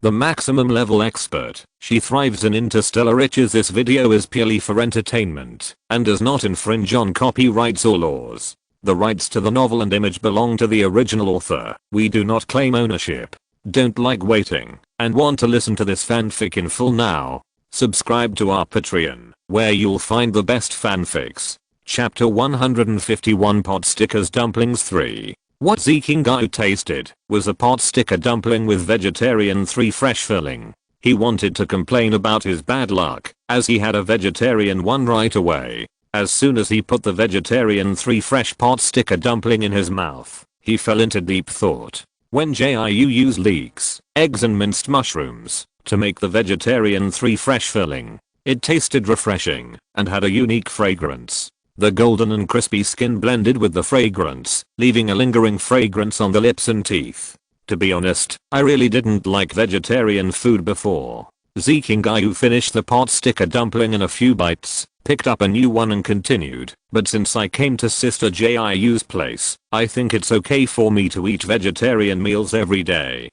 the maximum level expert. She thrives in Interstellar. This video is purely for entertainment and does not infringe on copyrights or laws. The rights to the novel and image belong to the original author. We do not claim ownership. Don't like waiting and want to listen to this fanfic in full now? Subscribe to our Patreon, where you'll find the best fanfics. Chapter 151 Pot Stickers Dumplings 3. What Jiu tasted was a pot sticker dumpling with vegetarian 3 fresh filling. He wanted to complain about his bad luck, as he had a vegetarian one right away. As soon as he put the vegetarian 3 fresh pot sticker dumpling in his mouth, he fell into deep thought. Wen Jiu used leeks, eggs and minced mushrooms to make the vegetarian 3 fresh filling. It tasted refreshing and had a unique fragrance. The golden and crispy skin blended with the fragrance, leaving a lingering fragrance on the lips and teeth. To be honest, I really didn't like vegetarian food before. Jiu finished the pot sticker dumpling in a few bites, picked up a new one and continued. But since I came to Sister Jiu's place, I think it's okay for me to eat vegetarian meals every day.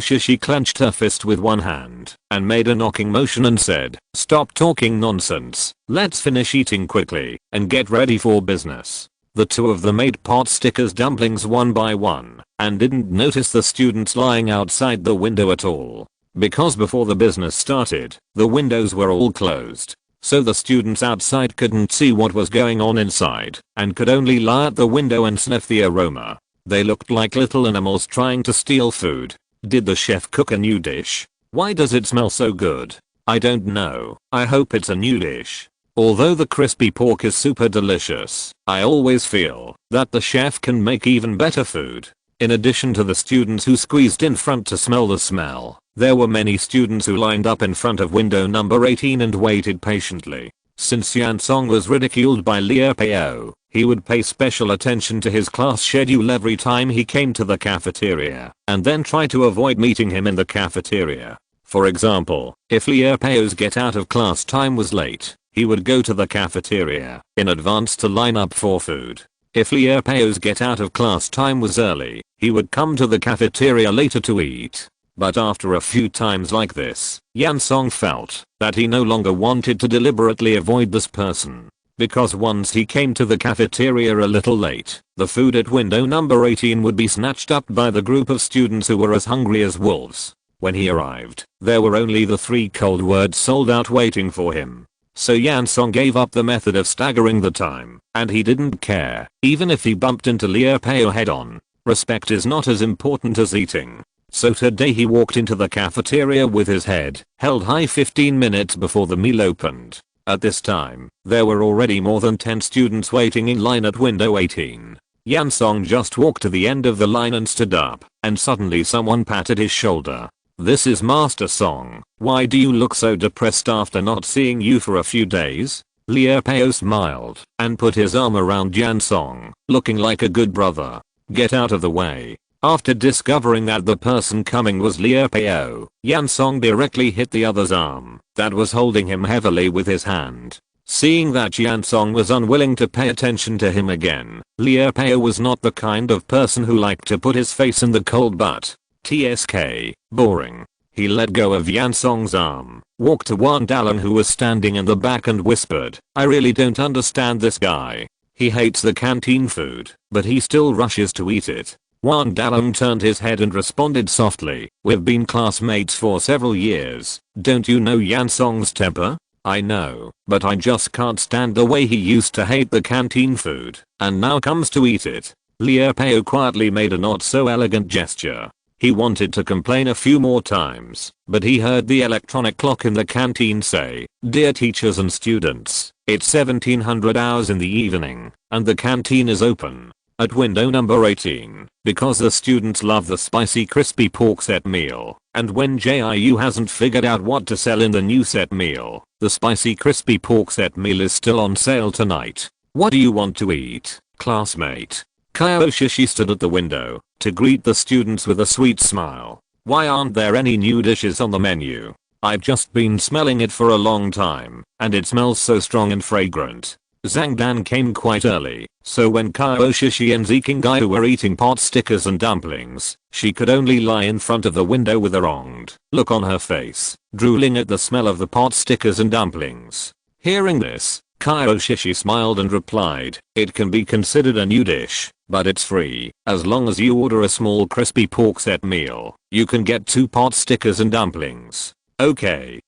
She clenched her fist with one hand and made a knocking motion and said, "Stop talking nonsense. Let's finish eating quickly and get ready for business." The two of them ate pot stickers dumplings one by one and didn't notice the students lying outside the window at all. Because before the business started, the windows were all closed. So the students outside couldn't see what was going on inside and could only lie at the window and sniff the aroma. They looked like little animals trying to steal food. Did the chef cook a new dish? Why does it smell so good? I don't know. I hope it's a new dish. Although the crispy pork is super delicious, I always feel that the chef can make even better food. In addition to the students who squeezed in front to smell the smell, there were many students who lined up in front of window number 18 and waited patiently. Since Yansong was ridiculed by Liu Pao, he would pay special attention to his class schedule every time he came to the cafeteria, and then try to avoid meeting him in the cafeteria. For example, if Liu Pao's get out of class time was late, he would go to the cafeteria in advance to line up for food. If Liu Pao's get out of class time was early, he would come to the cafeteria later to eat. But after a few times like this, Yansong felt that he no longer wanted to deliberately avoid this person. Because once he came to the cafeteria a little late, the food at window number 18 would be snatched up by the group of students who were as hungry as wolves. When he arrived, there were only the 3 cold words sold out waiting for him. So Yansong gave up the method of staggering the time, and he didn't care, even if he bumped into Liu Pao head on. Respect is not as important as eating. So today he walked into the cafeteria with his head held high 15 minutes before the meal opened. At this time, there were already more than 10 students waiting in line at window 18. Yansong just walked to the end of the line and stood up, and suddenly someone patted his shoulder. "This is Master Song. Why do you look so depressed after not seeing you for a few days?" Liu Pao smiled and put his arm around Yansong, looking like a good brother. "Get out of the way." After discovering that the person coming was Liu Pao, Yansong directly hit the other's arm that was holding him heavily with his hand. Seeing that Yansong was unwilling to pay attention to him again, Liu Pao was not the kind of person who liked to put his face in the cold butt. TSK, boring. He let go of Yansong's arm, walked to Wan Dalan who was standing in the back and whispered, "I really don't understand this guy. He hates the canteen food, but he still rushes to eat it." Wan Dalan turned his head and responded softly, "We've been classmates for several years. Don't you know Yansong's temper?" "I know, but I just can't stand the way he used to hate the canteen food, and now comes to eat it." Liu Pao quietly made a not so elegant gesture. He wanted to complain a few more times, but he heard the electronic clock in the canteen say, "Dear teachers and students, it's 1700 hours in the evening, and the canteen is open." At window number 18, because the students love the spicy crispy pork set meal, and Wen Jiu hasn't figured out what to sell in the new set meal, the spicy crispy pork set meal is still on sale tonight. "What do you want to eat, classmate?" Kyoshi stood at the window to greet the students with a sweet smile. "Why aren't there any new dishes on the menu? I've just been smelling it for a long time, and it smells so strong and fragrant." Zhang Dan came quite early, so when Kao Shishi and Zikingai were eating pot stickers and dumplings, she could only lie in front of the window with a wronged look on her face, drooling at the smell of the pot stickers and dumplings. Hearing this, Kao Shishi smiled and replied, "It can be considered a new dish, but it's free. As long as you order a small crispy pork set meal, you can get 2 pot stickers and dumplings." Okay,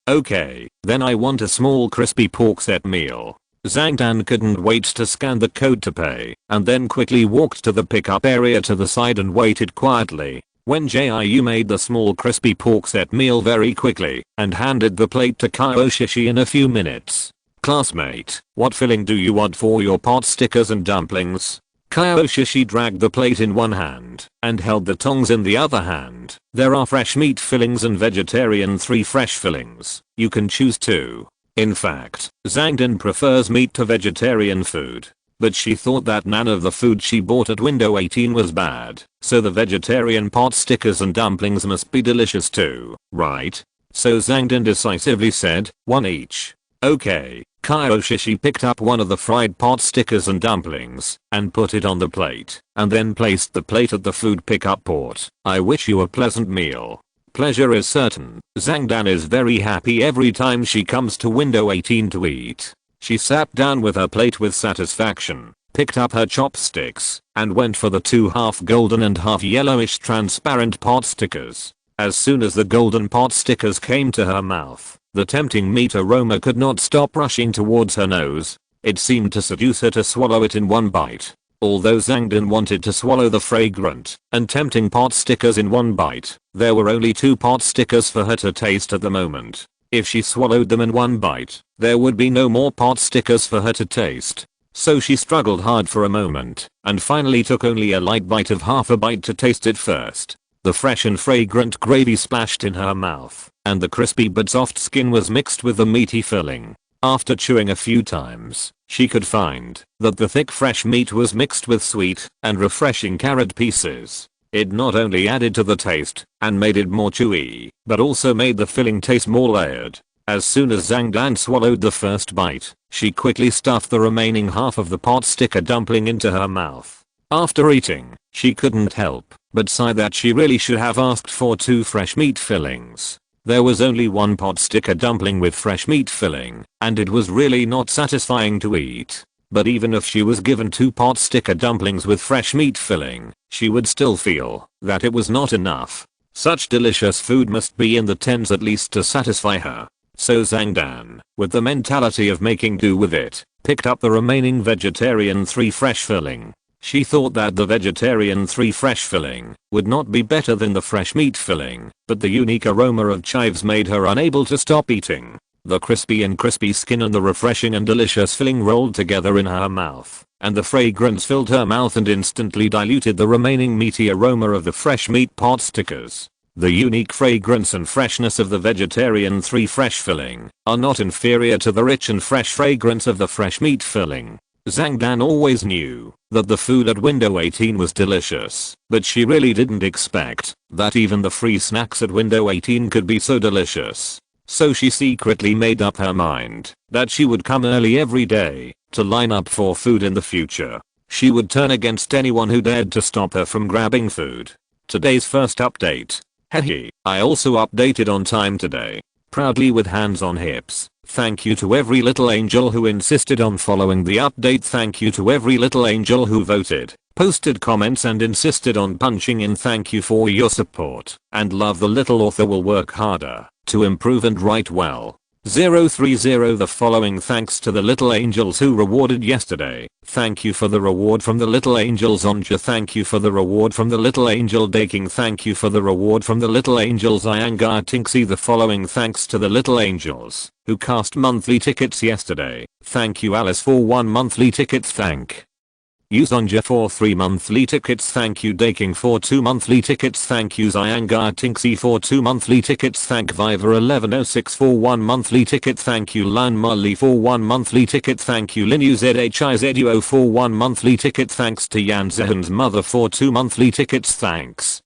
then I want a small crispy pork set meal. Zhang Dan couldn't wait to scan the code to pay, and then quickly walked to the pickup area to the side and waited quietly. Wen Jiu made the small crispy pork set meal very quickly, and handed the plate to Kao Shishi in a few minutes. "Classmate, what filling do you want for your pot stickers and dumplings?" Kao Shishi dragged the plate in one hand and held the tongs in the other hand. "There are fresh meat fillings and vegetarian 3 fresh fillings. You can choose 2. In fact, Zhang Dan prefers meat to vegetarian food. But she thought that none of the food she bought at window 18 was bad, so the vegetarian pot stickers and dumplings must be delicious too, right? So Zhang Dan decisively said, "1 each." Okay. Kao Shishi picked up one of the fried pot stickers and dumplings and put it on the plate, and then placed the plate at the food pickup port. "I wish you a pleasant meal." Pleasure is certain. Zhang Dan is very happy every time she comes to window 18 to eat. She sat down with her plate with satisfaction, picked up her chopsticks, and went for the 2 half golden and half yellowish transparent pot stickers. As soon as the golden pot stickers came to her mouth, the tempting meat aroma could not stop rushing towards her nose. It seemed to seduce her to swallow it in one bite. Although Zhang Dan wanted to swallow the fragrant and tempting pot stickers in one bite, there were only 2 pot stickers for her to taste at the moment. If she swallowed them in one bite, there would be no more pot stickers for her to taste. So she struggled hard for a moment, and finally took only a light bite of half a bite to taste it first. The fresh and fragrant gravy splashed in her mouth, and the crispy but soft skin was mixed with the meaty filling. After chewing a few times, she could find that the thick fresh meat was mixed with sweet and refreshing carrot pieces. It not only added to the taste and made it more chewy, but also made the filling taste more layered. As soon as Zhang Dan swallowed the first bite, she quickly stuffed the remaining half of the pot sticker dumpling into her mouth. After eating, she couldn't help but sigh that she really should have asked for 2 fresh meat fillings. There was only 1 pot sticker dumpling with fresh meat filling, and it was really not satisfying to eat. But even if she was given 2 pot sticker dumplings with fresh meat filling, she would still feel that it was not enough. Such delicious food must be in the tens at least to satisfy her. So Zhang Dan, with the mentality of making do with it, picked up the remaining vegetarian 3 fresh filling. She thought that the vegetarian 3 fresh filling would not be better than the fresh meat filling, but the unique aroma of chives made her unable to stop eating. The crispy skin and the refreshing and delicious filling rolled together in her mouth, and the fragrance filled her mouth and instantly diluted the remaining meaty aroma of the fresh meat pot stickers. The unique fragrance and freshness of the vegetarian 3 fresh filling are not inferior to the rich and fresh fragrance of the fresh meat filling. Zhang Dan always knew that the food at window 18 was delicious, but she really didn't expect that even the free snacks at window 18 could be so delicious. So she secretly made up her mind that she would come early every day to line up for food in the future. She would turn against anyone who dared to stop her from grabbing food. Today's first update. Hehe, I also updated on time today. Proudly with hands on hips. Thank you to every little angel who insisted on following the update. Thank you to every little angel who voted, posted comments and insisted on punching in. Thank you for your support and love. The little author will work harder to improve and write well. 030 The following thanks to the little angels who rewarded yesterday. Thank you for the reward from the little angel Zonja. Thank you for the reward from the little angel Daking. Thank you for the reward from the little angels Ianga Tinksy. The following thanks to the little angels who cast monthly tickets yesterday. Thank you Alice for 1 monthly ticket. Thank you Zonja for 3 monthly tickets. Thank you Daking for 2 monthly tickets. Thank you Zyangar Tinksy for 2 monthly tickets. Thank Viver 1106 for 1 monthly ticket. Thank you Lan Mully for 1 monthly ticket. Thank you Linu ZHIZUO for 1 monthly ticket. Thanks to Yan Zehan's mother for 2 monthly tickets. Thanks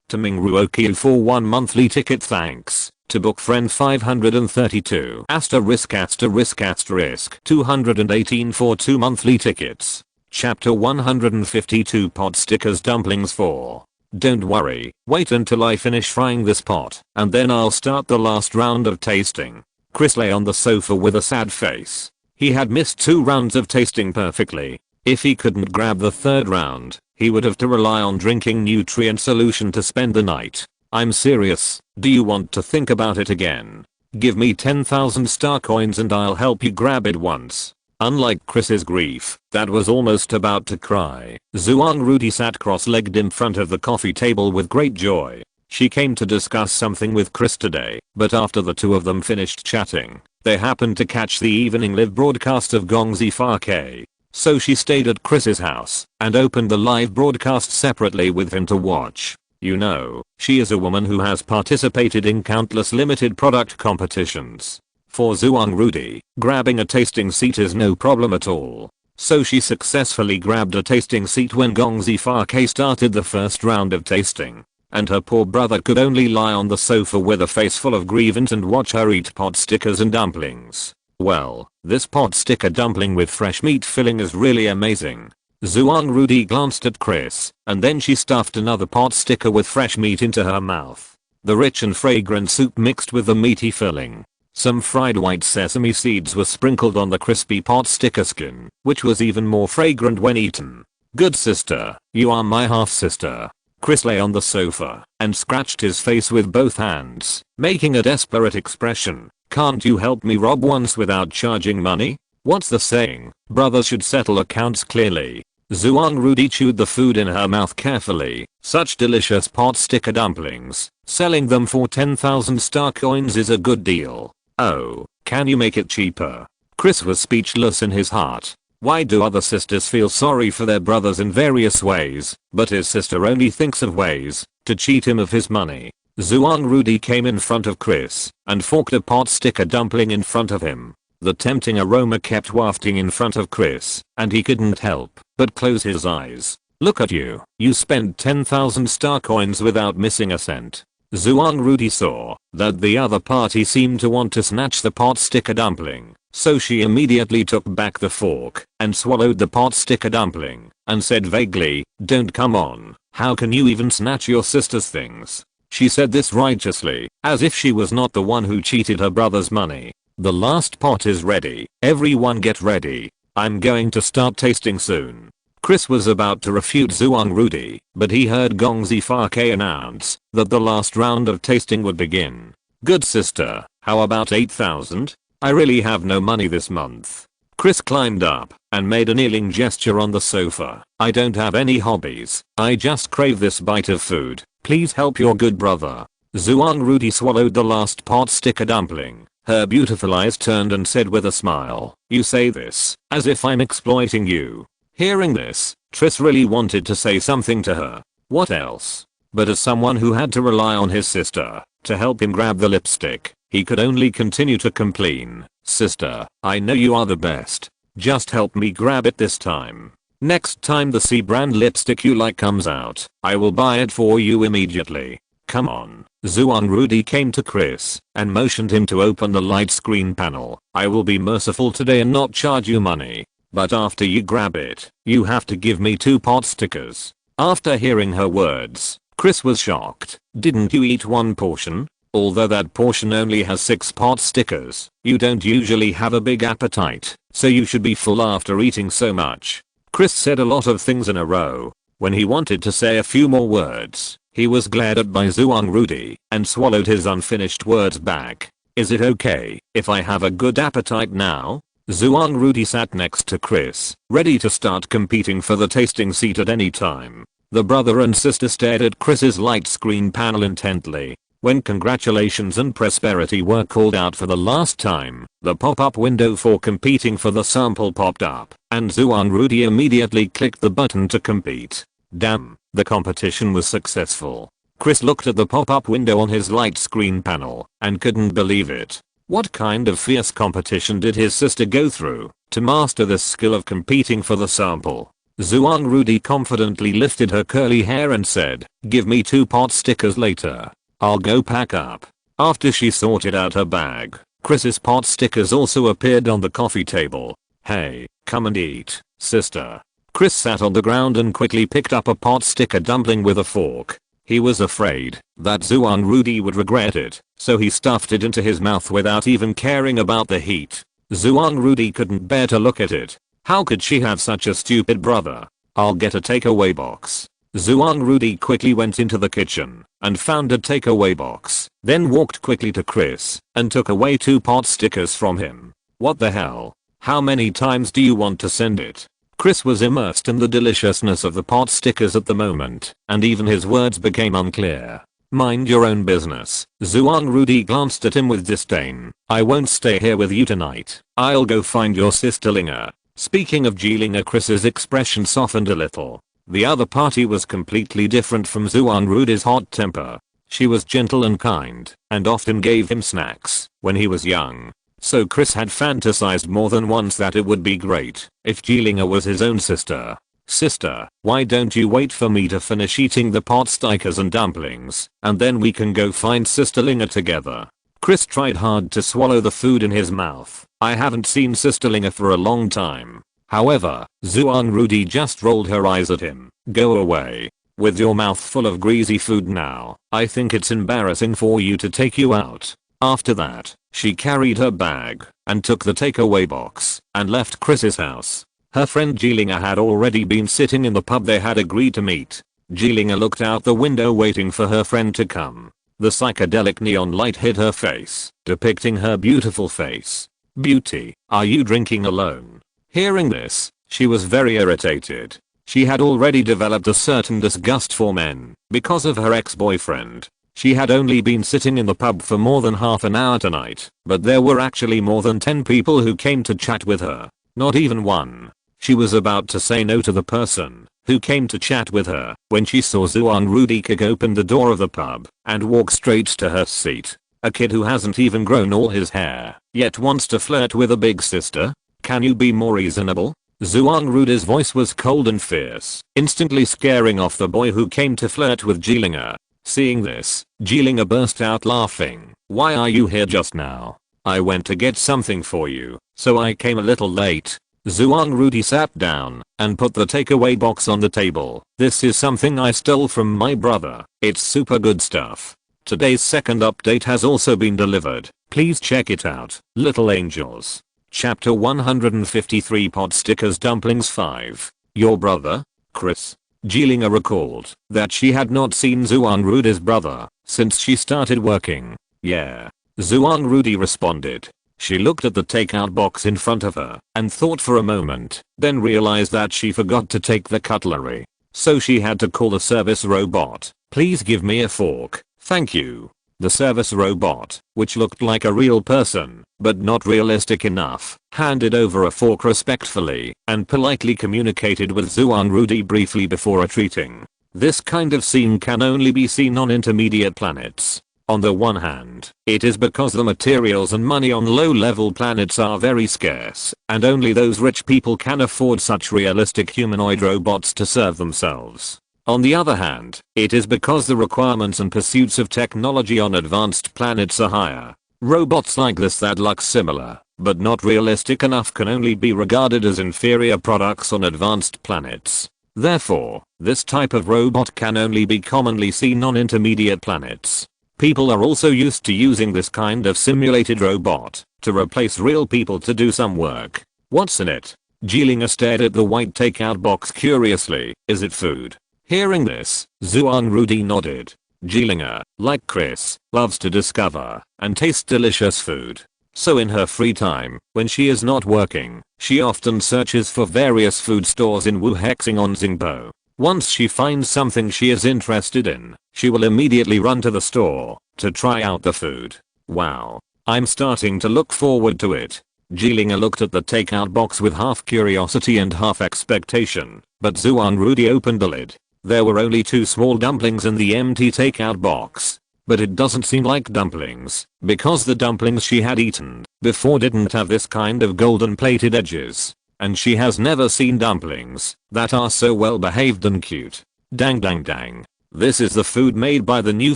to Ming Ruokyu for 1 monthly ticket. Thanks To book friend 532 asterisk asterisk asterisk 218 for 2 monthly tickets. Chapter 152 pot stickers dumplings 4. Don't worry, wait until I finish frying this pot, and then I'll start the last round of tasting. Chris lay on the sofa with a sad face. He had missed 2 rounds of tasting perfectly. If he couldn't grab the 3rd round, he would have to rely on drinking nutrient solution to spend the night. I'm serious, do you want to think about it again? Give me 10,000 star coins and I'll help you grab it once. Unlike Chris's grief, that was almost about to cry, Zhuang Rudy sat cross-legged in front of the coffee table with great joy. She came to discuss something with Chris today, but after the two of them finished chatting, they happened to catch the evening live broadcast of Gongzi Fa. So she stayed at Chris's house and opened the live broadcast separately with him to watch. You know, she is a woman who has participated in countless limited product competitions. For Zhuang Rudy, grabbing a tasting seat is no problem at all. So she successfully grabbed a tasting seat when Gongzi Fa started the first round of tasting. And her poor brother could only lie on the sofa with a face full of grievance and watch her eat pot stickers and dumplings. Well, this pot sticker dumpling with fresh meat filling is really amazing. Zhuang Rudy glanced at Chris, and then she stuffed another pot sticker with fresh meat into her mouth. The rich and fragrant soup mixed with the meaty filling. Some fried white sesame seeds were sprinkled on the crispy pot sticker skin, which was even more fragrant when eaten. Good sister, you are my half-sister. Chris lay on the sofa and scratched his face with both hands, making a desperate expression. Can't you help me rob once without charging money? What's the saying? Brothers should settle accounts clearly. Zhuang Rudy chewed the food in her mouth carefully. Such delicious pot sticker dumplings. Selling them for 10,000 star coins is a good deal. Oh, can you make it cheaper? Chris was speechless in his heart. Why do other sisters feel sorry for their brothers in various ways, but his sister only thinks of ways to cheat him of his money? Zhuang Rudy came in front of Chris and forked a pot sticker dumpling in front of him. The tempting aroma kept wafting in front of Chris, and he couldn't help but close his eyes. Look at you, you spent 10,000 star coins without missing a cent. Zhuang Rudy saw that the other party seemed to want to snatch the pot sticker dumpling, so she immediately took back the fork and swallowed the pot sticker dumpling and said vaguely, "Don't, come on, how can you even snatch your sister's things?" She said this righteously, as if she was not the one who cheated her brother's money. The last pot is ready, everyone get ready. I'm going to start tasting soon. Chris was about to refute Zhuang Rudy, but he heard Gongzi Fa announce that the last round of tasting would begin. Good sister, how about 8,000? I really have no money this month. Chris climbed up and made a kneeling gesture on the sofa. I don't have any hobbies, I just crave this bite of food. Please help your good brother. Zhuang Rudy swallowed the last pot sticker dumpling. Her beautiful eyes turned and said with a smile, "You say this as if I'm exploiting you." Hearing this, Tris really wanted to say something to her. What else? But as someone who had to rely on his sister to help him grab the lipstick, he could only continue to complain. Sister, I know you are the best. Just help me grab it this time. Next time the C brand lipstick you like comes out, I will buy it for you immediately. Come on. Zhuang Rudy came to Chris and motioned him to open the light screen panel. I will be merciful today and not charge you money. But after you grab it, you have to give me 2 pot stickers. After hearing her words, Chris was shocked. Didn't you eat 1 portion? Although that portion only has 6 pot stickers, you don't usually have a big appetite, so you should be full after eating so much. Chris said a lot of things in a row. When he wanted to say a few more words, he was glared at by Zhuang Rudy and swallowed his unfinished words back. Is it okay if I have a good appetite now? Zhuang Rudy sat next to Chris, ready to start competing for the tasting seat at any time. The brother and sister stared at Chris's light screen panel intently. When congratulations and prosperity were called out for the last time, the pop-up window for competing for the sample popped up, and Zhuang Rudy immediately clicked the button to compete. Damn, the competition was successful. Chris looked at the pop-up window on his light screen panel and couldn't believe it. What kind of fierce competition did his sister go through to master the skill of competing for the sample? Zhuang Rudy confidently lifted her curly hair and said, "Give me 2 pot stickers later. I'll go pack up." After she sorted out her bag, Chris's pot stickers also appeared on the coffee table. "Hey, come and eat, sister." Chris sat on the ground and quickly picked up a pot sticker dumpling with a fork. He was afraid that Zuan Rudy would regret it, so he stuffed it into his mouth without even caring about the heat. Zuan Rudy couldn't bear to look at it. How could she have such a stupid brother? "I'll get a takeaway box." Zuan Rudy quickly went into the kitchen and found a takeaway box, then walked quickly to Chris and took away 2 pot stickers from him. "What the hell? How many times do you want to send it?" Chris was immersed in the deliciousness of the pot stickers at the moment, and even his words became unclear. "Mind your own business." Zuan Rudy glanced at him with disdain. "I won't stay here with you tonight. I'll go find your sister Linga." Speaking of Jilinga, Chris's expression softened a little. The other party was completely different from Zuan Rudy's hot temper. She was gentle and kind, and often gave him snacks when he was young. So Chris had fantasized more than once that it would be great if Jilinga was his own sister. "Sister, why don't you wait for me to finish eating the pot stickers and dumplings, and then we can go find Sister Linga together?" Chris tried hard to swallow the food in his mouth. "I haven't seen Sister Linga for a long time." However, Zuan Rudy just rolled her eyes at him. "Go away. With your mouth full of greasy food now, I think it's embarrassing for you to take you out." After that, she carried her bag and took the takeaway box and left Chris's house. Her friend Jilinga had already been sitting in the pub they had agreed to meet. Jilinga looked out the window waiting for her friend to come. The psychedelic neon light hit her face, depicting her beautiful face. "Beauty, are you drinking alone?" Hearing this, she was very irritated. She had already developed a certain disgust for men because of her ex-boyfriend. She had only been sitting in the pub for more than half an hour tonight, but there were actually more than 10 people who came to chat with her. Not even one. She was about to say no to the person who came to chat with her when she saw Zuan Rudy kick open the door of the pub and walk straight to her seat. A kid who hasn't even grown all his hair, yet wants to flirt with a big sister? Can you be more reasonable? Zuan Rudy's voice was cold and fierce, instantly scaring off the boy who came to flirt with Jilinga. Seeing this, Jilinga burst out laughing. "Why are you here just now? I went to get something for you, so I came a little late." Zuan Rudy sat down and put the takeaway box on the table. "This is something I stole from my brother. It's super good stuff. Today's second update has also been delivered. Please check it out. Little Angels." Chapter 153 Pot Stickers Dumplings 5. Your brother? Chris. Jilinga recalled that she had not seen Zuan Rudy's brother since she started working. "Yeah." Zuan Rudy responded. She looked at the takeout box in front of her and thought for a moment, then realized that she forgot to take the cutlery. So she had to call the service robot. "Please give me a fork, thank you." The service robot, which looked like a real person, but not realistic enough, handed over a fork respectfully and politely communicated with Zuan Rudy briefly before retreating. This kind of scene can only be seen on intermediate planets. On the one hand, it is because the materials and money on low-level planets are very scarce, and only those rich people can afford such realistic humanoid robots to serve themselves. On the other hand, it is because the requirements and pursuits of technology on advanced planets are higher. Robots like this that look similar, but not realistic enough, can only be regarded as inferior products on advanced planets. Therefore, this type of robot can only be commonly seen on intermediate planets. People are also used to using this kind of simulated robot to replace real people to do some work. "What's in it?" Jilinga stared at the white takeout box curiously. "Is it food?" Hearing this, Zuan Rudy nodded. Jilinga, like Chris, loves to discover and taste delicious food. So in her free time, when she is not working, she often searches for various food stores in Wuhexing on Xingbo. Once she finds something she is interested in, she will immediately run to the store to try out the food. "Wow. I'm starting to look forward to it." Jilinga looked at the takeout box with half curiosity and half expectation, but Zuan Rudy opened the lid. There were only 2 small dumplings in the empty takeout box. But it doesn't seem like dumplings, because the dumplings she had eaten before didn't have this kind of golden plated edges. And she has never seen dumplings that are so well behaved and cute. Dang dang dang. This is the food made by the new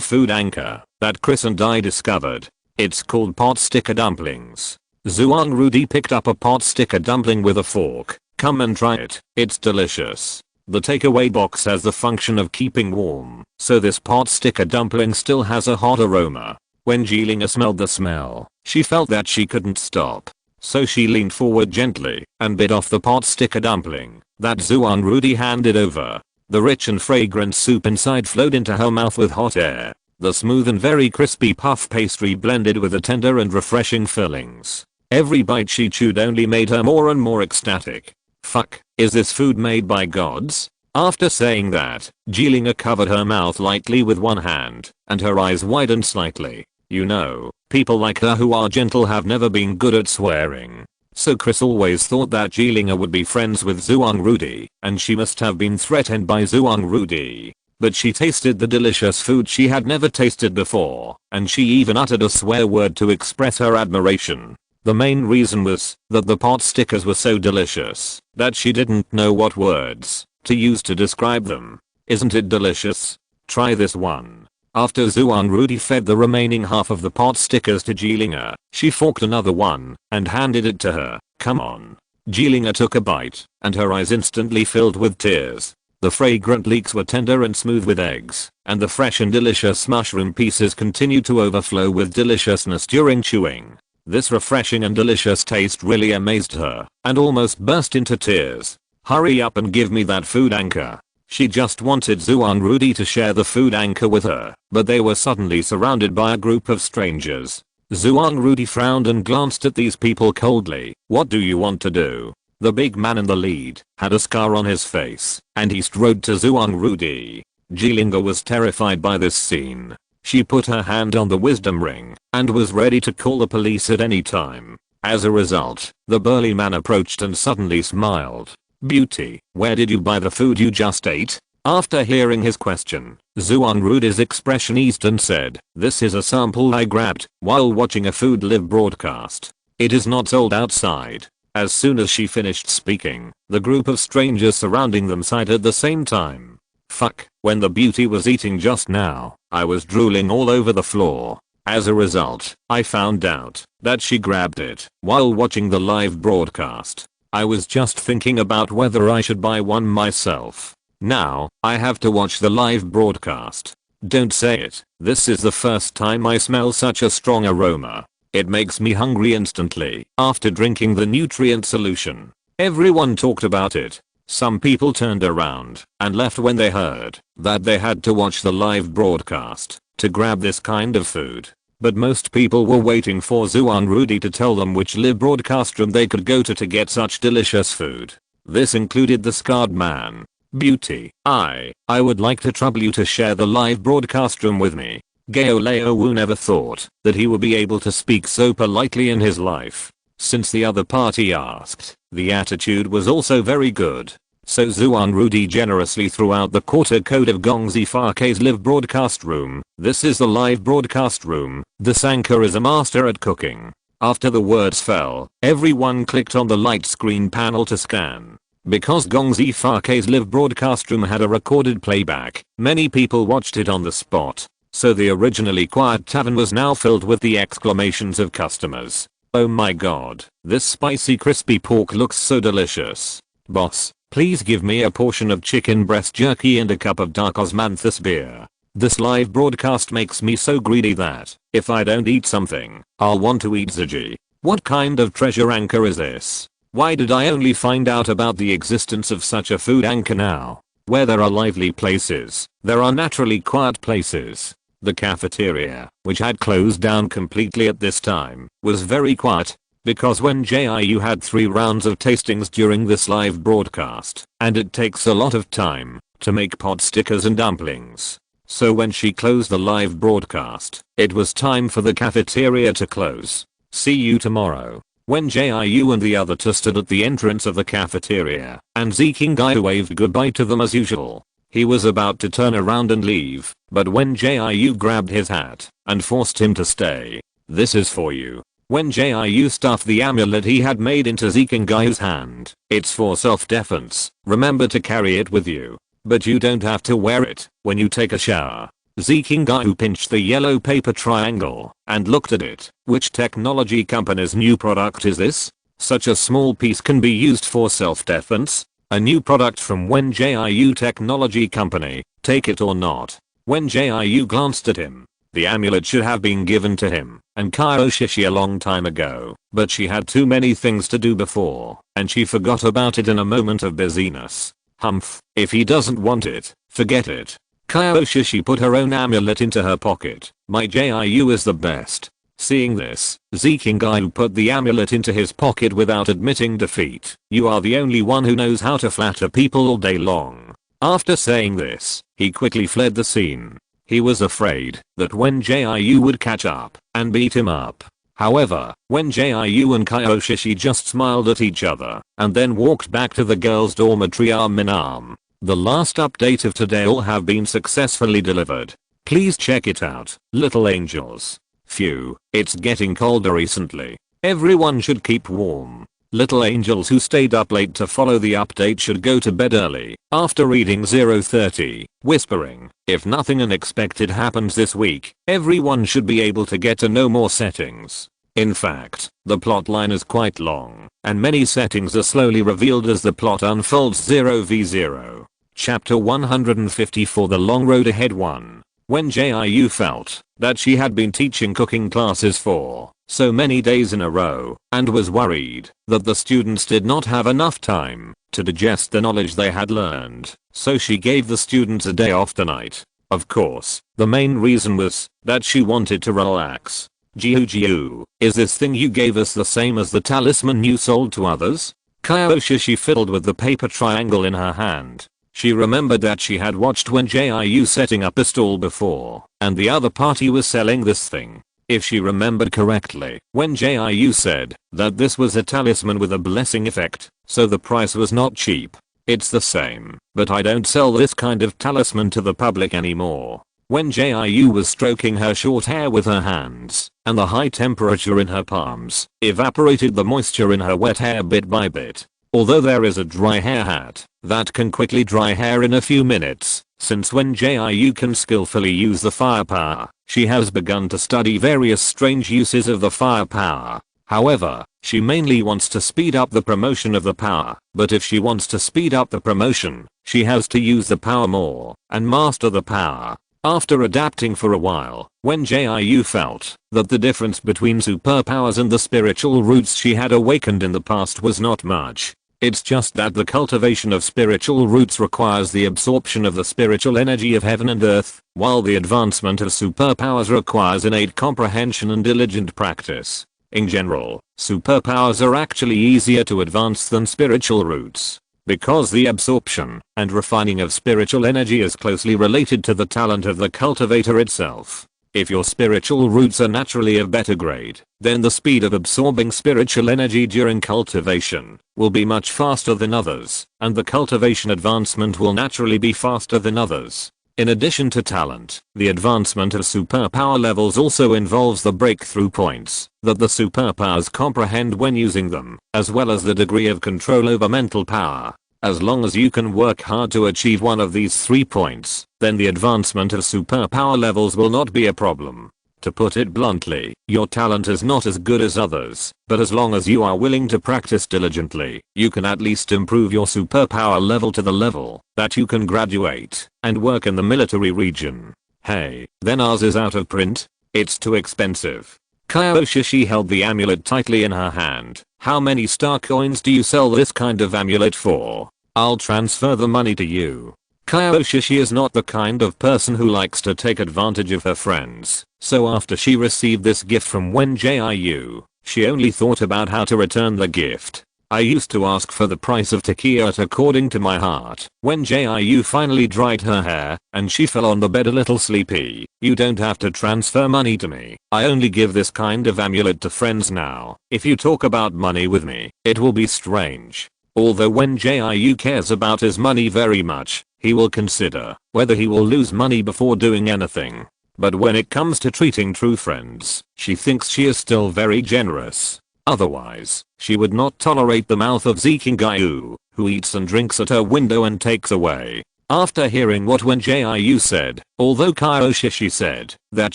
food anchor that Chris and I discovered. It's called pot sticker dumplings. Zhuang Rudy picked up a pot sticker dumpling with a fork. Come and try it. It's delicious. The takeaway box has the function of keeping warm, so this pot sticker dumpling still has a hot aroma. When Jilinga smelled the smell, she felt that she couldn't stop. So she leaned forward gently and bit off the pot sticker dumpling that Zhuang Rudy handed over. The rich and fragrant soup inside flowed into her mouth with hot air. The smooth and very crispy puff pastry blended with the tender and refreshing fillings. Every bite she chewed only made her more and more ecstatic. Fuck, is this food made by gods? After saying that, Jilinga covered her mouth lightly with one hand, and her eyes widened slightly. You know, people like her who are gentle have never been good at swearing. So Chris always thought that Jilinga would be friends with Zhuang Rudy, and she must have been threatened by Zhuang Rudy. But she tasted the delicious food she had never tasted before, and she even uttered a swear word to express her admiration. The main reason was that the pot stickers were so delicious that she didn't know what words to use to describe them. Isn't it delicious? Try this one. After Zhuang Rudy fed the remaining half of the pot stickers to Jilinga, she forked another one and handed it to her. Come on. Jilinga took a bite, and her eyes instantly filled with tears. The fragrant leeks were tender and smooth with eggs, and the fresh and delicious mushroom pieces continued to overflow with deliciousness during chewing. This refreshing and delicious taste really amazed her, and almost burst into tears. Hurry up and give me that food anchor. She just wanted Zhuang Rudy to share the food anchor with her, but they were suddenly surrounded by a group of strangers. Zhuang Rudy frowned and glanced at these people coldly. What do you want to do? The big man in the lead had a scar on his face, and he strode to Zhuang Rudy. Jilinga was terrified by this scene. She put her hand on the wisdom ring and was ready to call the police at any time. As a result, the burly man approached and suddenly smiled. Beauty, where did you buy the food you just ate? After hearing his question, Zhuang Rudy's expression eased and said, this is a sample I grabbed while watching a food live broadcast. It is not sold outside. As soon as she finished speaking, the group of strangers surrounding them sighed at the same time. Fuck, when the beauty was eating just now, I was drooling all over the floor. As a result, I found out that she grabbed it while watching the live broadcast. I was just thinking about whether I should buy one myself. Now, I have to watch the live broadcast. Don't say it. This is the first time I smell such a strong aroma. It makes me hungry instantly after drinking the nutrient solution. Everyone talked about it. Some people turned around and left when they heard that they had to watch the live broadcast to grab this kind of food. But most people were waiting for Zhuang Rudy to tell them which live broadcast room they could go to get such delicious food. This included the scarred man. Beauty, I would like to trouble you to share the live broadcast room with me. Galileo Wu never thought that he would be able to speak so politely in his life. Since the other party asked, the attitude was also very good. So Zhuang Rudy generously threw out the quarter code of Gongzi Fake's live broadcast room. This is the live broadcast room. This anchor is a master at cooking. After the words fell, everyone clicked on the light screen panel to scan. Because Gongzi Fake's live broadcast room had a recorded playback, many people watched it on the spot. So the originally quiet tavern was now filled with the exclamations of customers. Oh my god, this spicy crispy pork looks so delicious. Boss, please give me a portion of chicken breast jerky and a cup of dark osmanthus beer. This live broadcast makes me so greedy that, if I don't eat something, I'll want to eat Ziji. What kind of treasure anchor is this? Why did I only find out about the existence of such a food anchor now? Where there are lively places, there are naturally quiet places. The cafeteria, which had closed down completely at this time, was very quiet. Because Wen Jiu had 3 rounds of tastings during this live broadcast, and it takes a lot of time to make pot stickers and dumplings. So when she closed the live broadcast, it was time for the cafeteria to close. See you tomorrow. Wen Jiu and the other two stood at the entrance of the cafeteria, and Zikingai waved goodbye to them as usual. He was about to turn around and leave, but Wen Jiu grabbed his hat and forced him to stay. This is for you. Wen Jiu stuffed the amulet he had made into Zikingai's hand. It's for self-defense. Remember to carry it with you. but you don't have to wear it when you take a shower. Zikingayu pinched the yellow paper triangle and looked at it. Which technology company's new product is this? Such a small piece can be used for self-defense? A new product from Wen Jiu technology company, take it or not. Wen Jiu glanced at him. The amulet should have been given to him and Kaioshishi a long time ago, but she had too many things to do before, and she forgot about it in a moment of busyness. Humph, if he doesn't want it, forget it. Kaioshishi put her own amulet into her pocket. My Jiu is the best. Seeing this, Zikingayu put the amulet into his pocket without admitting defeat. You are the only one who knows how to flatter people all day long. After saying this, he quickly fled the scene. He was afraid that Wen Jiu would catch up and beat him up. However, Wen Jiu and Kaioshishi just smiled at each other and then walked back to the girls' dormitory arm in arm. The last update of today all have been successfully delivered. Please check it out, little angels. Phew, it's getting colder recently. Everyone should keep warm. Little angels who stayed up late to follow the update should go to bed early after reading 030, whispering, if nothing unexpected happens this week, everyone should be able to get to know more settings. In fact, the plotline is quite long, and many settings are slowly revealed as the plot unfolds. 0v0. Chapter 154 The Long Road Ahead 1. Wen Jiu felt that she had been teaching cooking classes for so many days in a row and was worried that the students did not have enough time to digest the knowledge they had learned, so she gave the students a day off tonight. Of course, the main reason was that she wanted to relax. Jiu, is this thing you gave us the same as the talisman you sold to others? Kaioshishi fiddled with the paper triangle in her hand. She remembered that she had watched Wen Jiu setting up a stall before, and the other party was selling this thing. If she remembered correctly, Wen Jiu said that this was a talisman with a blessing effect, so the price was not cheap. It's the same, but I don't sell this kind of talisman to the public anymore. Wen Jiu was stroking her short hair with her hands, and the high temperature in her palms evaporated the moisture in her wet hair bit by bit. Although there is a dry hair hat that can quickly dry hair in a few minutes, since Wen Jiu can skillfully use the firepower, she has begun to study various strange uses of the firepower. However, she mainly wants to speed up the promotion of the power, but if she wants to speed up the promotion, she has to use the power more and master the power. After adapting for a while, Wen Jiu felt that the difference between superpowers and the spiritual roots she had awakened in the past was not much. It's just that the cultivation of spiritual roots requires the absorption of the spiritual energy of heaven and earth, while the advancement of superpowers requires innate comprehension and diligent practice. In general, superpowers are actually easier to advance than spiritual roots, because the absorption and refining of spiritual energy is closely related to the talent of the cultivator itself. If your spiritual roots are naturally of better grade, then the speed of absorbing spiritual energy during cultivation will be much faster than others, and the cultivation advancement will naturally be faster than others. In addition to talent, the advancement of superpower levels also involves the breakthrough points that the superpowers comprehend when using them, as well as the degree of control over mental power. As long as you can work hard to achieve one of these 3 points, then the advancement of superpower levels will not be a problem. To put it bluntly, your talent is not as good as others, but as long as you are willing to practice diligently, you can at least improve your superpower level to the level that you can graduate and work in the military region. Hey, then ours is out of print? It's too expensive. Kaioshishi held the amulet tightly in her hand. How many star coins do you sell this kind of amulet for? I'll transfer the money to you. Kaioshishi is not the kind of person who likes to take advantage of her friends, so after she received this gift from Wen Jiu, she only thought about how to return the gift. I used to ask for the price of tequila according to my heart. Wen Jiu finally dried her hair, and she fell on the bed a little sleepy. You don't have to transfer money to me. I only give this kind of amulet to friends now. If you talk about money with me, it will be strange. Although Wen Jiu cares about his money very much, he will consider whether he will lose money before doing anything. But when it comes to treating true friends, she thinks she is still very generous. Otherwise, she would not tolerate the mouth of Zikingayu, who eats and drinks at her window and takes away After hearing what Wen Jiu said, although Kyoshi said that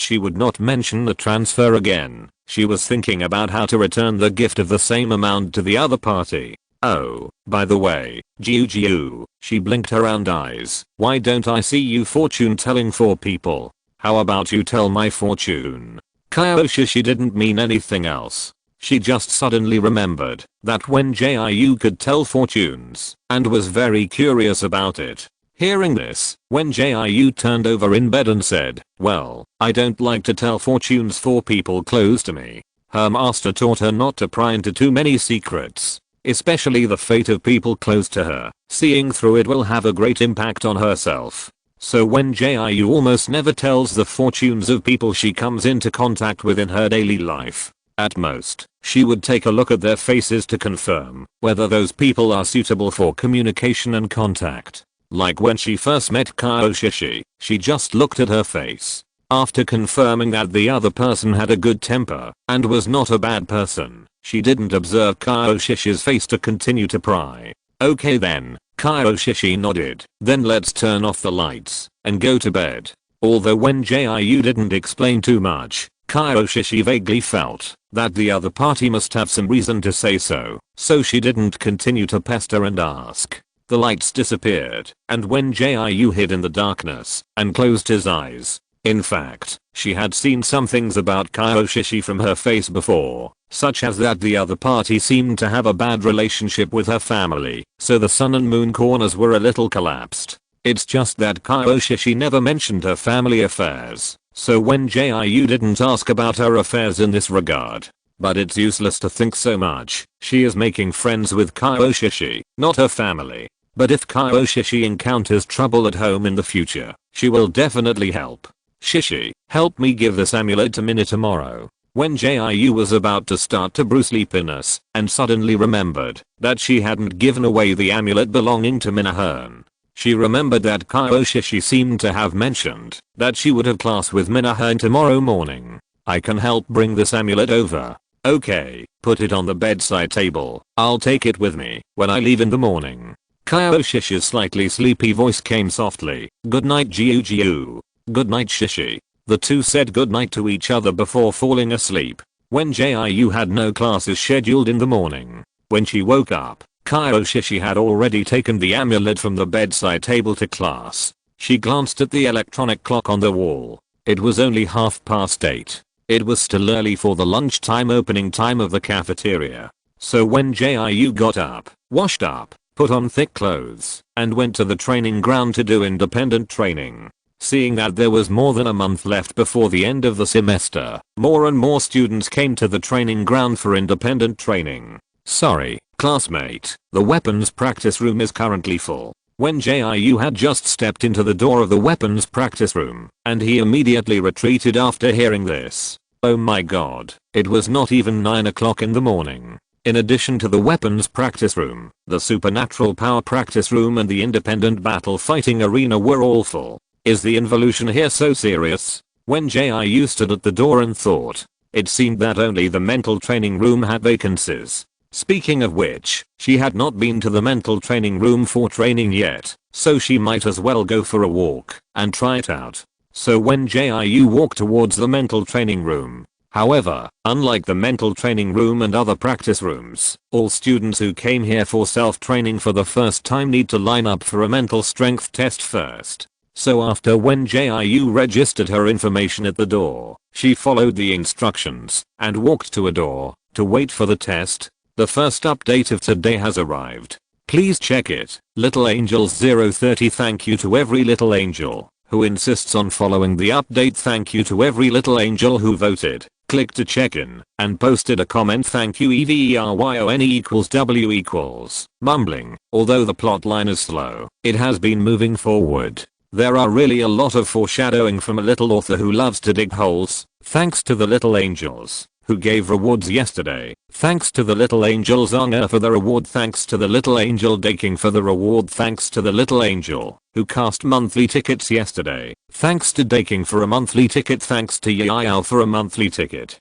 she would not mention the transfer again, she was thinking about how to return the gift of the same amount to the other party. Oh, by the way, Jiu, she blinked her round eyes. Why don't I see you fortune telling for people? How about you tell my fortune? Kyoshi didn't mean anything else. She just suddenly remembered that Wen Jiu could tell fortunes and was very curious about it. Hearing this, Wen Jiu turned over in bed and said, well, I don't like to tell fortunes for people close to me. Her master taught her not to pry into too many secrets, especially the fate of people close to her. Seeing through it will have a great impact on herself. So Wen Jiu almost never tells the fortunes of people she comes into contact with in her daily life. At most, she would take a look at their faces to confirm whether those people are suitable for communication and contact. Like when she first met Kyoshi, she just looked at her face. After confirming that the other person had a good temper and was not a bad person, she didn't observe Kyoshi's face to continue to pry. Okay then, Kyoshi nodded. Then let's turn off the lights and go to bed. Although Wen Jiu didn't explain too much, Kyoshi vaguely felt that the other party must have some reason to say so she didn't continue to pester and ask. The lights disappeared, and Wen Jiu hid in the darkness and closed his eyes. In fact, she had seen some things about Kyoshi from her face before, such as that the other party seemed to have a bad relationship with her family, so the sun and moon corners were a little collapsed. It's just that Kyoshi never mentioned her family affairs, so Wen Jiu didn't ask about her affairs in this regard. But it's useless to think so much. She is making friends with Kyoshi, not her family. But if Kyoshi encounters trouble at home in the future, she will definitely help. Shishi, help me give this amulet to Minna tomorrow. Wen Jiu was about to start to brew sleepiness and suddenly remembered that she hadn't given away the amulet belonging to Minna. She remembered that Kyoshi seemed to have mentioned that she would have class with Minna tomorrow morning. I can help bring this amulet over. Okay, put it on the bedside table. I'll take it with me when I leave in the morning. Kyoshi's slightly sleepy voice came softly. Good night Jiu. Good night Shishi. The two said goodnight to each other before falling asleep. Wen Jiu had no classes scheduled in the morning. When she woke up, Kyoshi had already taken the amulet from the bedside table to class. She glanced at the electronic clock on the wall. It was only 8:30. It was still early for the lunchtime opening time of the cafeteria. So when Jiu got up, washed up, put on thick clothes, and went to the training ground to do independent training. Seeing that there was more than a month left before the end of the semester, more and more students came to the training ground for independent training. Sorry, classmate, the weapons practice room is currently full. Wen Jiu had just stepped into the door of the weapons practice room, and he immediately retreated after hearing this. Oh my god, it was not even 9 o'clock in the morning. In addition to the weapons practice room, the supernatural power practice room and the independent battle fighting arena were all full. Is the involution here so serious? Wen Jiu stood at the door and thought. It seemed that only the mental training room had vacancies. Speaking of which, she had not been to the mental training room for training yet, so she might as well go for a walk and try it out. So Wen Jiu walked towards the mental training room. However, unlike the mental training room and other practice rooms, all students who came here for self-training for the first time need to line up for a mental strength test first. So after Wen Jiu registered her information at the door, she followed the instructions and walked to a door to wait for the test. The first update of today has arrived. Please check it. Little Angels 030. Thank you to every little angel who insists on following the update. Thank you to every little angel who voted, clicked to check in, and posted a comment. Thank you EVERYONE equals W equals. Mumbling. Although the plot line is slow, it has been moving forward. There are really a lot of foreshadowing from a little author who loves to dig holes. Thanks to the little angels who gave rewards yesterday. Thanks to the little angel Zanga for the reward. Thanks to the little angel Daking for the reward. Thanks to the little angel who cast monthly tickets yesterday. Thanks to Daking for a monthly ticket. Thanks to Yao for a monthly ticket.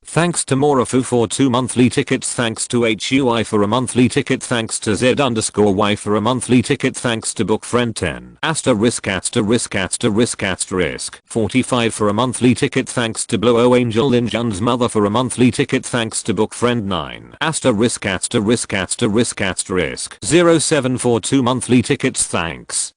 Thanks to Morafu for 2 monthly tickets. Thanks to HUI for a monthly ticket. Thanks to Z_Y for a monthly ticket. Thanks to Bookfriend 10 ***** 45 for a monthly ticket. Thanks to Blue O Angel Linjun's mother for a monthly ticket. Thanks to Bookfriend 9 ***** 07 for 2 monthly tickets. Thanks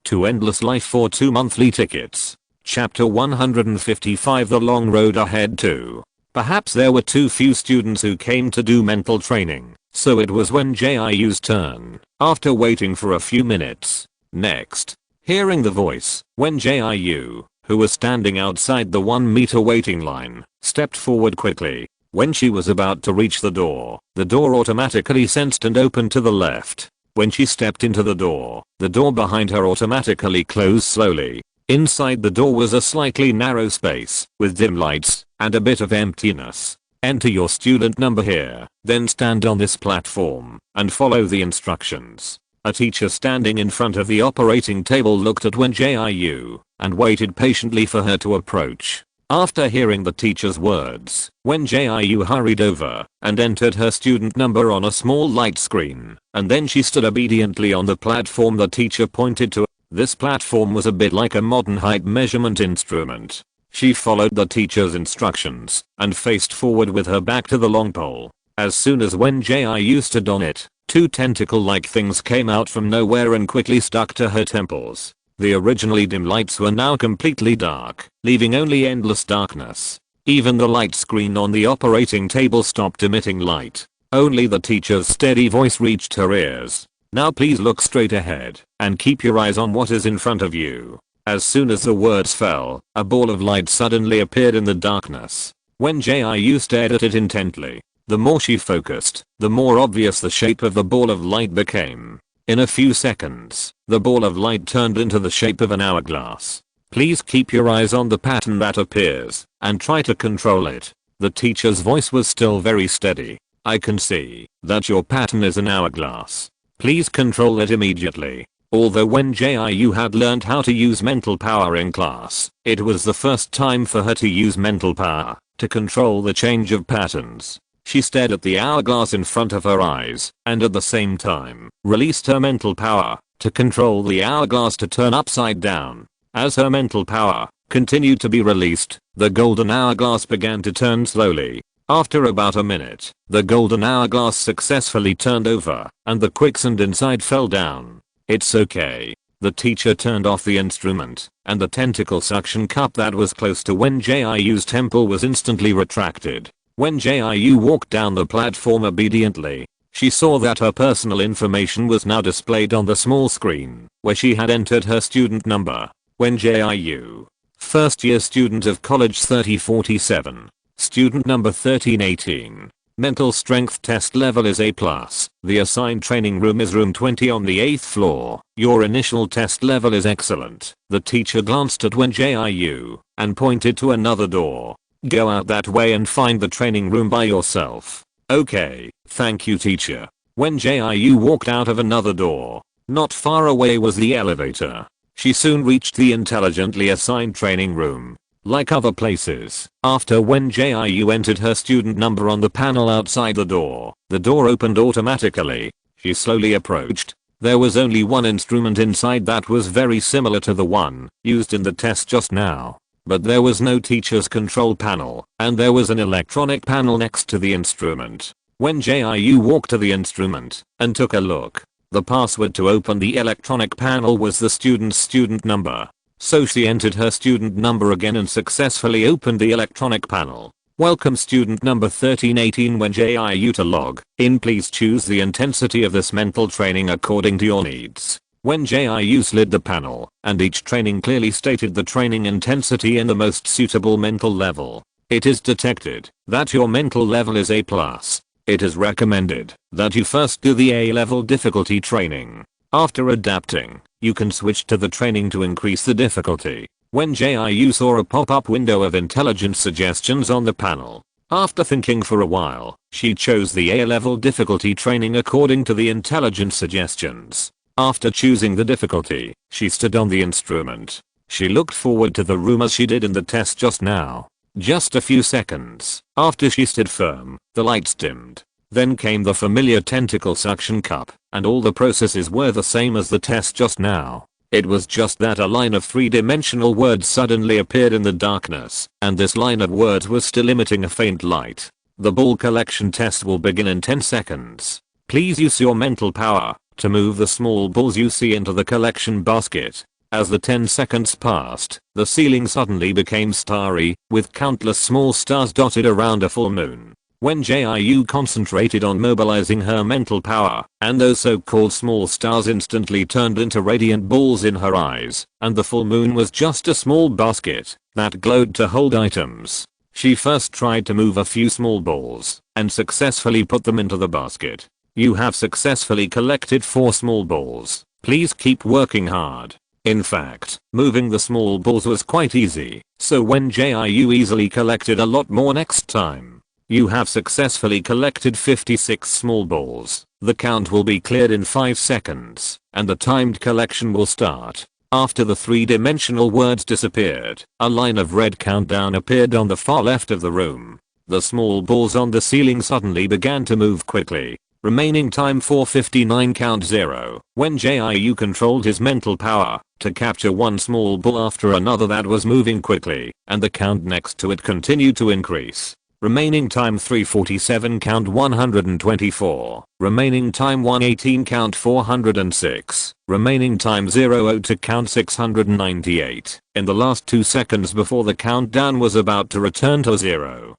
to Endless Life for 2 monthly tickets. Chapter 155 The Long Road Ahead 2. Perhaps there were too few students who came to do mental training, so it was Wen Jiu's turn, after waiting for a few minutes. Next, hearing the voice, Wen Jiu, who was standing outside the 1-meter waiting line, stepped forward quickly. When she was about to reach the door automatically sensed and opened to the left. When she stepped into the door behind her automatically closed slowly. Inside the door was a slightly narrow space, with dim lights, and a bit of emptiness. Enter your student number here, then stand on this platform, and follow the instructions. A teacher standing in front of the operating table looked at Wen Jiu, and waited patiently for her to approach. After hearing the teacher's words, Wen Jiu hurried over, and entered her student number on a small light screen, and then she stood obediently on the platform the teacher pointed to. This platform was a bit like a modern height measurement instrument. She followed the teacher's instructions and faced forward with her back to the long pole. As soon as Wen Jiu stood on it, 2 tentacle-like things came out from nowhere and quickly stuck to her temples. The originally dim lights were now completely dark, leaving only endless darkness. Even the light screen on the operating table stopped emitting light. Only the teacher's steady voice reached her ears. Now please look straight ahead, and keep your eyes on what is in front of you. As soon as the words fell, a ball of light suddenly appeared in the darkness. Wen Jiu stared at it intently. The more she focused, the more obvious the shape of the ball of light became. In a few seconds, the ball of light turned into the shape of an hourglass. Please keep your eyes on the pattern that appears, and try to control it. The teacher's voice was still very steady. I can see that your pattern is an hourglass. Please control it immediately. Although Wen Jiu had learned how to use mental power in class, it was the first time for her to use mental power to control the change of patterns. She stared at the hourglass in front of her eyes, and at the same time, released her mental power to control the hourglass to turn upside down. As her mental power continued to be released, the golden hourglass began to turn slowly. After about a minute, the golden hourglass successfully turned over, and the quicksand inside fell down. It's okay. The teacher turned off the instrument, and the tentacle suction cup that was close to Wen Jiu's temple was instantly retracted. Wen Jiu walked down the platform obediently. She saw that her personal information was now displayed on the small screen, where she had entered her student number. Wen Jiu. First year student of college 3047. Student number 1318. Mental strength test level is A+. The assigned training room is room 20 on the 8th floor. Your initial test level is excellent. The teacher glanced at Wen Jiu and pointed to another door. Go out that way and find the training room by yourself. Okay, thank you teacher. Wen Jiu walked out of another door. Not far away was the elevator. She soon reached the intelligently assigned training room. Like other places, after Wen Jiu entered her student number on the panel outside the door opened automatically. She slowly approached. There was only one instrument inside that was very similar to the one used in the test just now. But there was no teacher's control panel, and there was an electronic panel next to the instrument. Wen Jiu walked to the instrument and took a look. The password to open the electronic panel was the student's student number. So she entered her student number again and successfully opened the electronic panel. Welcome student number 1318. Wen Jiu to log in. Please choose the intensity of this mental training according to your needs. Wen Jiu slid the panel, and each training clearly stated the training intensity in the most suitable mental level. It is detected that your mental level is A+. It is recommended that you first do the A-level difficulty training. After adapting, you can switch to the training to increase the difficulty. Wen Jiu saw a pop-up window of intelligence suggestions on the panel. After thinking for a while, she chose the A-level difficulty training according to the intelligence suggestions. After choosing the difficulty, she stood on the instrument. She looked forward to the room as she did in the test just now. Just a few seconds after she stood firm, the lights dimmed. Then came the familiar tentacle suction cup, and all the processes were the same as the test just now. It was just that a line of three-dimensional words suddenly appeared in the darkness, and this line of words was still emitting a faint light. The ball collection test will begin in 10 seconds. Please use your mental power to move the small balls you see into the collection basket. As the 10 seconds passed, the ceiling suddenly became starry, with countless small stars dotted around a full moon. Wen Jiu concentrated on mobilizing her mental power, and those so-called small stars instantly turned into radiant balls in her eyes, and the full moon was just a small basket that glowed to hold items. She first tried to move a few small balls, and successfully put them into the basket. You have successfully collected 4 small balls. Please keep working hard. In fact, moving the small balls was quite easy, so Wen Jiu easily collected a lot more next time. You have successfully collected 56 small balls. The count will be cleared in 5 seconds, and the timed collection will start. After the three-dimensional words disappeared, a line of red countdown appeared on the far left of the room. The small balls on the ceiling suddenly began to move quickly. Remaining time 4:59 count 0. Wen Jiu controlled his mental power to capture one small ball after another that was moving quickly, and the count next to it continued to increase. Remaining time 3:47 count 124. Remaining time 1:18 count 406. Remaining time 0:02 count 698. In the last 2 seconds before the countdown was about to return to 0.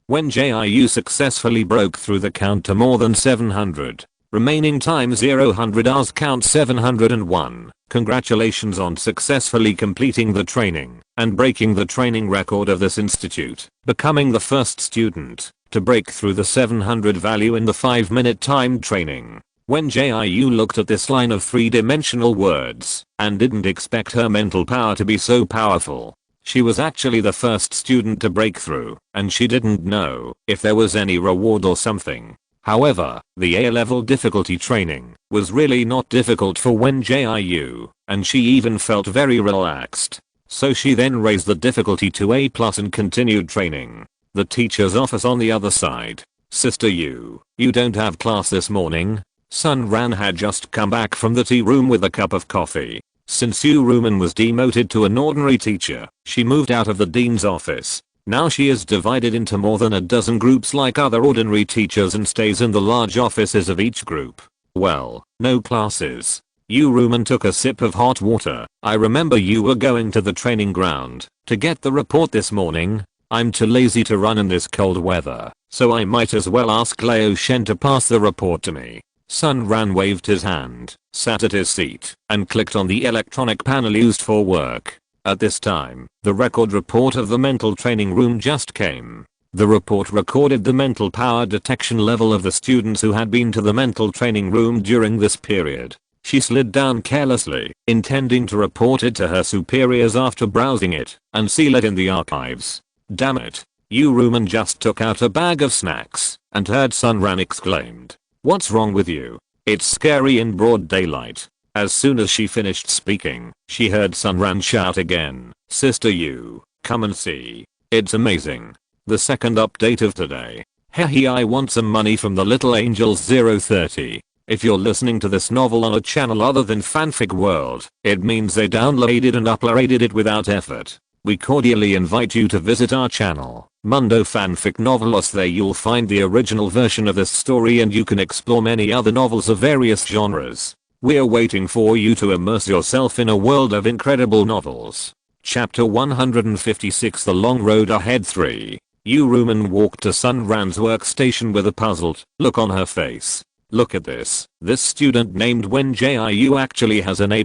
Wen Jiu successfully broke through the count to more than 700. Remaining time 0 hours count 701. Congratulations on successfully completing the training and breaking the training record of this institute, becoming the first student to break through the 700 value in the 5-minute timed training. Wen Jiu looked at this line of three-dimensional words and didn't expect her mental power to be so powerful. She was actually the first student to break through, and she didn't know if there was any reward or something. However, the A-level difficulty training was really not difficult for Wen Jiu, and she even felt very relaxed. So she then raised the difficulty to A+ and continued training. The teacher's office on the other side. Sister you don't have class this morning? Sun Ran had just come back from the tea room with a cup of coffee. Since Yu Ruman was demoted to an ordinary teacher, she moved out of the dean's office. Now she is divided into more than a dozen groups like other ordinary teachers and stays in the large offices of each group. Well, no classes. Yu Ruman took a sip of hot water. I remember you were going to the training ground to get the report this morning. I'm too lazy to run in this cold weather, so I might as well ask Leo Shen to pass the report to me. Sun Ran waved his hand, sat at his seat, and clicked on the electronic panel used for work. At this time, the record report of the mental training room just came. The report recorded the mental power detection level of the students who had been to the mental training room during this period. She slid down carelessly, intending to report it to her superiors after browsing it and seal it in the archives. Damn it. Yu Ruman just took out a bag of snacks and heard Sun Ran exclaimed. What's wrong with you? It's scary in broad daylight. As soon as she finished speaking, she heard Sun Ran shout again, Sister Yu, come and see. It's amazing. The second update of today. Hehe, I want some money from the Little Angels 030. If you're listening to this novel on a channel other than Fanfic World, it means they downloaded and uploaded it without effort. We cordially invite you to visit our channel, Mundo Fanfic Novelos. There you'll find the original version of this story and you can explore many other novels of various genres. We're waiting for you to immerse yourself in a world of incredible novels. Chapter 156, The Long Road Ahead 3. Yu Ruman walked to Sun Ran's workstation with a puzzled look on her face. Look at this. This student named Wen Jiu actually has an A+.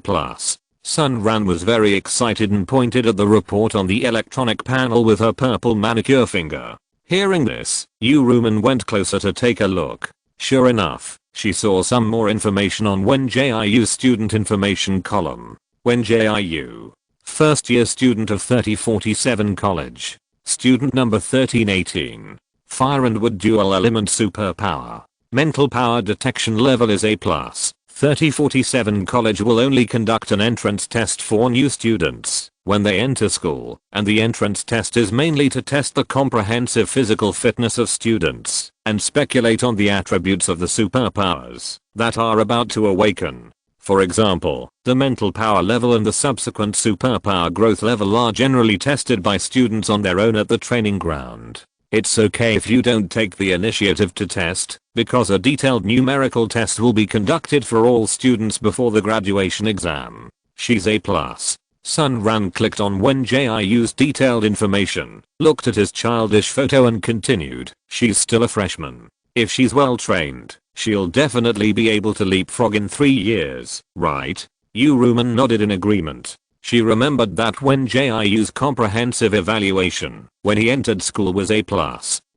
Sun Ran was very excited and pointed at the report on the electronic panel with her purple manicure finger. Hearing this, Yu Ruman went closer to take a look. Sure enough, she saw some more information on Wen Jiu's student information column. Wen Jiu, first year student of 3047 college. Student number 1318. Fire and wood dual element superpower. Mental power detection level is A+. 3047 college will only conduct an entrance test for new students when they enter school, and the entrance test is mainly to test the comprehensive physical fitness of students and speculate on the attributes of the superpowers that are about to awaken. For example, the mental power level and the subsequent superpower growth level are generally tested by students on their own at the training ground. It's okay if you don't take the initiative to test, because a detailed numerical test will be conducted for all students before the graduation exam. She's A+. Sun Ran clicked on Wen Jiu's detailed information, looked at his childish photo and continued, she's still a freshman. If she's well trained, she'll definitely be able to leapfrog in 3 years, right? Yu Ruman nodded in agreement. She remembered that Wen Jiu's comprehensive evaluation when he entered school was A+.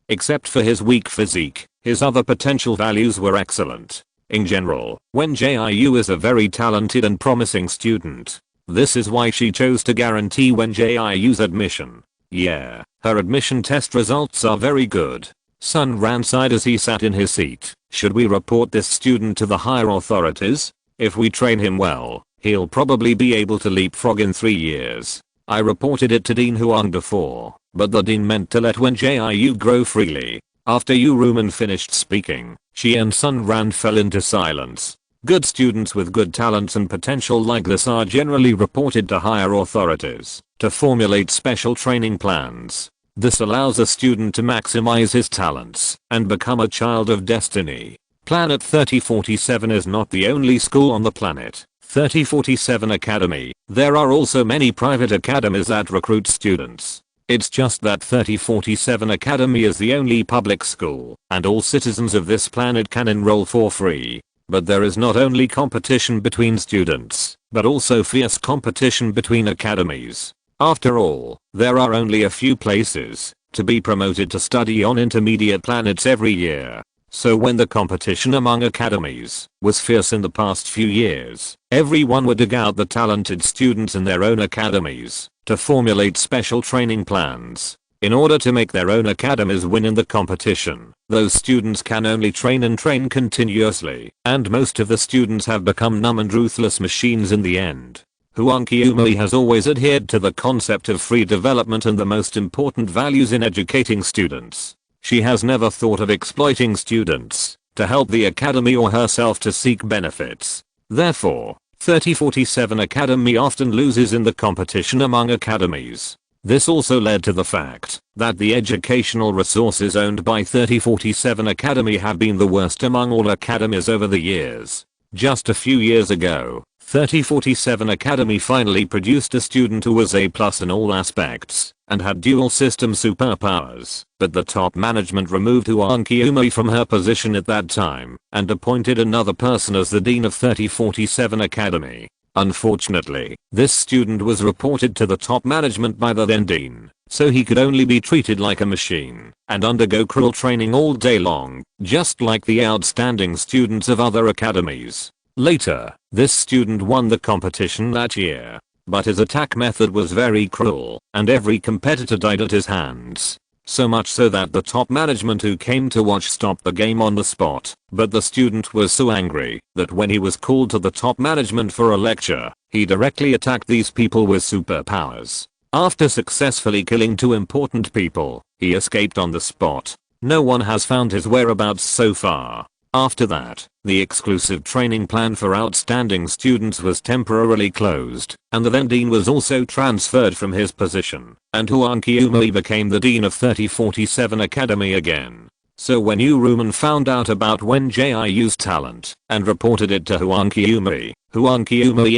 Except for his weak physique, his other potential values were excellent. In general, Wen Jiu is a very talented and promising student. This is why she chose to guarantee Wen Jiu's admission. Yeah, her admission test results are very good. Sun Ran sighed as he sat in his seat. Should we report this student to the higher authorities? If we train him well, he'll probably be able to leapfrog in 3 years. I reported it to Dean Huang before, but the dean meant to let Wen Jiu grow freely. After Yu Ruman finished speaking, she and Sun Ran fell into silence. Good students with good talents and potential like this are generally reported to higher authorities to formulate special training plans. This allows a student to maximize his talents and become a child of destiny. Planet 3047 is not the only school on the planet 3047 Academy. There are also many private academies that recruit students. It's just that 3047 Academy is the only public school, and all citizens of this planet can enroll for free. But there is not only competition between students, but also fierce competition between academies. After all, there are only a few places to be promoted to study on intermediate planets every year. So when the competition among academies was fierce in the past few years, everyone would dig out the talented students in their own academies to formulate special training plans. In order to make their own academies win in the competition, those students can only train and train continuously, and most of the students have become numb and ruthless machines in the end. Huang Qiumei has always adhered to the concept of free development and the most important values in educating students. She has never thought of exploiting students to help the academy or herself to seek benefits. Therefore, 3047 Academy often loses in the competition among academies. This also led to the fact that the educational resources owned by 3047 Academy have been the worst among all academies over the years. Just a few years ago, 3047 Academy finally produced a student who was A+ in all aspects and had dual system superpowers, but the top management removed Huang Qiumei from her position at that time and appointed another person as the dean of 3047 Academy. Unfortunately, this student was reported to the top management by the then dean, so he could only be treated like a machine and undergo cruel training all day long, just like the outstanding students of other academies. Later, this student won the competition that year, but his attack method was very cruel, and every competitor died at his hands. So much so that the top management who came to watch stopped the game on the spot, but the student was so angry that when he was called to the top management for a lecture, he directly attacked these people with superpowers. After successfully killing 2 important people, he escaped on the spot. No one has found his whereabouts so far. After that, the exclusive training plan for outstanding students was temporarily closed, and the then dean was also transferred from his position, and Huang Qiumei became the dean of 3047 Academy again. So when Yu Ruman found out about Wen Jiu's talent and reported it to Huang Qiumei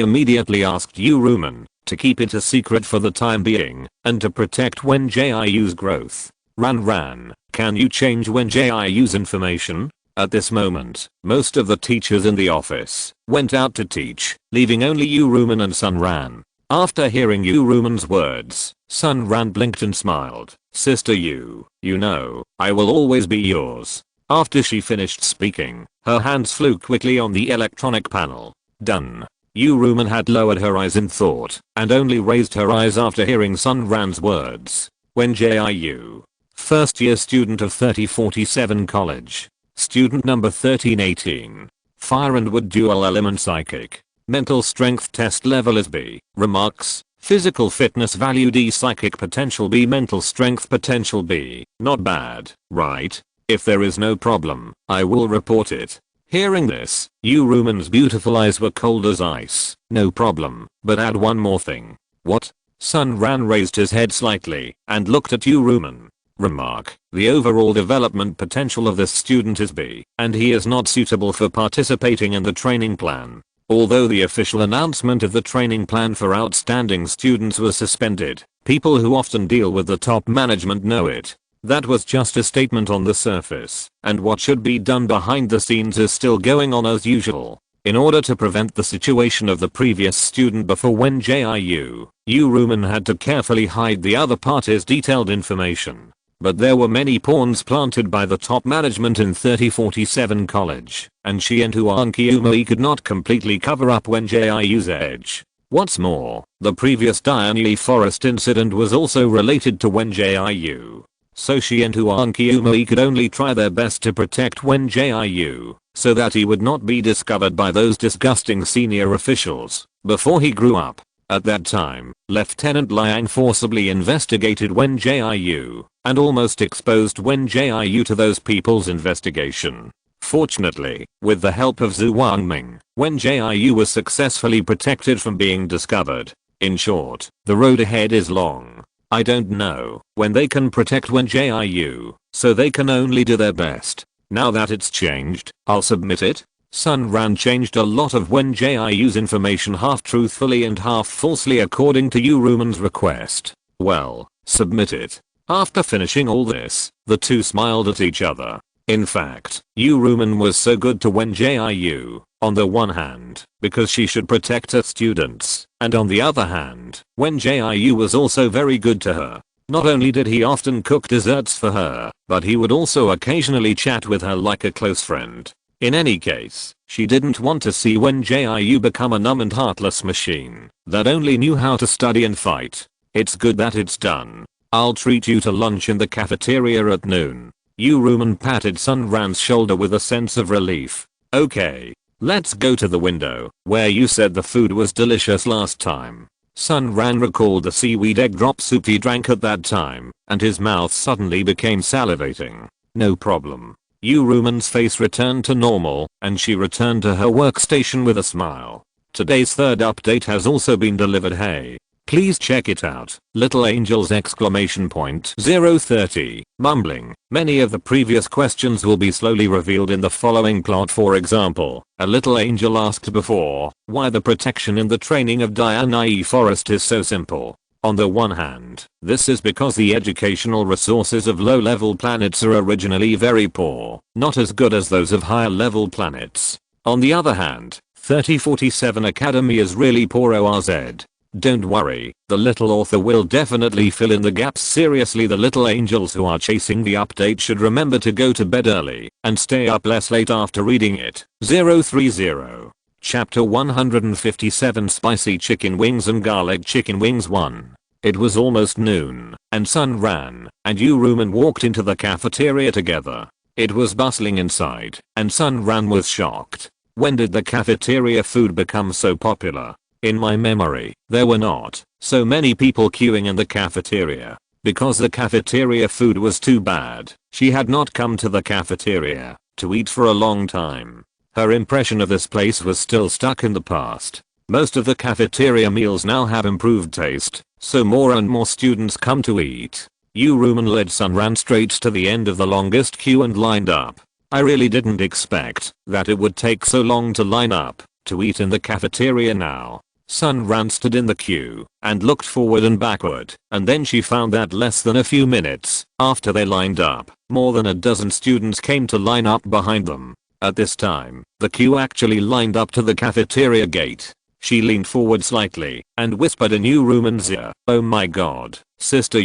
immediately asked Yu Ruman to keep it a secret for the time being and to protect Wen Jiu's growth. Ran, can you change Wen Jiu's information? At this moment, most of the teachers in the office went out to teach, leaving only Yu Ruman and Sun Ran. After hearing Yu Ruman's words, Sun Ran blinked and smiled. Sister Yu, you know, I will always be yours. After she finished speaking, her hands flew quickly on the electronic panel. Done. Yu Ruman had lowered her eyes in thought and only raised her eyes after hearing Sun Ran's words. Wen Jiu, first year student of 3047 College. Student number 1318. Fire and wood dual element psychic. Mental strength test level is B. Remarks. Physical fitness value D, psychic potential B, mental strength potential B. Not bad, right? If there is no problem, I will report it. Hearing this, Ruman's beautiful eyes were cold as ice. No problem, but add one more thing. What? Sun Ran raised his head slightly and looked at Ruman. Remark: the overall development potential of this student is B, and he is not suitable for participating in the training plan. Although the official announcement of the training plan for outstanding students was suspended, people who often deal with the top management know it. That was just a statement on the surface, and what should be done behind the scenes is still going on as usual. In order to prevent the situation of the previous student before Wen Jiu, Ruman had to carefully hide the other party's detailed information. But there were many pawns planted by the top management in 3047 college, and she and Huang Qiumei could not completely cover up Wen Jiu's edge. What's more, the previous Dianyi Forest incident was also related to Wen Jiu. So she and Huang Qiumei could only try their best to protect Wen Jiu, so that he would not be discovered by those disgusting senior officials before he grew up. At that time, Lieutenant Liang forcibly investigated Wen Jiu and almost exposed Wen Jiu to those people's investigation. Fortunately, with the help of Zhu Wangming, Wen Jiu was successfully protected from being discovered. In short, the road ahead is long. I don't know when they can protect Wen Jiu, so they can only do their best. Now that it's changed, I'll submit it. Sun Ran changed a lot of Wen Jiu's information half truthfully and half falsely according to Ruman's request. Well, submit it. After finishing all this, the two smiled at each other. In fact, Ruman was so good to Wen Jiu, on the one hand, because she should protect her students, and on the other hand, Wen Jiu was also very good to her. Not only did he often cook desserts for her, but he would also occasionally chat with her like a close friend. In any case, she didn't want to see Wen Jiu become a numb and heartless machine that only knew how to study and fight. It's good that it's done. I'll treat you to lunch in the cafeteria at noon. Ruman patted Sun Ran's shoulder with a sense of relief. Okay, let's go to the window, where you said the food was delicious last time. Sun Ran recalled the seaweed egg drop soup he drank at that time, and his mouth suddenly became salivating. No problem. Ruman's face returned to normal, and she returned to her workstation with a smile. Today's third update has also been delivered. Hey, please check it out. Little Angels exclamation point 030, mumbling. Many of the previous questions will be slowly revealed in the following plot. For example, a little angel asked before, why the protection in the training of Dianyi Forest is so simple. On the one hand, this is because the educational resources of low-level planets are originally very poor, not as good as those of higher-level planets. On the other hand, 3047 Academy is really poor ORZ. Don't worry, the little author will definitely fill in the gaps. Seriously, the little angels who are chasing the update should remember to go to bed early and stay up less late after reading it. 030. Chapter 157 Spicy Chicken Wings and Garlic Chicken Wings 1. It was almost noon, and Sun Ran and Ruman walked into the cafeteria together. It was bustling inside, and Sun Ran was shocked. When did the cafeteria food become so popular? In my memory, there were not so many people queuing in the cafeteria. Because the cafeteria food was too bad, she had not come to the cafeteria to eat for a long time. Her impression of this place was still stuck in the past. Most of the cafeteria meals now have improved taste, so more and more students come to eat. Ruman led Sun Ran straight to the end of the longest queue and lined up. I really didn't expect that it would take so long to line up to eat in the cafeteria now. Sun Ran stood in the queue and looked forward and backward, and then she found that less than a few minutes after they lined up, more than a dozen students came to line up behind them. At this time, the queue actually lined up to the cafeteria gate. She leaned forward slightly and whispered in Ruman's ear, "Oh my god, sister,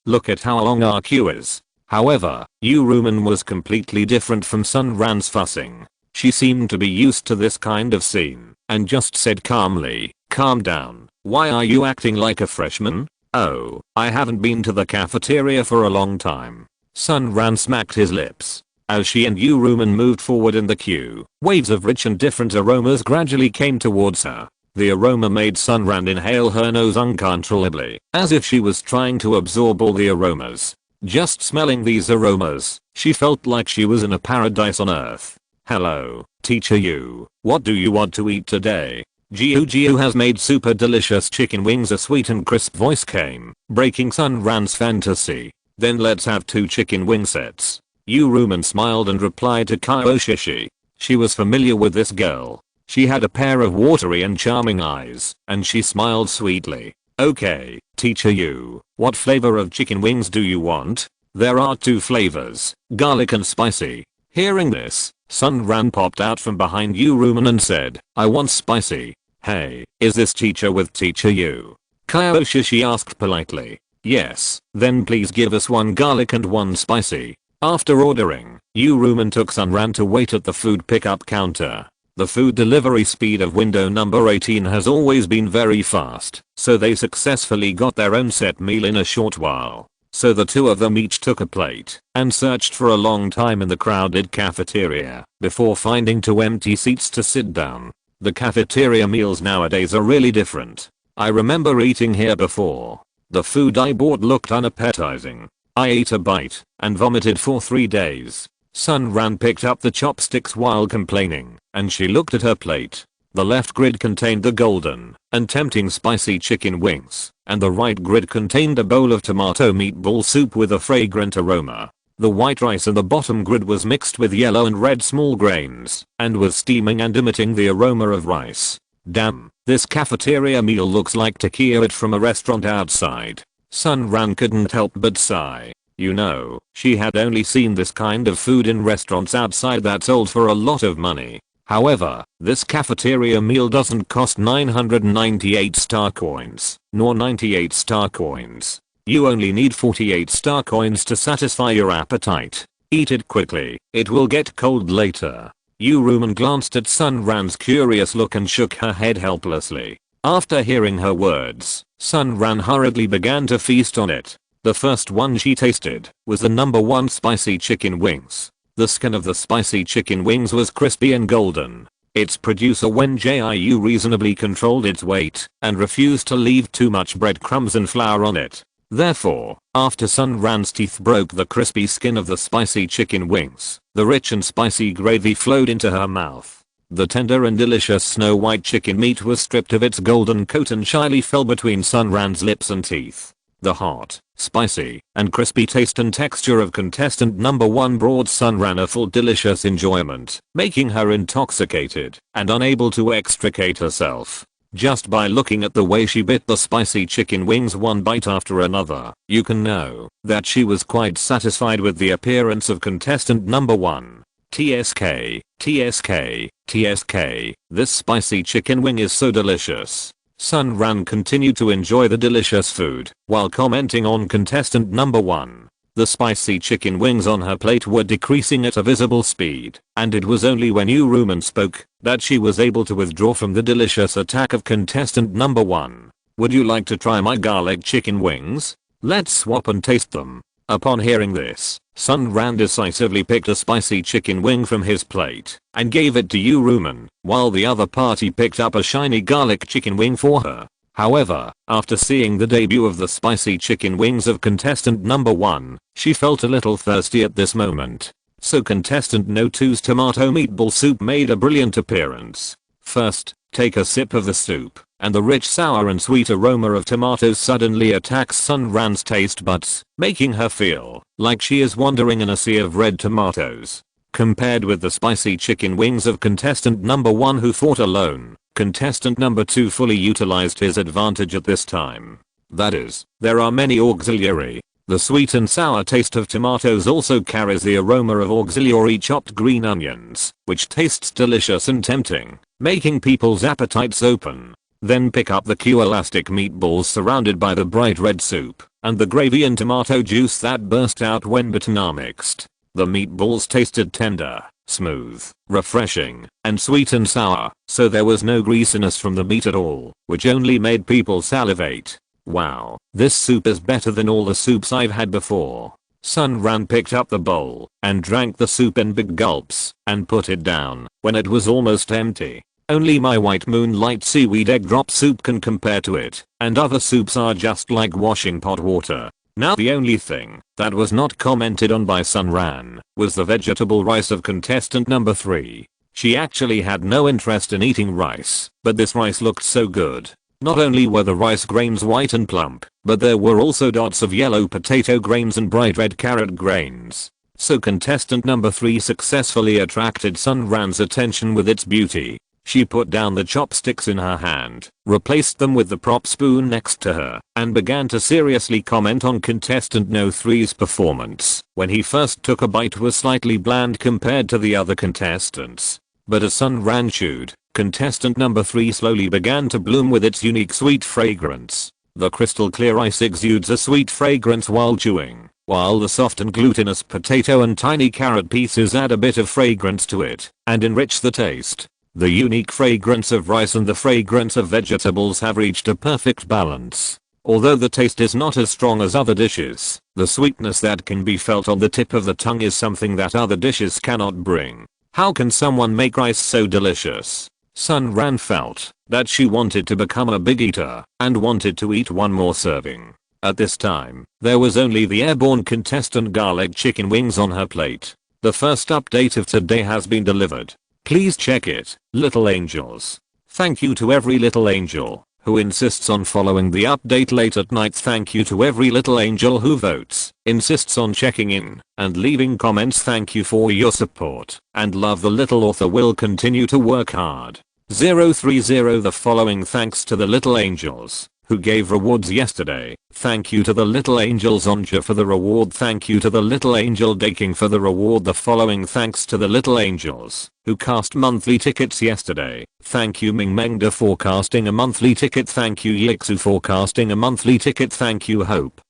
look at how long our queue is." However, Ruman was completely different from Sun Ran's fussing. She seemed to be used to this kind of scene and just said calmly, "Calm down. Why are you acting like a freshman?" "Oh, I haven't been to the cafeteria for a long time." Sun Ran smacked his lips. As she and Ruman moved forward in the queue, waves of rich and different aromas gradually came towards her. The aroma made Sunran inhale her nose uncontrollably, as if she was trying to absorb all the aromas. Just smelling these aromas, she felt like she was in a paradise on earth. "Hello, teacher Yu. What do you want to eat today?" Jiu has made super delicious chicken wings. A sweet and crisp voice came, breaking Sunran's fantasy. "Then let's have 2 chicken wing sets." Yuruman smiled and replied to Kyoshi. She was familiar with this girl. She had a pair of watery and charming eyes, and she smiled sweetly. "Okay, teacher Yu, what flavor of chicken wings do you want?" "There are 2 flavors, garlic and spicy." Hearing this, Sunran popped out from behind Yuruman and said, "I want spicy." "Hey, is this teacher with teacher Yu?" Kyoshi asked politely. "Yes, then please give us 1 garlic and 1 spicy." After ordering, Yuruman took Sunran to wait at the food pickup counter. The food delivery speed of window number 18 has always been very fast, so they successfully got their own set meal in a short while. So the 2 of them each took a plate and searched for a long time in the crowded cafeteria before finding 2 empty seats to sit down. The cafeteria meals nowadays are really different. I remember eating here before. The food I bought looked unappetizing. I ate a bite and vomited for 3 days. Sunran picked up the chopsticks while complaining, and she looked at her plate. The left grid contained the golden and tempting spicy chicken wings, and the right grid contained a bowl of tomato meatball soup with a fragrant aroma. The white rice in the bottom grid was mixed with yellow and red small grains, and was steaming and emitting the aroma of rice. Damn, this cafeteria meal looks like takeout from a restaurant outside. Sunran couldn't help but sigh. You know, she had only seen this kind of food in restaurants outside that sold for a lot of money. However, this cafeteria meal doesn't cost 998 star coins, nor 98 star coins. You only need 48 star coins to satisfy your appetite. Eat it quickly, it will get cold later. Yuruman glanced at Sunran's curious look and shook her head helplessly. After hearing her words, Sunran hurriedly began to feast on it. The first one she tasted was the number 1 spicy chicken wings. The skin of the spicy chicken wings was crispy and golden. Its producer Wen Jiu reasonably controlled its weight and refused to leave too much breadcrumbs and flour on it. Therefore, after Sunran's teeth broke the crispy skin of the spicy chicken wings, the rich and spicy gravy flowed into her mouth. The tender and delicious snow white chicken meat was stripped of its golden coat and shyly fell between Sunran's lips and teeth. The hot, spicy, and crispy taste and texture of contestant number 1 brought Sunran a full delicious enjoyment, making her intoxicated and unable to extricate herself. Just by looking at the way she bit the spicy chicken wings one bite after another, you can know that she was quite satisfied with the appearance of contestant number 1. TSK, TSK, TSK, this spicy chicken wing is so delicious. Sunran continued to enjoy the delicious food while commenting on contestant number 1. The spicy chicken wings on her plate were decreasing at a visible speed, and it was only when Yuruman spoke that she was able to withdraw from the delicious attack of contestant number 1. "Would you like to try my garlic chicken wings? Let's swap and taste them." Upon hearing this, Sunran decisively picked a spicy chicken wing from his plate and gave it to Yuruman, while the other party picked up a shiny garlic chicken wing for her. However, after seeing the debut of the spicy chicken wings of contestant number 1, she felt a little thirsty at this moment. So contestant no 2's tomato meatball soup made a brilliant appearance. First, take a sip of the soup, and the rich sour and sweet aroma of tomatoes suddenly attacks Sunran's taste buds, making her feel like she is wandering in a sea of red tomatoes. Compared with the spicy chicken wings of contestant number 1 who fought alone, contestant number 2 fully utilized his advantage at this time. That is, there are many auxiliary. The sweet and sour taste of tomatoes also carries the aroma of auxiliary chopped green onions, which tastes delicious and tempting, making people's appetites open. Then pick up the Q-elastic meatballs surrounded by the bright red soup, and the gravy and tomato juice that burst out when bitten are mixed. The meatballs tasted tender, smooth, refreshing, and sweet and sour, so there was no greasiness from the meat at all, which only made people salivate. Wow, this soup is better than all the soups I've had before. Sunran picked up the bowl and drank the soup in big gulps and put it down when it was almost empty. Only my white moonlight seaweed egg drop soup can compare to it, and other soups are just like washing pot water. Now the only thing that was not commented on by Sunran was the vegetable rice of contestant number 3. She actually had no interest in eating rice, but this rice looked so good. Not only were the rice grains white and plump, but there were also dots of yellow potato grains and bright red carrot grains. So contestant number 3 successfully attracted Sunran's attention with its beauty. She put down the chopsticks in her hand, replaced them with the prop spoon next to her, and began to seriously comment on contestant no 3's performance. When he first took a bite was slightly bland compared to the other contestants. But as Sunran chewed, contestant number 3 slowly began to bloom with its unique sweet fragrance. The crystal clear ice exudes a sweet fragrance while chewing, while the soft and glutinous potato and tiny carrot pieces add a bit of fragrance to it and enrich the taste. The unique fragrance of rice and the fragrance of vegetables have reached a perfect balance. Although the taste is not as strong as other dishes, the sweetness that can be felt on the tip of the tongue is something that other dishes cannot bring. How can someone make rice so delicious? Sunran felt that she wanted to become a big eater and wanted to eat one more serving. At this time, there was only the airborne contestant garlic chicken wings on her plate. The first update of today has been delivered. Please check it, little angels. Thank you to every little angel who insists on following the update late at night. Thank you to every little angel who votes, insists on checking in, and leaving comments. Thank you for your support and love. The little author will continue to work hard. 030 The following thanks to the little angels who gave rewards yesterday. Thank you to the little angel Zonja for the reward. Thank you to the little angel Daking for the reward. The following thanks to the little angels who cast monthly tickets yesterday. Thank you Ming Mengda for casting a monthly ticket. Thank you Yixu for casting a monthly ticket. Thank you Hope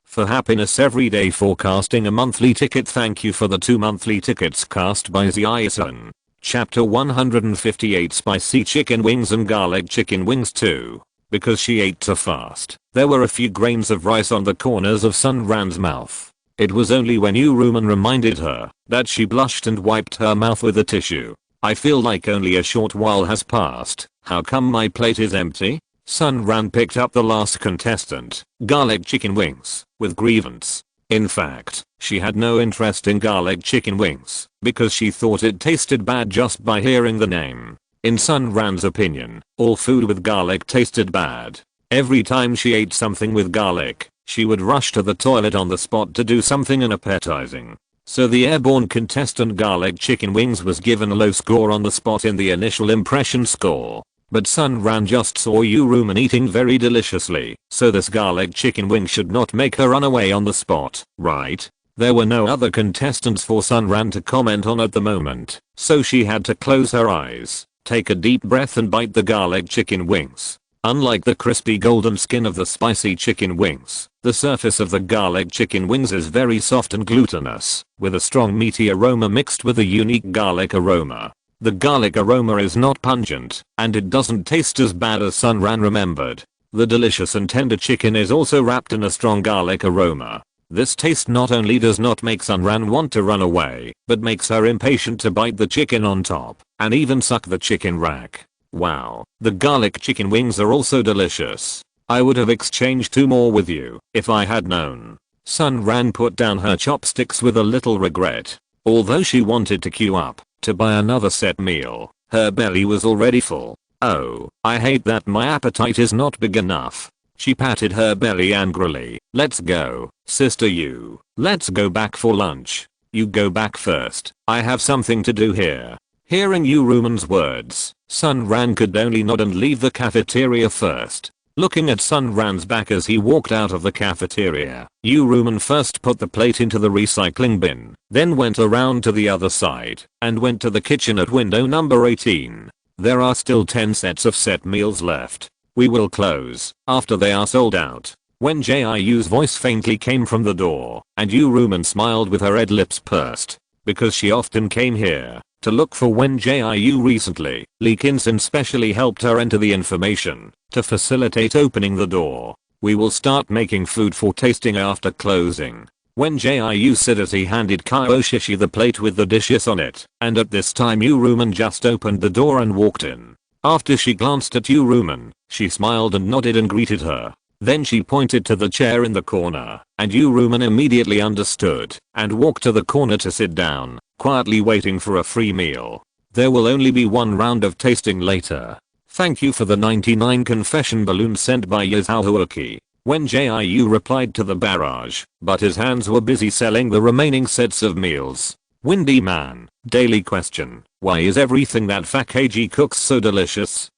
for happiness every day for casting a monthly ticket. Thank you for the 2 monthly tickets cast by Ziason. Chapter 158 Spicy chicken wings and garlic chicken wings 2. Because she ate too fast, there were a few grains of rice on the corners of Sunran's mouth. It was only when Uruman reminded her that she blushed and wiped her mouth with a tissue. I feel like only a short while has passed. How come my plate is empty? Sunran picked up the last contestant, garlic chicken wings, with grievance. In fact, she had no interest in garlic chicken wings because she thought it tasted bad just by hearing the name. In Sunran's opinion, all food with garlic tasted bad. Every time she ate something with garlic, she would rush to the toilet on the spot to do something unappetizing. So the airborne contestant garlic chicken wings was given a low score on the spot in the initial impression score. But Sunran just saw Uruman eating very deliciously, so this garlic chicken wing should not make her run away on the spot, right? There were no other contestants for Sunran to comment on at the moment, so she had to close her eyes, take a deep breath and bite the garlic chicken wings. Unlike the crispy golden skin of the spicy chicken wings, the surface of the garlic chicken wings is very soft and glutinous, with a strong meaty aroma mixed with a unique garlic aroma. The garlic aroma is not pungent, and it doesn't taste as bad as Sunran remembered. The delicious and tender chicken is also wrapped in a strong garlic aroma. This taste not only does not make Sunran want to run away, but makes her impatient to bite the chicken on top, and even suck the chicken rack. Wow, the garlic chicken wings are also delicious. I would have exchanged 2 more with you, if I had known. Sunran put down her chopsticks with a little regret. Although she wanted to queue up to buy another set meal, her belly was already full. Oh, I hate that my appetite is not big enough. She patted her belly angrily. Let's go, sister you. Let's go back for lunch. You go back first. I have something to do here. Hearing Uruman's words, Sunran could only nod and leave the cafeteria first. Looking at Sunran's back as he walked out of the cafeteria, Uruman first put the plate into the recycling bin, then went around to the other side, and went to the kitchen at window number 18. There are still 10 sets of set meals left. We will close after they are sold out. Wen Jiu's voice faintly came from the door, and Uruman smiled with her red lips pursed. Because she often came here to look for Wen Jiu recently, Lee Kinson specially helped her enter the information to facilitate opening the door. We will start making food for tasting after closing. Wen Jiu said as he handed Kyoshishi the plate with the dishes on it, and at this time Uruman just opened the door and walked in. After she glanced at Uruman, she smiled and nodded and greeted her. Then she pointed to the chair in the corner, and Uruman immediately understood, and walked to the corner to sit down, quietly waiting for a free meal. There will only be one round of tasting later. Thank you for the 99 confession balloons sent by Yazahuaki. Wen Jiu replied to the barrage, but his hands were busy selling the remaining sets of meals. Windy man, daily question, why is everything that Fakage cooks so delicious?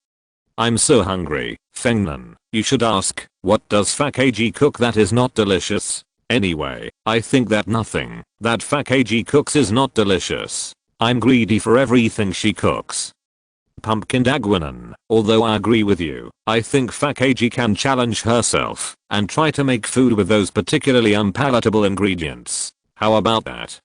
I'm so hungry, Fengnan, you should ask, what does Fakage cook that is not delicious? Anyway, I think that nothing that Fakage cooks is not delicious. I'm greedy for everything she cooks. Pumpkin Dagwanan, although I agree with you, I think Fakage can challenge herself and try to make food with those particularly unpalatable ingredients. How about that?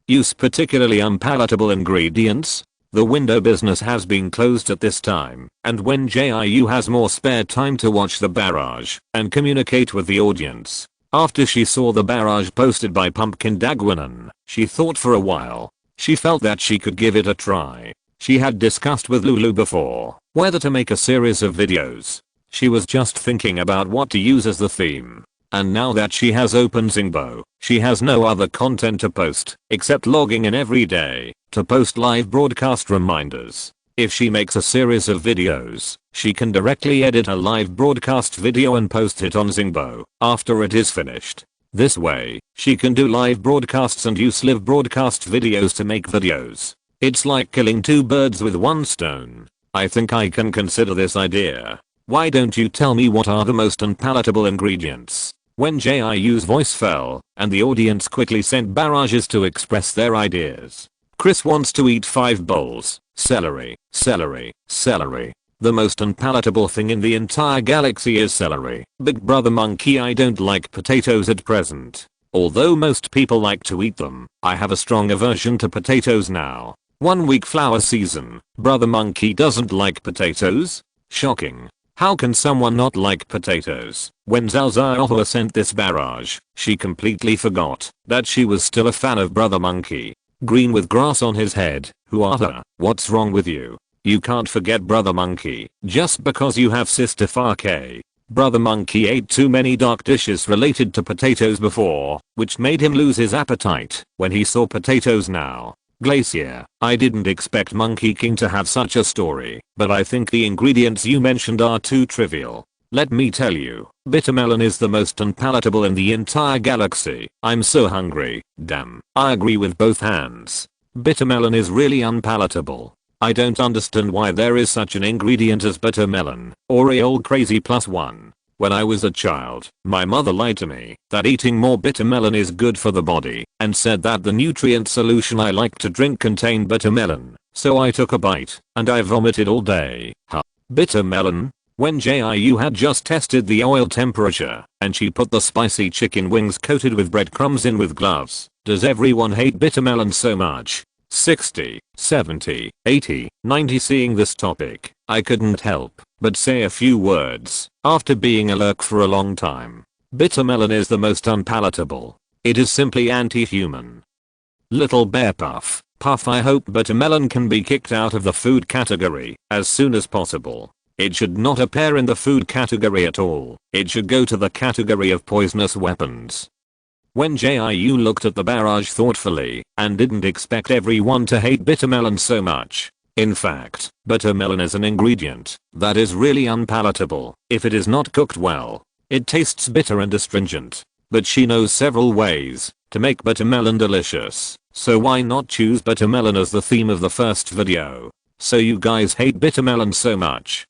Use particularly unpalatable ingredients? The window business has been closed at this time, and Wen Jiu has more spare time to watch the barrage and communicate with the audience. After she saw the barrage posted by Pumpkin Dagwanan, she thought for a while. She felt that she could give it a try. She had discussed with Lulu before whether to make a series of videos. She was just thinking about what to use as the theme. And now that she has opened Zingbo, she has no other content to post except logging in every day to post live broadcast reminders. If she makes a series of videos, she can directly edit a live broadcast video and post it on Zingbo after it is finished. This way, she can do live broadcasts and use live broadcast videos to make videos. It's like killing two birds with one stone. I think I can consider this idea. Why don't you tell me what are the most unpalatable ingredients? Wen Jiu's voice fell, and the audience quickly sent barrages to express their ideas. Chris wants to eat 5 bowls. Celery, celery, celery. The most unpalatable thing in the entire galaxy is celery. Big brother monkey, I don't like potatoes at present. Although most people like to eat them, I have a strong aversion to potatoes now. 1 week flower season, brother monkey doesn't like potatoes? Shocking. How can someone not like potatoes? When Zhao Zhaohua sent this barrage, she completely forgot that she was still a fan of brother monkey. Green with grass on his head, who are her? What's wrong with you? You can't forget brother monkey just because you have sister Fake. Brother monkey ate too many dark dishes related to potatoes before, which made him lose his appetite when he saw potatoes now. Glacier, I didn't expect Monkey King to have such a story, but I think the ingredients you mentioned are too trivial. Let me tell you, bitter melon is the most unpalatable in the entire galaxy. I'm so hungry, damn. I agree with both hands. Bitter melon is really unpalatable. I don't understand why there is such an ingredient as bitter melon, or a old crazy +1. When I was a child, my mother lied to me that eating more bitter melon is good for the body and said that the nutrient solution I like to drink contained bitter melon. So I took a bite and I vomited all day. Huh. Bitter melon? Wen Jiu had just tested the oil temperature and she put the spicy chicken wings coated with breadcrumbs in with gloves. Does everyone hate bitter melon so much? 60, 70, 80, 90. Seeing this topic, I couldn't help but say a few words after being a lurk for a long time. Bitter melon is the most unpalatable. It is simply anti-human. Little Bear Puff. Puff, I hope bitter melon can be kicked out of the food category as soon as possible. It should not appear in the food category at all. It should go to the category of poisonous weapons. Wen Jiu looked at the barrage thoughtfully and didn't expect everyone to hate bitter melon so much. In fact, bitter melon is an ingredient that is really unpalatable if it is not cooked well. It tastes bitter and astringent. But she knows several ways to make bitter melon delicious, so why not choose bitter melon as the theme of the first video? So you guys hate bitter melon so much.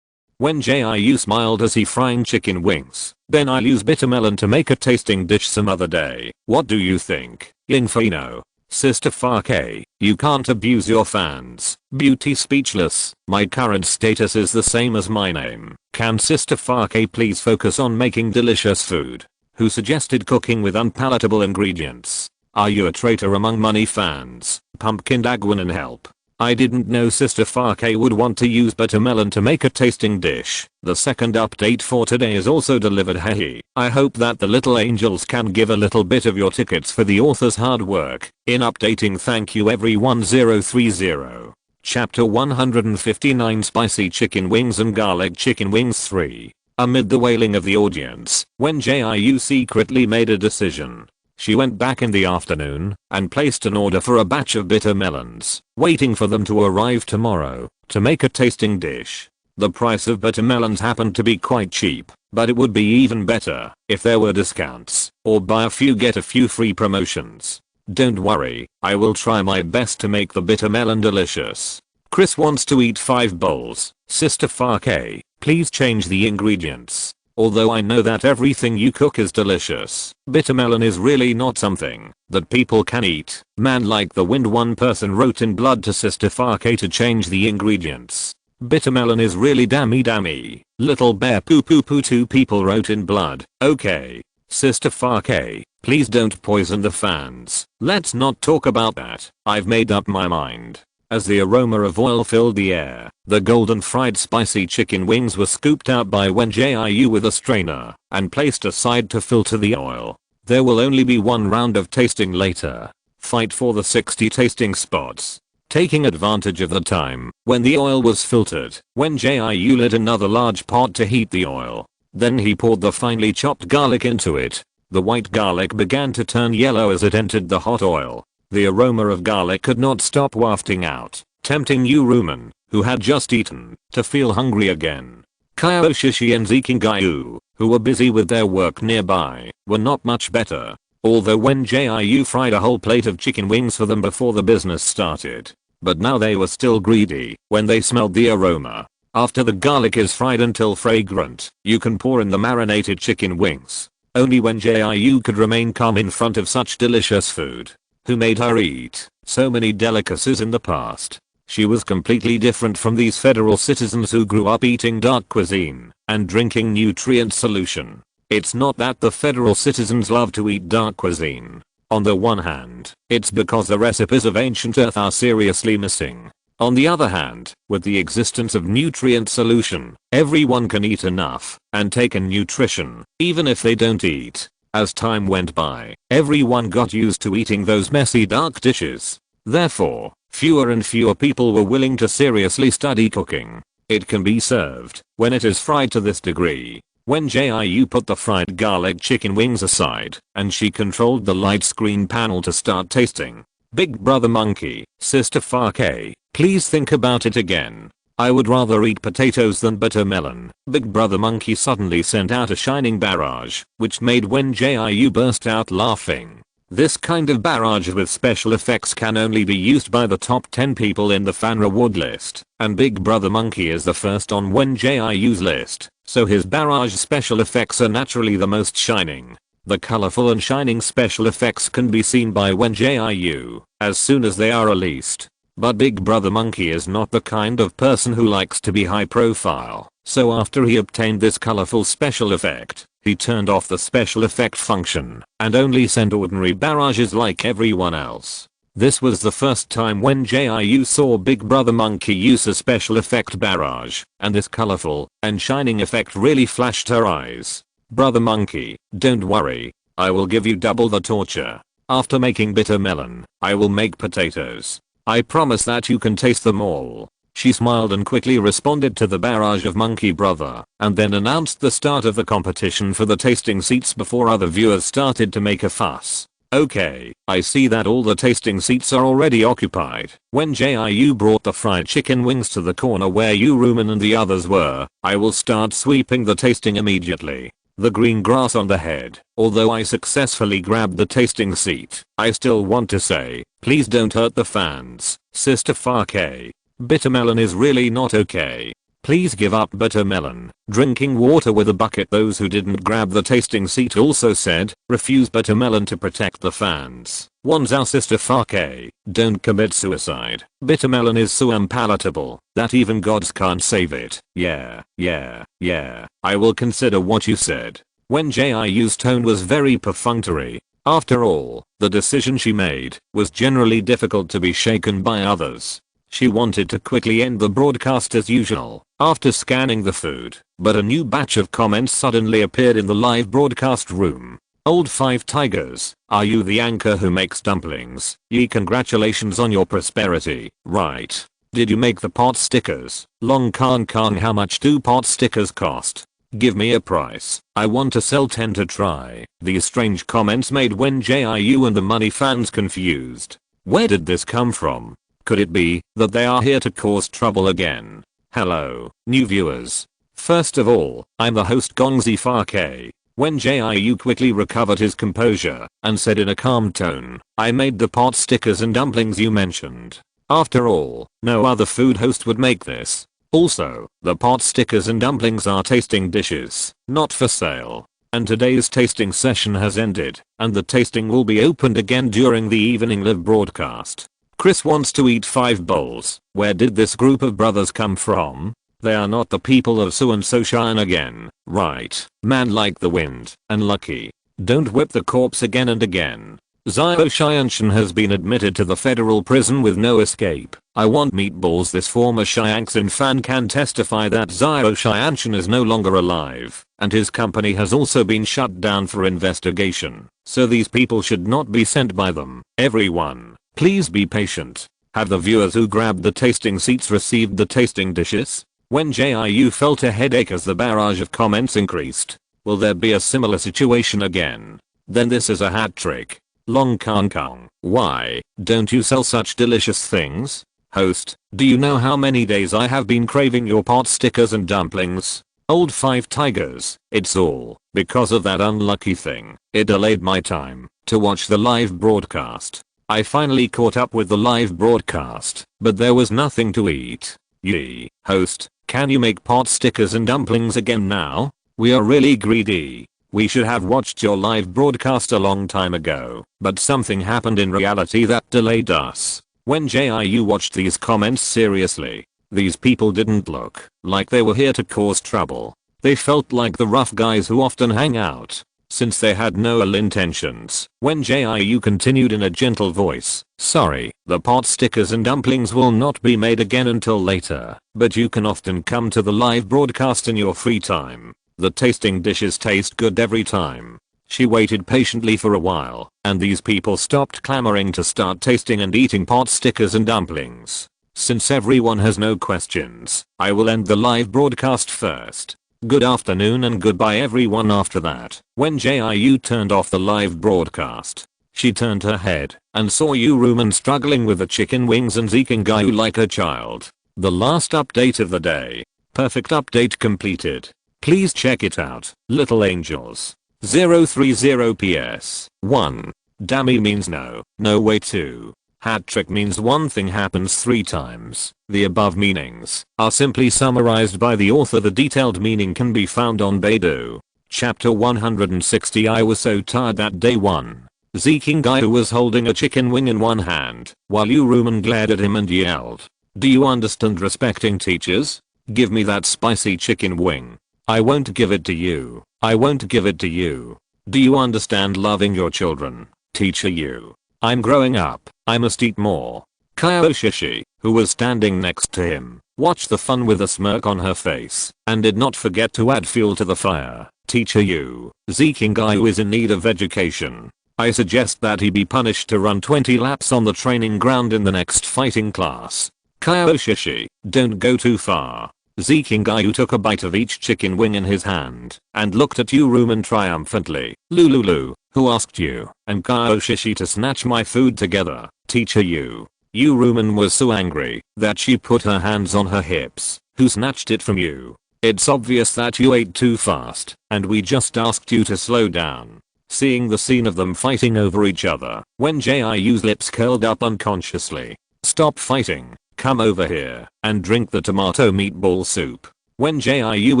Wen Jiu smiled as he frying chicken wings. Then I'll use bitter melon to make a tasting dish some other day. What do you think? Yingfino. Sister Fake, you can't abuse your fans. Beauty speechless. My current status is the same as my name. Can Sister Fake please focus on making delicious food? Who suggested cooking with unpalatable ingredients? Are you a traitor among money fans? Pumpkin Dagwan and help. I didn't know Sister Farke would want to use buttermelon to make a tasting dish. The second update for today is also delivered. Hey, I hope that the little angels can give a little bit of your tickets for the author's hard work in updating. Thank you everyone. 030. Chapter 159 Spicy Chicken Wings and Garlic Chicken Wings 3. Amid the wailing of the audience, Wen Jiu secretly made a decision. She went back in the afternoon and placed an order for a batch of bitter melons, waiting for them to arrive tomorrow to make a tasting dish. The price of bitter melons happened to be quite cheap, but it would be even better if there were discounts or buy a few get a few free promotions. Don't worry, I will try my best to make the bitter melon delicious. Chris wants to eat 5 bowls. Sister Farke, please change the ingredients. Although I know that everything you cook is delicious, bitter melon is really not something that people can eat. Man like the wind, one person wrote in blood to Sister Farke to change the ingredients. Bitter melon is really dammy. Little bear poo poo poo, 2 people wrote in blood. Okay. Sister Farke, please don't poison the fans. Let's not talk about that. I've made up my mind. As the aroma of oil filled the air, the golden fried spicy chicken wings were scooped out by Wen Jiu with a strainer and placed aside to filter the oil. There will only be one round of tasting later. Fight for the 60 tasting spots. Taking advantage of the time when the oil was filtered, Wen Jiu lit another large pot to heat the oil. Then he poured the finely chopped garlic into it. The white garlic began to turn yellow as it entered the hot oil. The aroma of garlic could not stop wafting out, tempting Yu Rumen, who had just eaten, to feel hungry again. Kyoshi and Zikingayu, who were busy with their work nearby, were not much better. Although Wen Jiu fried a whole plate of chicken wings for them before the business started. But now they were still greedy when they smelled the aroma. After the garlic is fried until fragrant, you can pour in the marinated chicken wings. Only Wen Jiu could remain calm in front of such delicious food. Who made her eat so many delicacies in the past? She was completely different from these federal citizens who grew up eating dark cuisine and drinking nutrient solution. It's not that the federal citizens love to eat dark cuisine. On the one hand, it's because the recipes of ancient Earth are seriously missing. On the other hand, with the existence of nutrient solution, everyone can eat enough and take in nutrition, even if they don't eat. As time went by, everyone got used to eating those messy dark dishes. Therefore, fewer and fewer people were willing to seriously study cooking. It can be served when it is fried to this degree. Wen Jiu put the fried garlic chicken wings aside, and she controlled the light screen panel to start tasting. Big brother monkey, Sister Farke, please think about it again. I would rather eat potatoes than bitter melon. Big brother monkey suddenly sent out a shining barrage, which made Wen Jiu burst out laughing. This kind of barrage with special effects can only be used by the top 10 people in the fan reward list, and Big brother monkey is the first on Wen Jiu's list, so his barrage special effects are naturally the most shining. The colorful and shining special effects can be seen by Wen Jiu as soon as they are released. But Big brother monkey is not the kind of person who likes to be high profile, so after he obtained this colorful special effect, he turned off the special effect function and only sent ordinary barrages like everyone else. This was the first time Wen Jiu saw Big brother monkey use a special effect barrage, and this colorful and shining effect really flashed her eyes. Brother monkey, don't worry, I will give you double the torture. After making bitter melon, I will make potatoes. I promise that you can taste them all. She smiled and quickly responded to the barrage of monkey brother, and then announced the start of the competition for the tasting seats before other viewers started to make a fuss. Okay, I see that all the tasting seats are already occupied. When Jiu brought the fried chicken wings to the corner where Yu Rumen and the others were, I will start sweeping the tasting immediately. The green grass on the head. Although I successfully grabbed the tasting seat, I still want to say, please don't hurt the fans, Sister Farke. Bitter melon is really not okay. Please give up bitter melon. Drinking water with a bucket. Those who didn't grab the tasting seat also said, refuse bitter melon to protect the fans. One's our Sister Farke, don't commit suicide. Bitter melon is so unpalatable that even gods can't save it. Yeah, I will consider what you said. When Jiu's tone was very perfunctory. After all, the decision she made was generally difficult to be shaken by others. She wanted to quickly end the broadcast as usual after scanning the food, but a new batch of comments suddenly appeared in the live broadcast room. Old 5 Tigers, are you the anchor who makes dumplings? Yee, congratulations on your prosperity, right? Did you make the pot stickers? Long Kong Kong, how much do pot stickers cost? Give me a price. I want to sell 10 to try. These strange comments made Wen Jiu and the money fans confused. Where did this come from? Could it be that they are here to cause trouble again? Hello, new viewers. First of all, I'm the host Gongzi Farke. Wen Jiu quickly recovered his composure and said in a calm tone, I made the pot stickers and dumplings you mentioned. After all, no other food host would make this. Also, the pot stickers and dumplings are tasting dishes, not for sale. And today's tasting session has ended, and the tasting will be opened again during the evening live broadcast. Chris wants to eat 5 bowls. Where did this group of brothers come from? They are not the people of So and So Shine again, right? Man like the wind, and lucky. Don't whip the corpse again and again. Zio Shianshan has been admitted to the federal prison with no escape. I want meatballs. This former Shianksin fan can testify that Zio Shianshan is no longer alive, and his company has also been shut down for investigation. So these people should not be sent by them. Everyone, please be patient. Have the viewers who grabbed the tasting seats received the tasting dishes? Wen Jiu felt a headache as the barrage of comments increased. Will there be a similar situation again? Then this is a hat trick. Long Kong Kong, why don't you sell such delicious things? Host, do you know how many days I have been craving your pot stickers and dumplings? Old 5 Tigers, it's all because of that unlucky thing. It delayed my time to watch the live broadcast. I finally caught up with the live broadcast, but there was nothing to eat. Yee, host, can you make pot stickers and dumplings again now? We are really greedy. We should have watched your live broadcast a long time ago, but something happened in reality that delayed us. When Jiu watched these comments seriously, these people didn't look like they were here to cause trouble. They felt like the rough guys who often hang out. Since they had no ill intentions, Wen Jiu continued in a gentle voice, sorry, the pot stickers and dumplings will not be made again until later, but you can often come to the live broadcast in your free time. The tasting dishes taste good every time. She waited patiently for a while, and these people stopped clamoring to start tasting and eating pot stickers and dumplings. Since everyone has no questions, I will end the live broadcast first. Good afternoon and goodbye everyone. After that, when Jiu turned off the live broadcast, she turned her head and saw Ruman struggling with the chicken wings and zeking Gayu like a child. The last update of the day. Perfect update completed. Please check it out, little angels. 030 PS. 1. Dummy means no, no way. 2. Hat trick means one thing happens 3 times. The above meanings are simply summarized by the author. The detailed meaning can be found on Baidu. Chapter 160. I was so tired that day 1. Zeking Gayu was holding a chicken wing in one hand, while Ruman glared at him and yelled, do you understand respecting teachers? Give me that spicy chicken wing. I won't give it to you. I won't give it to you. Do you understand loving your children? Teacher Yu. I'm growing up. I must eat more. Kyoshi, who was standing next to him, watched the fun with a smirk on her face and did not forget to add fuel to the fire. Teacher Yu, Zeking Gayu is in need of education. I suggest that he be punished to run 20 laps on the training ground in the next fighting class. Kyoshi, don't go too far. Zeking Gayu took a bite of each chicken wing in his hand and looked at Ruman triumphantly. Lululu, who asked you and Kyoshi to snatch my food together? Teacher Yu. Ruman was so angry that she put her hands on her hips. Who snatched it from you? It's obvious that you ate too fast and we just asked you to slow down. Seeing the scene of them fighting over each other, when Jiu's lips curled up unconsciously. Stop fighting. Come over here and drink the tomato meatball soup. When Jiu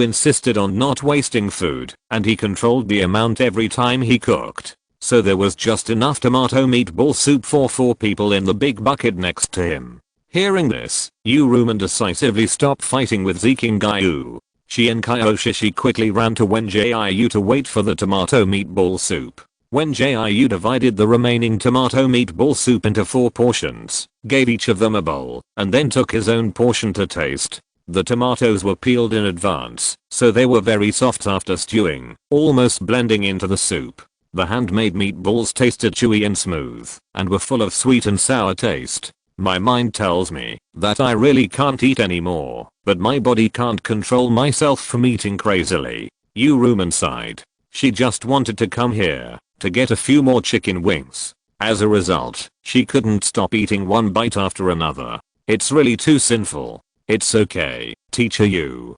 insisted on not wasting food, and he controlled the amount every time he cooked. So there was just enough tomato meatball soup for 4 people in the big bucket next to him. Hearing this, Ruman decisively stopped fighting with Zeking Gayu. She and Kyoshi quickly ran to Wen Jiu to wait for the tomato meatball soup. When Jiu divided the remaining tomato meatball soup into 4 portions, gave each of them a bowl, and then took his own portion to taste. The tomatoes were peeled in advance, so they were very soft after stewing, almost blending into the soup. The handmade meatballs tasted chewy and smooth, and were full of sweet and sour taste. My mind tells me that I really can't eat anymore, but my body can't control myself from eating crazily. Yuru sighed. She just wanted to come here to get a few more chicken wings. As a result, she couldn't stop eating one bite after another. It's really too sinful. It's okay, Teacher Yu.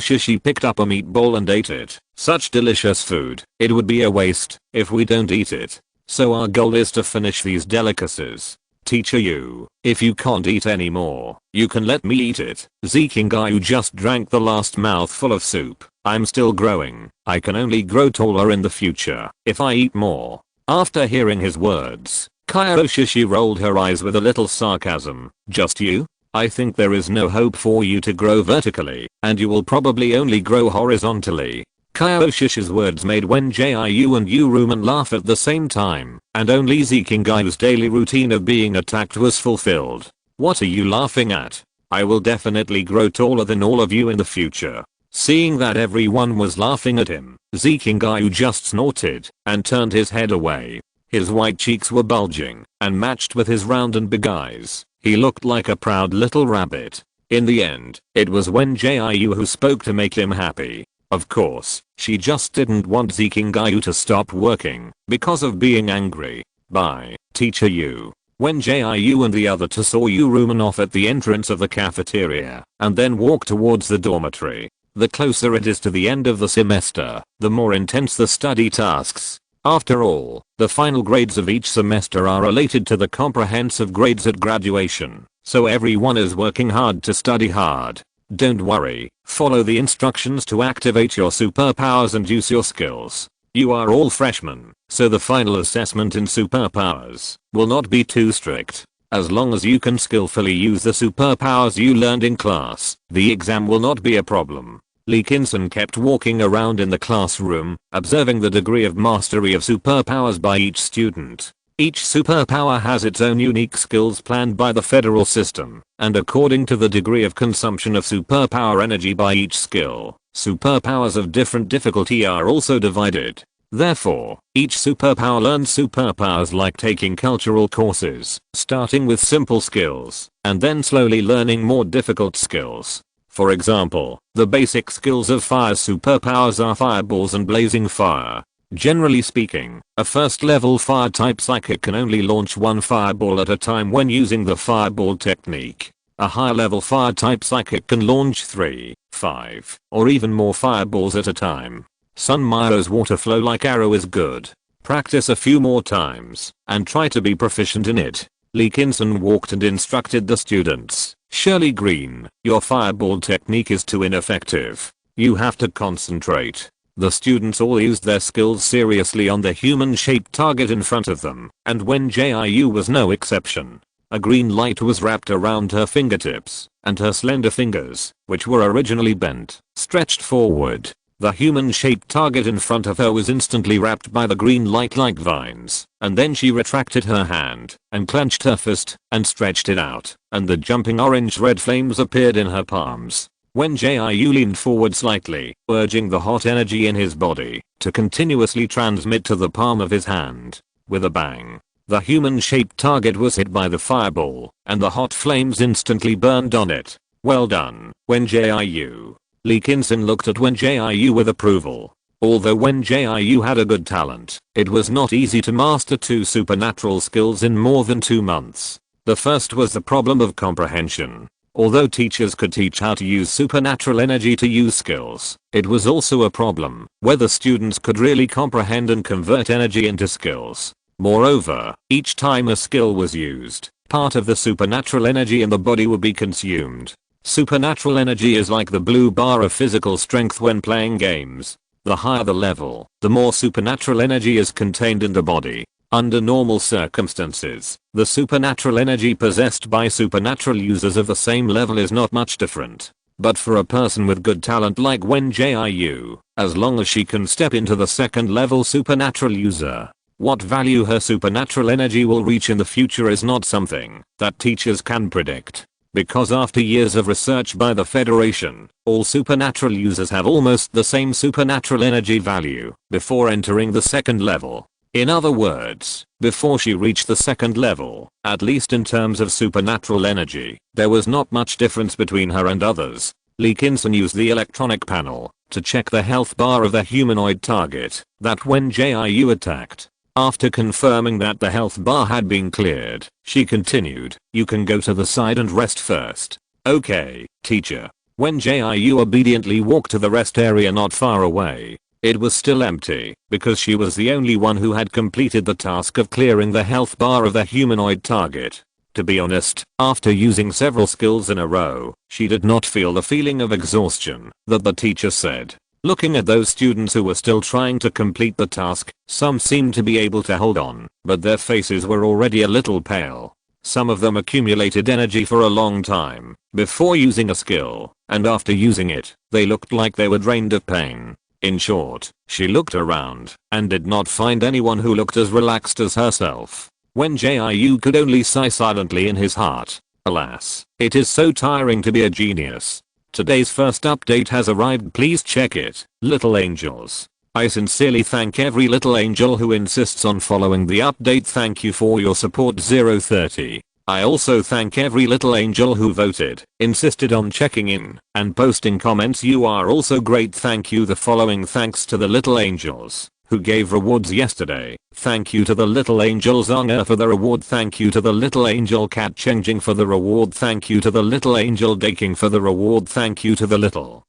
She picked up a meatball and ate it. Such delicious food. It would be a waste if we don't eat it. So our goal is to finish these delicacies. Teacher Yu, if you can't eat anymore, you can let me eat it. Zikingayu just drank the last mouthful of soup. I'm still growing. I can only grow taller in the future if I eat more. After hearing his words, Kaioshishi rolled her eyes with a little sarcasm. Just you? I think there is no hope for you to grow vertically, and you will probably only grow horizontally. Kaioshishi's words made Wen Jiu and Yuruman laugh at the same time, and only Zikingayu's daily routine of being attacked was fulfilled. What are you laughing at? I will definitely grow taller than all of you in the future. Seeing that everyone was laughing at him, Zikingayu just snorted and turned his head away. His white cheeks were bulging and matched with his round and big eyes. He looked like a proud little rabbit. In the end, it was Wen Jiu who spoke to make him happy. Of course, she just didn't want Zikingayu to stop working because of being angry. Bye, Teacher Yu. Wen Jiu and the other two saw Yuruman off at the entrance of the cafeteria and then walked towards the dormitory. The closer it is to the end of the semester, the more intense the study tasks. After all, the final grades of each semester are related to the comprehensive grades at graduation, so everyone is working hard to study hard. Don't worry, follow the instructions to activate your superpowers and use your skills. You are all freshmen, so the final assessment in superpowers will not be too strict. As long as you can skillfully use the superpowers you learned in class, the exam will not be a problem. Lee Kinson kept walking around in the classroom, observing the degree of mastery of superpowers by each student. Each superpower has its own unique skills planned by the federal system, and according to the degree of consumption of superpower energy by each skill, superpowers of different difficulty are also divided. Therefore, each superpower learns superpowers like taking cultural courses, starting with simple skills, and then slowly learning more difficult skills. For example, the basic skills of fire superpowers are fireballs and blazing fire. Generally speaking, a first level fire type psychic can only launch one fireball at a time when using the fireball technique. A higher level fire type psychic can launch 3, 5, or even more fireballs at a time. Sun Myro's water flow like arrow is good. Practice a few more times and try to be proficient in it. Lee Kinson walked and instructed the students. Shirley Green, your fireball technique is too ineffective. You have to concentrate. The students all used their skills seriously on the human-shaped target in front of them, and Wen Jiu was no exception. A green light was wrapped around her fingertips, and her slender fingers, which were originally bent, stretched forward. The human-shaped target in front of her was instantly wrapped by the green light like vines, and then she retracted her hand, and clenched her fist, and stretched it out, and the jumping orange-red flames appeared in her palms. Wen Jiu leaned forward slightly, urging the hot energy in his body to continuously transmit to the palm of his hand. With a bang, the human-shaped target was hit by the fireball, and the hot flames instantly burned on it. Well done, Wen Jiu. Lee Kinson looked at Wen Jiu with approval. Although Wen Jiu had a good talent, it was not easy to master 2 supernatural skills in more than 2 months. The first was the problem of comprehension. Although teachers could teach how to use supernatural energy to use skills, it was also a problem whether students could really comprehend and convert energy into skills. Moreover, each time a skill was used, part of the supernatural energy in the body would be consumed. Supernatural energy is like the blue bar of physical strength when playing games. The higher the level, the more supernatural energy is contained in the body. Under normal circumstances, the supernatural energy possessed by supernatural users of the same level is not much different. But for a person with good talent like Wen Jiu, as long as she can step into the second level supernatural user, What value her supernatural energy will reach in the future is not something that teachers can predict. Because after years of research by the Federation, all supernatural users have almost the same supernatural energy value before entering the second level. In other words, before she reached the second level, at least in terms of supernatural energy, there was not much difference between her and others. Lee Kinson used the electronic panel to check the health bar of the humanoid target that Wen Jiu attacked. After confirming that the health bar had been cleared, she continued, "You can go to the side and rest first." "Okay, teacher." Wen Jiu obediently walked to the rest area not far away. It was still empty, because she was the only one who had completed the task of clearing the health bar of the humanoid target. To be honest, after using several skills in a row, she did not feel the feeling of exhaustion that the teacher said. Looking at those students who were still trying to complete the task, some seemed to be able to hold on, but their faces were already a little pale. Some of them accumulated energy for a long time before using a skill, and after using it, they looked like they were drained of pain. In short, she looked around and did not find anyone who looked as relaxed as herself. Wen Jiu could only sigh silently in his heart. Alas, it is so tiring to be a genius. Today's first update has arrived, please check it. Little angels. I sincerely thank every little angel who insists on following the update. Thank you for your support 030. I also thank every little angel who voted, insisted on checking in, and posting comments. You are also great. Thank you. The following thanks to the little angels who gave rewards yesterday. Thank you to the little angel Zanga for the reward. Thank you to the little angel Cat Changing for the reward. Thank you to the little angel Daking for the reward. Thank you to the little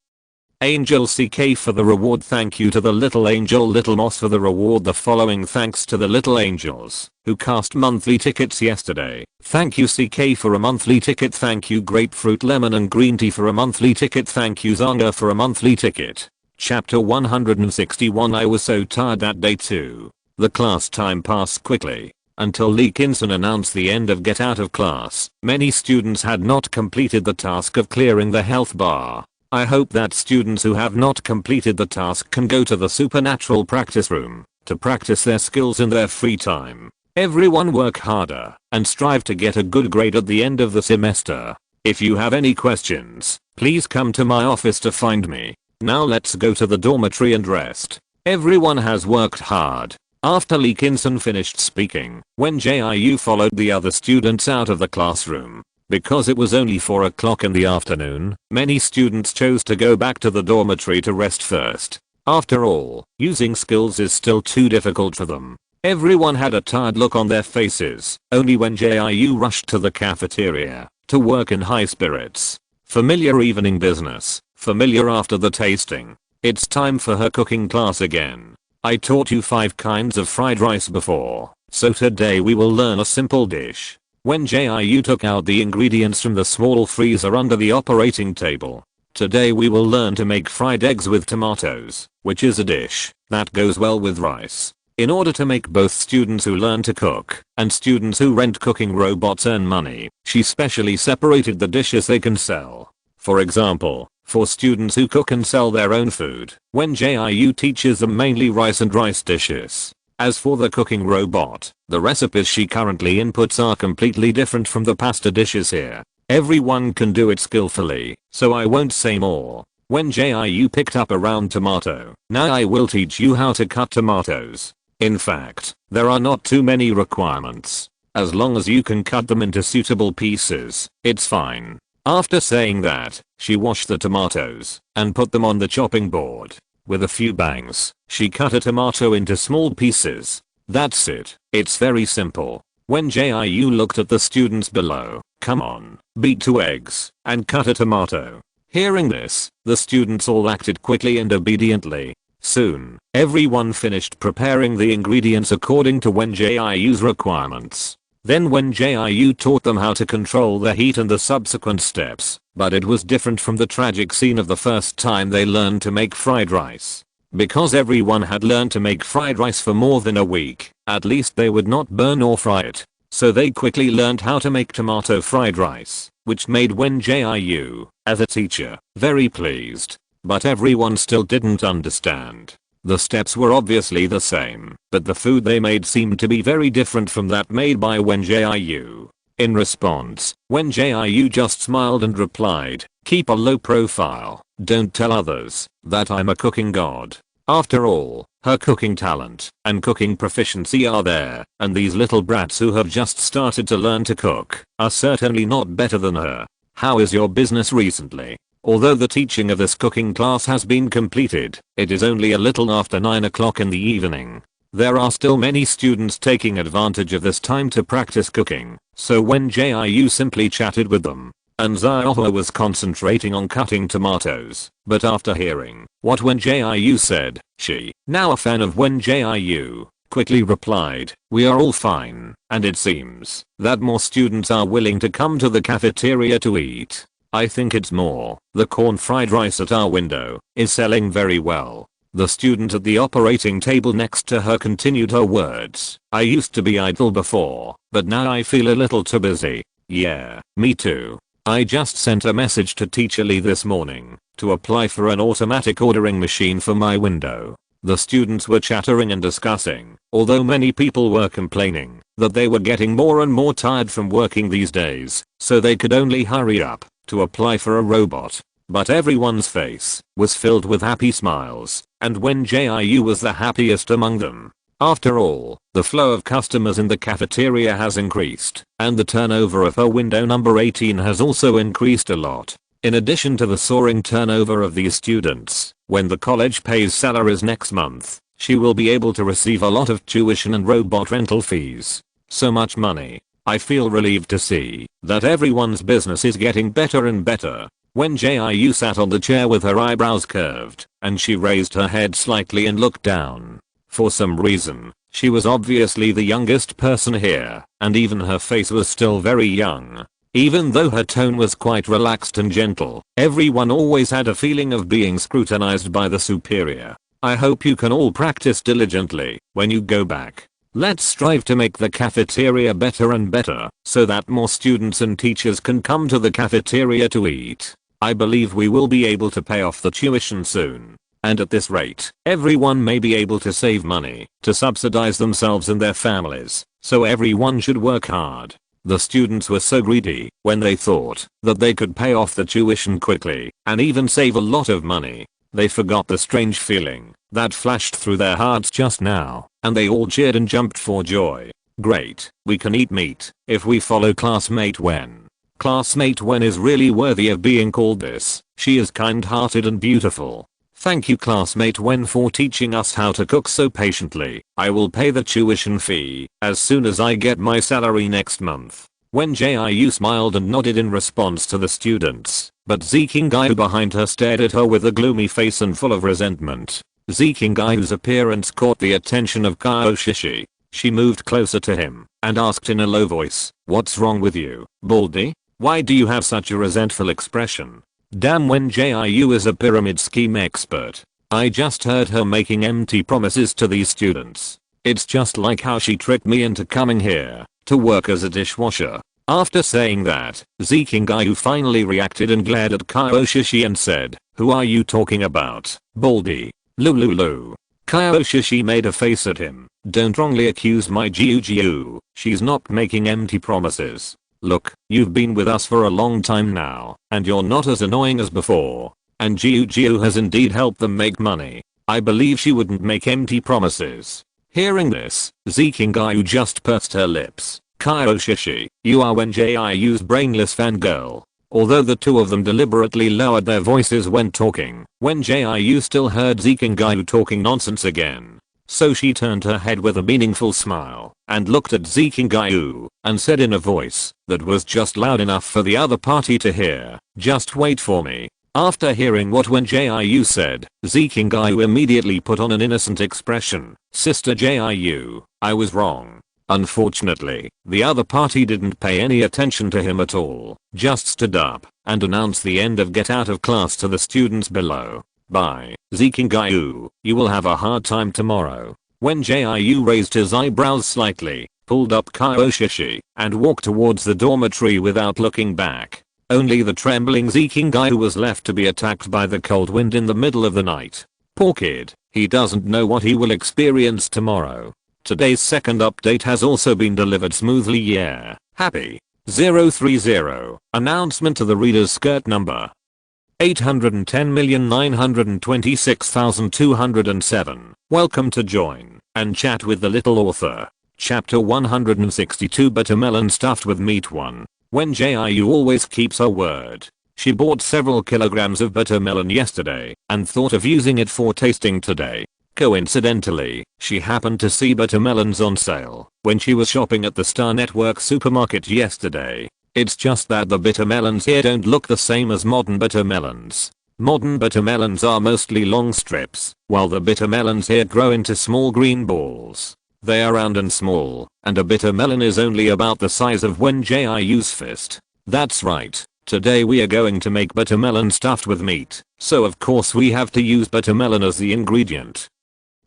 angel CK for the reward. Thank you to the little angel Little Moss for the reward. The following thanks to the little angels who cast monthly tickets yesterday. Thank you CK for a monthly ticket. Thank you Grapefruit Lemon and Green Tea for a monthly ticket. Thank you Zanga for a monthly ticket. Chapter 161. I was so tired that day too. The class time passed quickly until Lee Kinson announced the end of get out of class. Many students had not completed the task of clearing the health bar. I hope that students who have not completed the task can go to the supernatural practice room to practice their skills in their free time. Everyone work harder and strive to get a good grade at the end of the semester. If you have any questions, please come to my office to find me. Now let's go to the dormitory and rest. Everyone has worked hard. After Lee Kinson finished speaking, Wen Jiu followed the other students out of the classroom. Because it was only 4 o'clock in the afternoon, many students chose to go back to the dormitory to rest first. After all, using skills is still too difficult for them. Everyone had a tired look on their faces. Only Wen Jiu rushed to the cafeteria to work in high spirits. Familiar evening business. Familiar after the tasting. It's time for her cooking class again. I taught you 5 kinds of fried rice before, so today we will learn a simple dish. Wen Jiu took out the ingredients from the small freezer under the operating table. Today we will learn to make fried eggs with tomatoes, which is a dish that goes well with rice. In order to make both students who learn to cook and students who rent cooking robots earn money, she specially separated the dishes they can sell. For example, for students who cook and sell their own food, Wen Jiu teaches them mainly rice and rice dishes. As for the cooking robot, the recipes she currently inputs are completely different from the pasta dishes here. Everyone can do it skillfully, so I won't say more. Wen Jiu picked up a round tomato. Now I will teach you how to cut tomatoes. In fact, there are not too many requirements. As long as you can cut them into suitable pieces, it's fine. After saying that, she washed the tomatoes and put them on the chopping board. With a few bangs, she cut a tomato into small pieces. That's it. It's very simple. Wen Jiu looked at the students below. Come on, beat 2 eggs and cut a tomato. Hearing this, the students all acted quickly and obediently. Soon, everyone finished preparing the ingredients according to Wen Jiu's requirements. Then Wen Jiu taught them how to control the heat and the subsequent steps, but it was different from the tragic scene of the first time they learned to make fried rice. Because everyone had learned to make fried rice for more than a week, at least they would not burn or fry it. So they quickly learned how to make tomato fried rice, which made Wen Jiu, as a teacher, very pleased. But everyone still didn't understand. The steps were obviously the same, but the food they made seemed to be very different from that made by Wen Jiu. In response, Wen Jiu just smiled and replied, "Keep a low profile, don't tell others that I'm a cooking god." After all, her cooking talent and cooking proficiency are there, and these little brats who have just started to learn to cook are certainly not better than her. How is your business recently? Although the teaching of this cooking class has been completed, it is only a little after 9 o'clock in the evening. There are still many students taking advantage of this time to practice cooking, so Wen Jiu simply chatted with them. And Xiaohua was concentrating on cutting tomatoes, but after hearing what Wen Jiu said, she, now a fan of Wen Jiu, quickly replied, "We are all fine, and it seems that more students are willing to come to the cafeteria to eat. I think it's more, the corn fried rice at our window is selling very well." The student at the operating table next to her continued her words, "I used to be idle before, but now I feel a little too busy." Yeah, me too. I just sent a message to Teacher Lee this morning to apply for an automatic ordering machine for my window. The students were chattering and discussing, although many people were complaining that they were getting more and more tired from working these days, so they could only hurry up to apply for a robot. But everyone's face was filled with happy smiles, and Wen Jiu was the happiest among them. After all, the flow of customers in the cafeteria has increased, and the turnover of her window number 18 has also increased a lot. In addition to the soaring turnover of these students, when the college pays salaries next month, she will be able to receive a lot of tuition and robot rental fees. So much money. I feel relieved to see that everyone's business is getting better and better. Wen Jiu sat on the chair with her eyebrows curved, and she raised her head slightly and looked down. For some reason, she was obviously the youngest person here, and even her face was still very young. Even though her tone was quite relaxed and gentle, everyone always had a feeling of being scrutinized by the superior. I hope you can all practice diligently when you go back. Let's strive to make the cafeteria better and better, so that more students and teachers can come to the cafeteria to eat. I believe we will be able to pay off the tuition soon. And at this rate, everyone may be able to save money to subsidize themselves and their families, so everyone should work hard. The students were so greedy when they thought that they could pay off the tuition quickly and even save a lot of money. They forgot the strange feeling that flashed through their hearts just now, and they all cheered and jumped for joy. Great, we can eat meat if we follow classmate Wen. Classmate Wen is really worthy of being called this. She is kind-hearted and beautiful. Thank you classmate Wen for teaching us how to cook so patiently. I will pay the tuition fee as soon as I get my salary next month. Wen Jiu smiled and nodded in response to the students, but Zikingai behind her stared at her with a gloomy face and full of resentment. Zikingai's appearance caught the attention of Kaoshishi. She moved closer to him and asked in a low voice, "What's wrong with you, Baldy? Why do you have such a resentful expression?" Damn, Wen Jiu is a pyramid scheme expert. I just heard her making empty promises to these students. It's just like how she tricked me into coming here to work as a dishwasher. After saying that, Zikingai finally reacted and glared at Kaoshishi and said, "Who are you talking about, Baldy? Lulu." Kaoshishi made a face at him. "Don't wrongly accuse my Jiu. She's not making empty promises. Look, you've been with us for a long time now, and you're not as annoying as before. And Jiu has indeed helped them make money. I believe she wouldn't make empty promises." Hearing this, Zikingai just pursed her lips. "Kaoshishi, you are Wen Jiu's brainless fangirl." Although the two of them deliberately lowered their voices when talking, Wen Jiu still heard Zikingai talking nonsense again. So she turned her head with a meaningful smile and looked at Zikingai and said in a voice that was just loud enough for the other party to hear, "Just wait for me." After hearing what Wen Jiu said, Zikingai immediately put on an innocent expression. "Sister Jiu, I was wrong." Unfortunately, the other party didn't pay any attention to him at all, just stood up and announced the end of get out of class to the students below. "Bye, Zikingai, you will have a hard time tomorrow." Wen Jiu raised his eyebrows slightly, pulled up Kaoshishi, and walked towards the dormitory without looking back. Only the trembling Zikingai was left to be attacked by the cold wind in the middle of the night. Poor kid, he doesn't know what he will experience tomorrow. Today's second update has also been delivered smoothly, yeah. Happy. 030. Announcement to the reader's skirt number 810,926,207. Welcome to join and chat with the little author. Chapter 162, Buttermelon stuffed with meat 1. Wen Jiu always keeps her word. She bought several kilograms of buttermelon yesterday and thought of using it for tasting today. Coincidentally, she happened to see buttermelons on sale when she was shopping at the Star Network supermarket yesterday. It's just that the buttermelons here don't look the same as modern buttermelons. Modern buttermelons are mostly long strips, while the buttermelons here grow into small green balls. They are round and small, and a buttermelon is only about the size of Wen Jiu's fist. That's right. Today we are going to make buttermelon stuffed with meat, so of course we have to use buttermelon as the ingredient.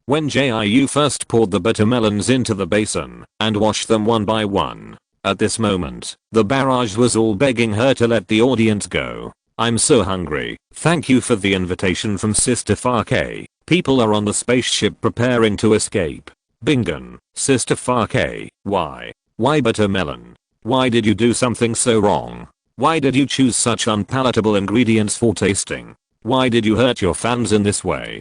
Wen Jiu first poured the buttermelons into the basin and washed them one by one. At this moment, the barrage was all begging her to let the audience go. I'm so hungry. Thank you for the invitation from Sister Farke. People are on the spaceship preparing to escape. Bingen, Sister Farke, why? Why buttermelon? Why did you do something so wrong? Why did you choose such unpalatable ingredients for tasting? Why did you hurt your fans in this way?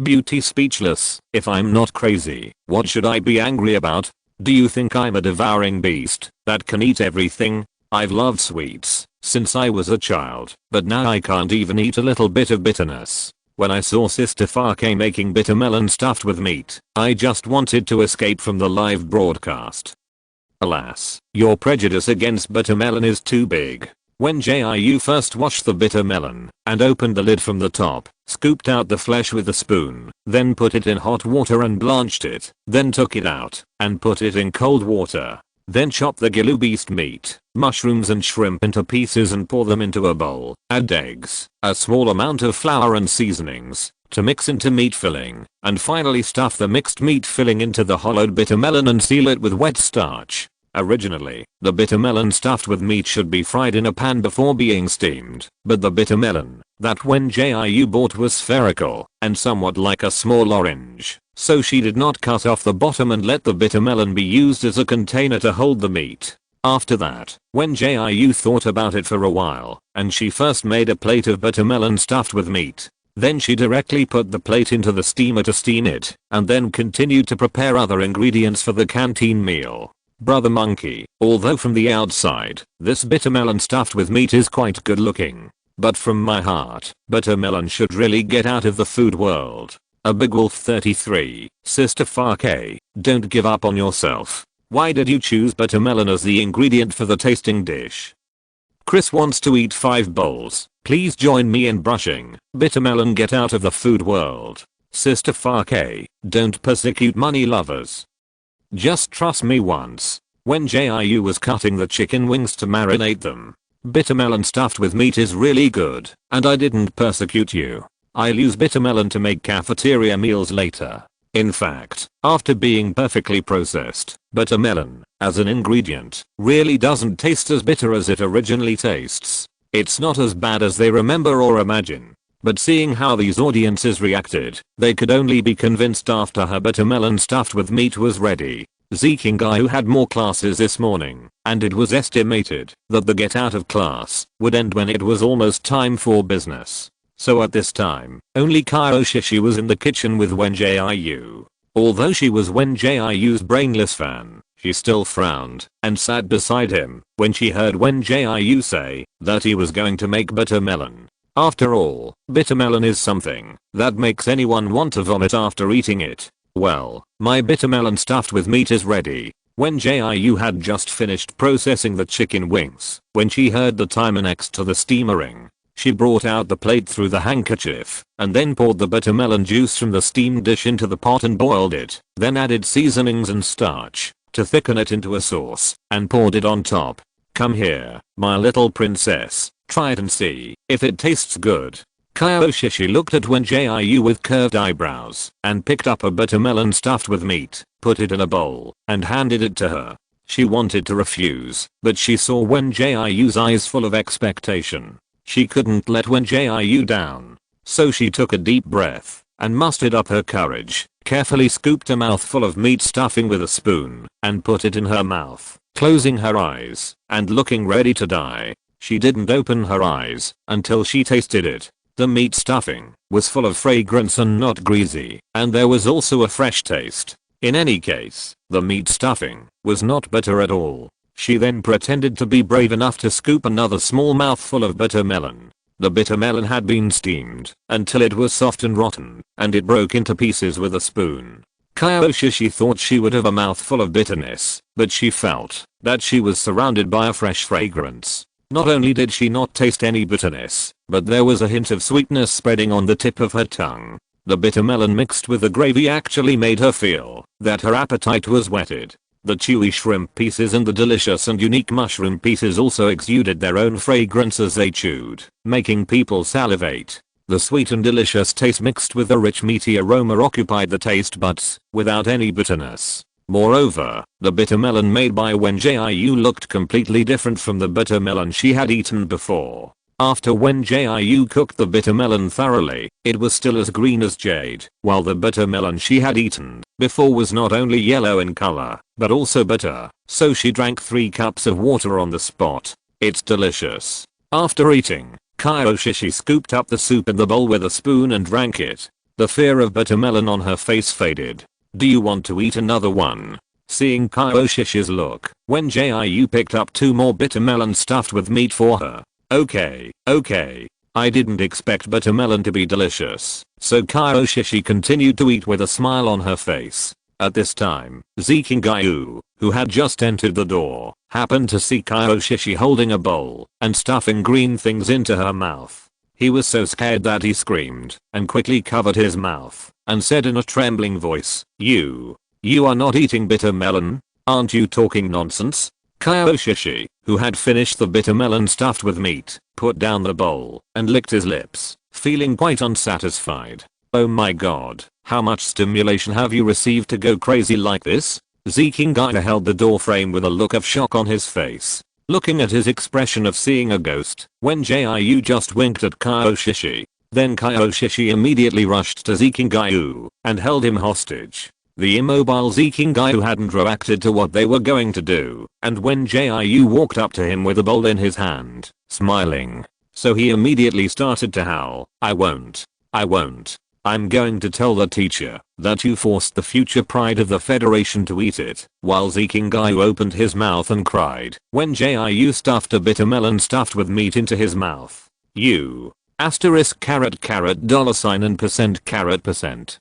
Beauty speechless. If I'm not crazy, what should I be angry about? Do you think I'm a devouring beast that can eat everything? I've loved sweets since I was a child, but now I can't even eat a little bit of bitterness. When I saw Sister Farke making buttermelon stuffed with meat, I just wanted to escape from the live broadcast. Alas, your prejudice against buttermelon is too big. Wen Jiu first washed the buttermelon and opened the lid from the top, scooped out the flesh with a spoon, then put it in hot water and blanched it, then took it out and put it in cold water. Then chop the gilou beast meat, mushrooms and shrimp into pieces and pour them into a bowl. Add eggs, a small amount of flour and seasonings to mix into meat filling, and finally stuff the mixed meat filling into the hollowed buttermelon and seal it with wet starch. Originally, the buttermelon stuffed with meat should be fried in a pan before being steamed, but the buttermelon that Wen Jiu bought was spherical and somewhat like a small orange, so she did not cut off the bottom and let the buttermelon be used as a container to hold the meat. After that, Wen Jiu thought about it for a while, and she first made a plate of buttermelon stuffed with meat. Then she directly put the plate into the steamer to steam it, and then continued to prepare other ingredients for the canteen meal. Brother Monkey, although from the outside, this buttermelon stuffed with meat is quite good looking. But from my heart, buttermelon should really get out of the food world. A Big Wolf 33, Sister Farke, don't give up on yourself. Why did you choose buttermelon as the ingredient for the tasting dish? Chris wants to eat 5 bowls. Please join me in brushing. Buttermelon, get out of the food world. Sister Farke, don't persecute money lovers. Just trust me once. When Jiu was cutting the chicken wings to marinate them, buttermelon stuffed with meat is really good, and I didn't persecute you. I'll use buttermelon to make cafeteria meals later. In fact, after being perfectly processed, buttermelon, as an ingredient, really doesn't taste as bitter as it originally tastes. It's not as bad as they remember or imagine. But seeing how these audiences reacted, they could only be convinced after her buttermelon stuffed with meat was ready. Zeking guy who had more classes this morning, and it was estimated that the get out of class would end when it was almost time for business. So at this time, only Kaioshishi was in the kitchen with Wen Jiu. Although she was Wen Jiu's brainless fan, she still frowned and sat beside him when she heard Wen Jiu say that he was going to make buttermelon. After all, buttermelon is something that makes anyone want to vomit after eating it. Well, my buttermelon stuffed with meat is ready. Wen Jiu had just finished processing the chicken wings when she heard the timer next to the steamer ring. She brought out the plate through the handkerchief and then poured the buttermelon juice from the steamed dish into the pot and boiled it, then added seasonings and starch to thicken it into a sauce and poured it on top. Come here, my little princess. Try it and see if it tastes good. Kaioshishi looked at Wen Jiu with curved eyebrows and picked up a buttermelon stuffed with meat, put it in a bowl, and handed it to her. She wanted to refuse, but she saw Wen Jiu's eyes full of expectation. She couldn't let Wen Jiu down. So she took a deep breath and mustered up her courage, carefully scooped a mouthful of meat stuffing with a spoon, and put it in her mouth, closing her eyes, and looking ready to die. She didn't open her eyes until she tasted it. The meat stuffing was full of fragrance and not greasy, and there was also a fresh taste. In any case, the meat stuffing was not bitter at all. She then pretended to be brave enough to scoop another small mouthful of bitter melon. The bitter melon had been steamed until it was soft and rotten, and it broke into pieces with a spoon. Kyoshi thought she would have a mouthful of bitterness, but she felt that she was surrounded by a fresh fragrance. Not only did she not taste any bitterness, but there was a hint of sweetness spreading on the tip of her tongue. The bitter melon mixed with the gravy actually made her feel that her appetite was whetted. The chewy shrimp pieces and the delicious and unique mushroom pieces also exuded their own fragrance as they chewed, making people salivate. The sweet and delicious taste mixed with the rich meaty aroma occupied the taste buds, without any bitterness. Moreover, the bitter melon made by Wen Jiu looked completely different from the bitter melon she had eaten before. After Wen Jiu cooked the bitter melon thoroughly, it was still as green as jade, while the bitter melon she had eaten before was not only yellow in color, but also bitter, so she drank 3 cups of water on the spot. It's delicious. After eating, Kyoshi scooped up the soup in the bowl with a spoon and drank it. The fear of bitter melon on her face faded. Do you want to eat another one? Seeing Kyoshi's look, Wen Jiu picked up 2 more bitter melons stuffed with meat for her. Okay. I didn't expect bitter melon to be delicious, so Kyoshi continued to eat with a smile on her face. At this time, Zikingayu, who had just entered the door, happened to see Kyoshi holding a bowl and stuffing green things into her mouth. He was so scared that he screamed and quickly covered his mouth and said in a trembling voice, You are not eating bitter melon? Aren't you talking nonsense? Kyoshi, who had finished the bitter melon stuffed with meat, put down the bowl and licked his lips, feeling quite unsatisfied. Oh my god, how much stimulation have you received to go crazy like this? Zikingayu held the door frame with a look of shock on his face. Looking at his expression of seeing a ghost, Wen Jiu just winked at Kyoshi. Then Kyoshi immediately rushed to Zikingayu and held him hostage. The immobile Zikingayu hadn't reacted to what they were going to do, and Wen Jiu walked up to him with a bowl in his hand, smiling. So he immediately started to howl, I won't. I'm going to tell the teacher that you forced the future pride of the Federation to eat it. While Zikingayu opened his mouth and cried, Wen Jiu stuffed a bitter melon stuffed with meat into his mouth. You. Asterisk $$ dollar and %%.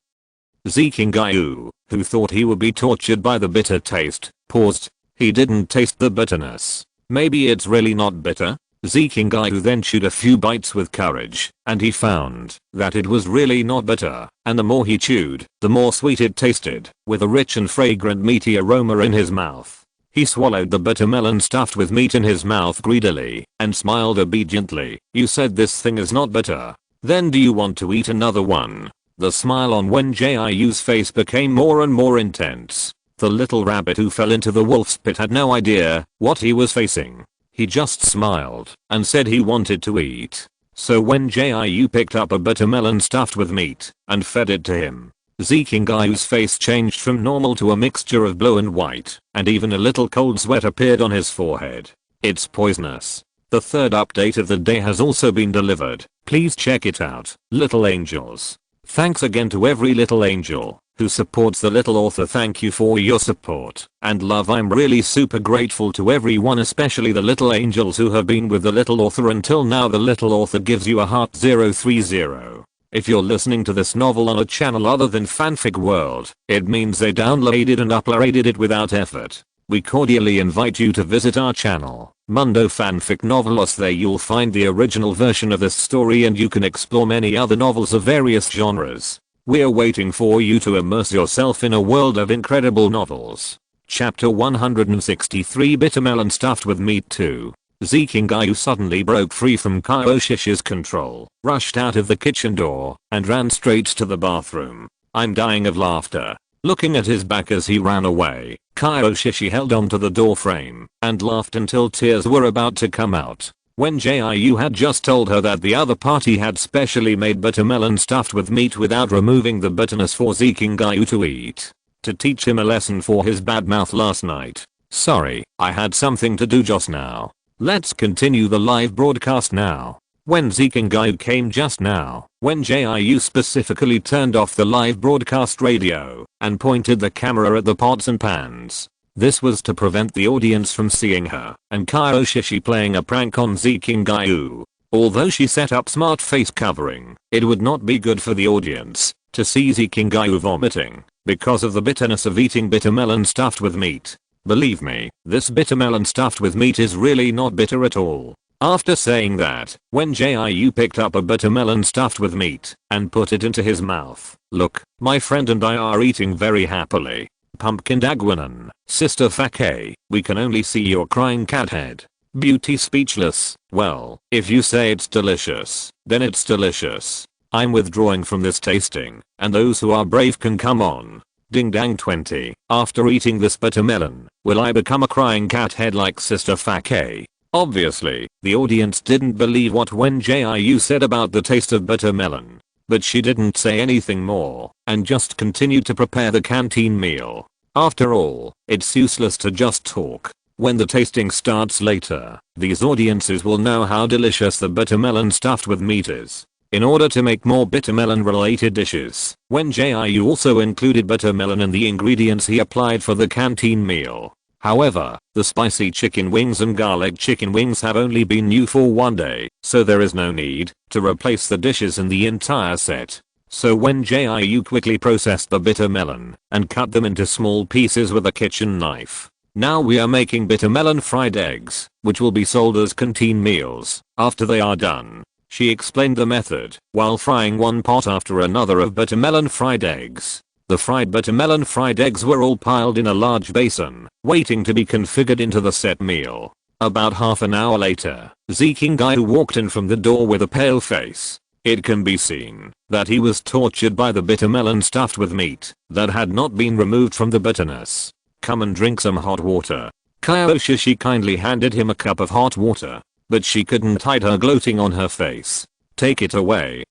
Zikingayu, who thought he would be tortured by the bitter taste, paused. He didn't taste the bitterness. Maybe it's really not bitter? Zikingayu then chewed a few bites with courage, and he found that it was really not bitter, and the more he chewed, the more sweet it tasted, with a rich and fragrant meaty aroma in his mouth. He swallowed the bitter melon stuffed with meat in his mouth greedily, and smiled obediently. You said this thing is not bitter. Then do you want to eat another one? The smile on Wen Jiu's face became more and more intense. The little rabbit who fell into the wolf's pit had no idea what he was facing. He just smiled and said he wanted to eat. So Wen Jiu picked up a bitter melon stuffed with meat and fed it to him. Zikingayu's face changed from normal to a mixture of blue and white, and even a little cold sweat appeared on his forehead. It's poisonous. The 3rd update of the day has also been delivered. Please check it out, little angels. Thanks again to every little angel who supports the little author. Thank you for your support and love. I'm really super grateful to everyone, especially the little angels who have been with the little author until now. The little author gives you a heart 030. If you're listening to this novel on a channel other than Fanfic World, it means they downloaded and uploaded it without effort. We cordially invite you to visit our channel, Mundo Fanfic Novelos. There you'll find the original version of this story and you can explore many other novels of various genres. We're waiting for you to immerse yourself in a world of incredible novels. Chapter 163, Bitter Melon Stuffed with Meat 2. Zikingayu suddenly broke free from Kyoshi's control, rushed out of the kitchen door, and ran straight to the bathroom. I'm dying of laughter. Looking at his back as he ran away, Kyoshi held onto the door frame and laughed until tears were about to come out. Wen Jiu had just told her that the other party had specially made buttermelon stuffed with meat without removing the bitterness for Zikingayu to eat. To teach him a lesson for his bad mouth last night. Sorry, I had something to do just now. Let's continue the live broadcast now. When Zikingayu came just now, Wen Jiu specifically turned off the live broadcast radio and pointed the camera at the pots and pans. This was to prevent the audience from seeing her and Kyoshi playing a prank on Zikingayu. Although she set up smart face covering, it would not be good for the audience to see Zikingayu vomiting because of the bitterness of eating bittermelon stuffed with meat. Believe me, this bittermelon stuffed with meat is really not bitter at all. After saying that, Wen Jiu picked up a bittermelon stuffed with meat and put it into his mouth. Look, my friend and I are eating very happily. Pumpkin Dagwanan, Sister Fake, we can only see your crying cat head. Beauty speechless. Well, if you say it's delicious, then it's delicious. I'm withdrawing from this tasting, and those who are brave can come on. Ding dang 20. After eating this buttermelon, will I become a crying cat head like Sister Fake? Obviously, the audience didn't believe what Wen Jiu said about the taste of buttermelon. But she didn't say anything more and just continued to prepare the canteen meal. After all, it's useless to just talk. When the tasting starts later, these audiences will know how delicious the buttermelon stuffed with meat is. In order to make more bittermelon related dishes, Wen Jiu also included buttermelon in the ingredients he applied for the canteen meal. However, the spicy chicken wings and garlic chicken wings have only been new for one day, so there is no need to replace the dishes in the entire set. So Wen Jiu quickly processed the bittermelon and cut them into small pieces with a kitchen knife. Now we are making bittermelon fried eggs, which will be sold as canteen meals after they are done. She explained the method while frying one pot after another of bittermelon fried eggs. The fried buttermelon fried eggs were all piled in a large basin, waiting to be configured into the set meal. About half an hour later, Zikingayu walked in from the door with a pale face. It can be seen that he was tortured by the bittermelon stuffed with meat that had not been removed from the bitterness. Come and drink some hot water. Kyoshi kindly handed him a cup of hot water, but she couldn't hide her gloating on her face. Take it away,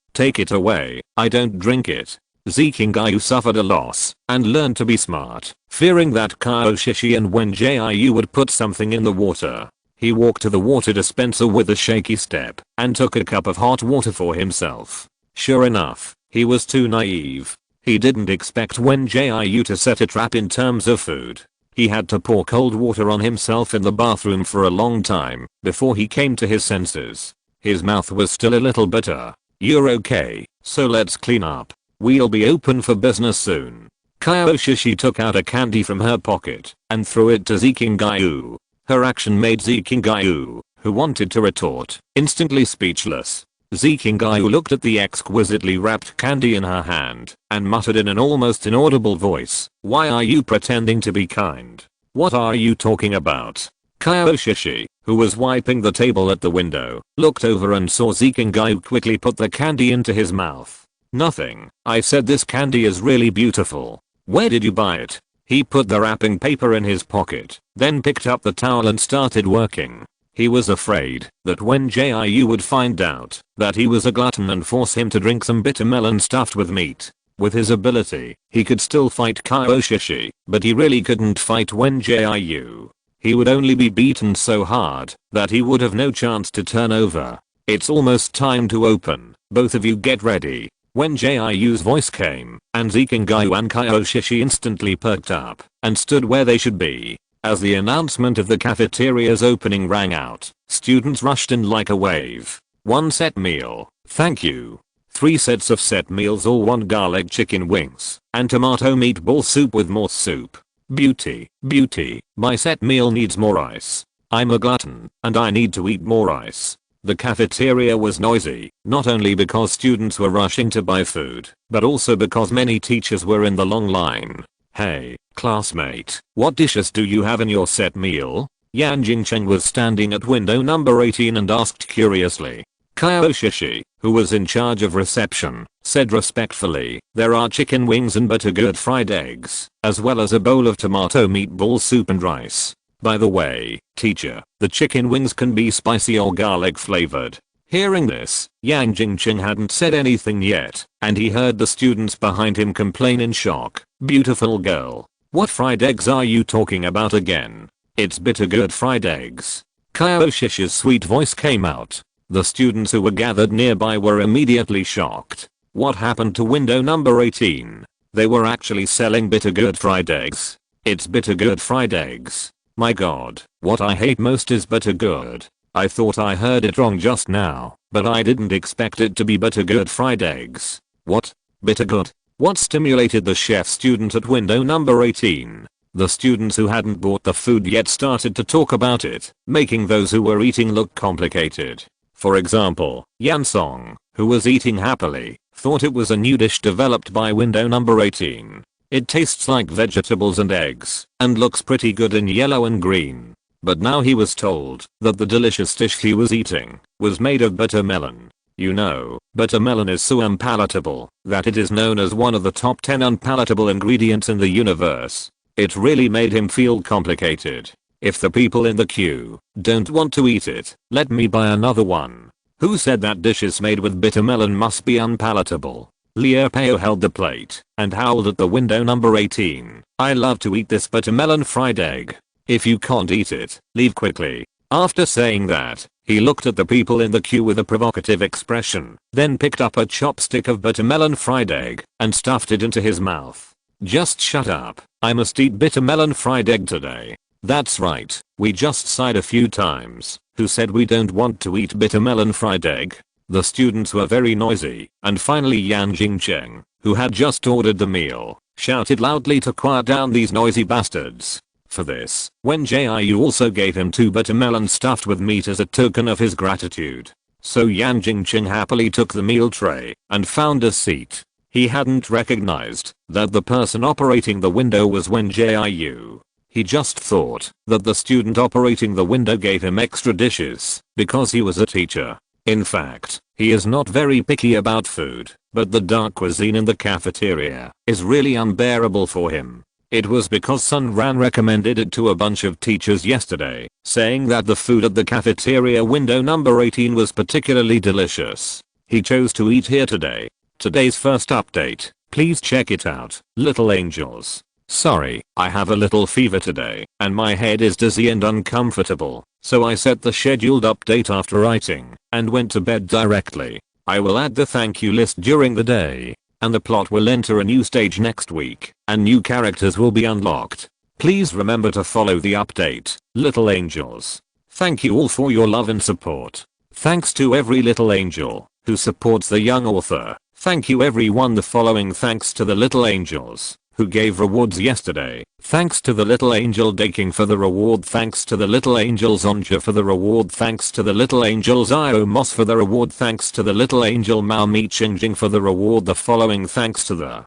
I don't drink it. Zikingayu suffered a loss and learned to be smart, fearing that Kyoshi and Wen Jiu would put something in the water. He walked to the water dispenser with a shaky step and took a cup of hot water for himself. Sure enough, he was too naive. He didn't expect Wen Jiu to set a trap in terms of food. He had to pour cold water on himself in the bathroom for a long time before he came to his senses. His mouth was still a little bitter. You're okay, so let's clean up. We'll be open for business soon. Kyoshi took out a candy from her pocket and threw it to Zikingayu. Her action made Zikingayu, who wanted to retort, instantly speechless. Zikingayu looked at the exquisitely wrapped candy in her hand and muttered in an almost inaudible voice, "Why are you pretending to be kind? What are you talking about?" Kyoshi, who was wiping the table at the window, looked over and saw Zikingayu quickly put the candy into his mouth. "Nothing, I said this candy is really beautiful. Where did you buy it?" He put the wrapping paper in his pocket, then picked up the towel and started working. He was afraid that Wen Jiu would find out that he was a glutton and force him to drink some bittermelon stuffed with meat. With his ability, he could still fight Kyoshi, but he really couldn't fight Wen Jiu. He would only be beaten so hard that he would have no chance to turn over. "It's almost time to open, both of you get ready." Wen Jiu's voice came, and Zikingayu and Kyoshi instantly perked up and stood where they should be. As the announcement of the cafeteria's opening rang out, students rushed in like a wave. "One set meal, thank you." 3 sets of set meals, all 1 garlic chicken wings and tomato meatball soup with more soup. Beauty, my set meal needs more ice. I'm a glutton and I need to eat more ice. The cafeteria was noisy, not only because students were rushing to buy food, but also because many teachers were in the long line. "Hey, classmate, what dishes do you have in your set meal?" Yan Jingcheng was standing at window number 18 and asked curiously. Kyoshi, who was in charge of reception, said respectfully, "There are chicken wings and buttergourd fried eggs, as well as a bowl of tomato meatball soup and rice." By the way, teacher, the chicken wings can be spicy or garlic flavored. Hearing this, Yang Jingqing hadn't said anything yet, and he heard the students behind him complain in shock. Beautiful girl. What fried eggs are you talking about again? It's bittergourd fried eggs. Kyoshish's sweet voice came out. The students who were gathered nearby were immediately shocked. What happened to window number 18? They were actually selling bittergourd fried eggs. It's bittergourd fried eggs. My god, what I hate most is bittergourd. I thought I heard it wrong just now, but I didn't expect it to be bittergourd fried eggs. What? Bittergourd? What stimulated the chef student at window number 18? The students who hadn't bought the food yet started to talk about it, making those who were eating look complicated. For example, Yan Song, who was eating happily, thought it was a new dish developed by window number 18. It tastes like vegetables and eggs, and looks pretty good in yellow and green. But now he was told that the delicious dish he was eating was made of buttermelon. You know, buttermelon is so unpalatable that it is known as one of the top 10 unpalatable ingredients in the universe. It really made him feel complicated. If the people in the queue don't want to eat it, let me buy another one. Who said that dishes made with bittermelon must be unpalatable? Liu Pao held the plate and howled at the window number 18. I love to eat this buttermelon fried egg. If you can't eat it, leave quickly. After saying that, he looked at the people in the queue with a provocative expression, then picked up a chopstick of buttermelon fried egg and stuffed it into his mouth. Just shut up. I must eat bittermelon fried egg today. That's right, we just sighed a few times. Who said we don't want to eat bittermelon fried egg? The students were very noisy, and finally Yang Jingcheng, who had just ordered the meal, shouted loudly to quiet down these noisy bastards. For this, Wen Jiu also gave him 2 buttermelons stuffed with meat as a token of his gratitude. So Yang Jingcheng happily took the meal tray and found a seat. He hadn't recognized that the person operating the window was Wen Jiu. He just thought that the student operating the window gave him extra dishes because he was a teacher. In fact, he is not very picky about food, but the dark cuisine in the cafeteria is really unbearable for him. It was because Sun Ran recommended it to a bunch of teachers yesterday, saying that the food at the cafeteria window number 18 was particularly delicious. He chose to eat here today. Today's first update, please check it out, little angels. Sorry, I have a little fever today, and my head is dizzy and uncomfortable, so I set the scheduled update after writing, and went to bed directly. I will add the thank you list during the day, and the plot will enter a new stage next week, and new characters will be unlocked. Please remember to follow the update, little angels. Thank you all for your love and support. Thanks to every little angel who supports the young author. Thank you everyone. The following thanks to the little angels who gave rewards yesterday. Thanks to the little angel Daking for the reward. Thanks to the little angel Zonja for the reward. Thanks to the little angel Zio Moss for the reward. Thanks to the little angel Mao Mi Chingjing for the reward. The following thanks to the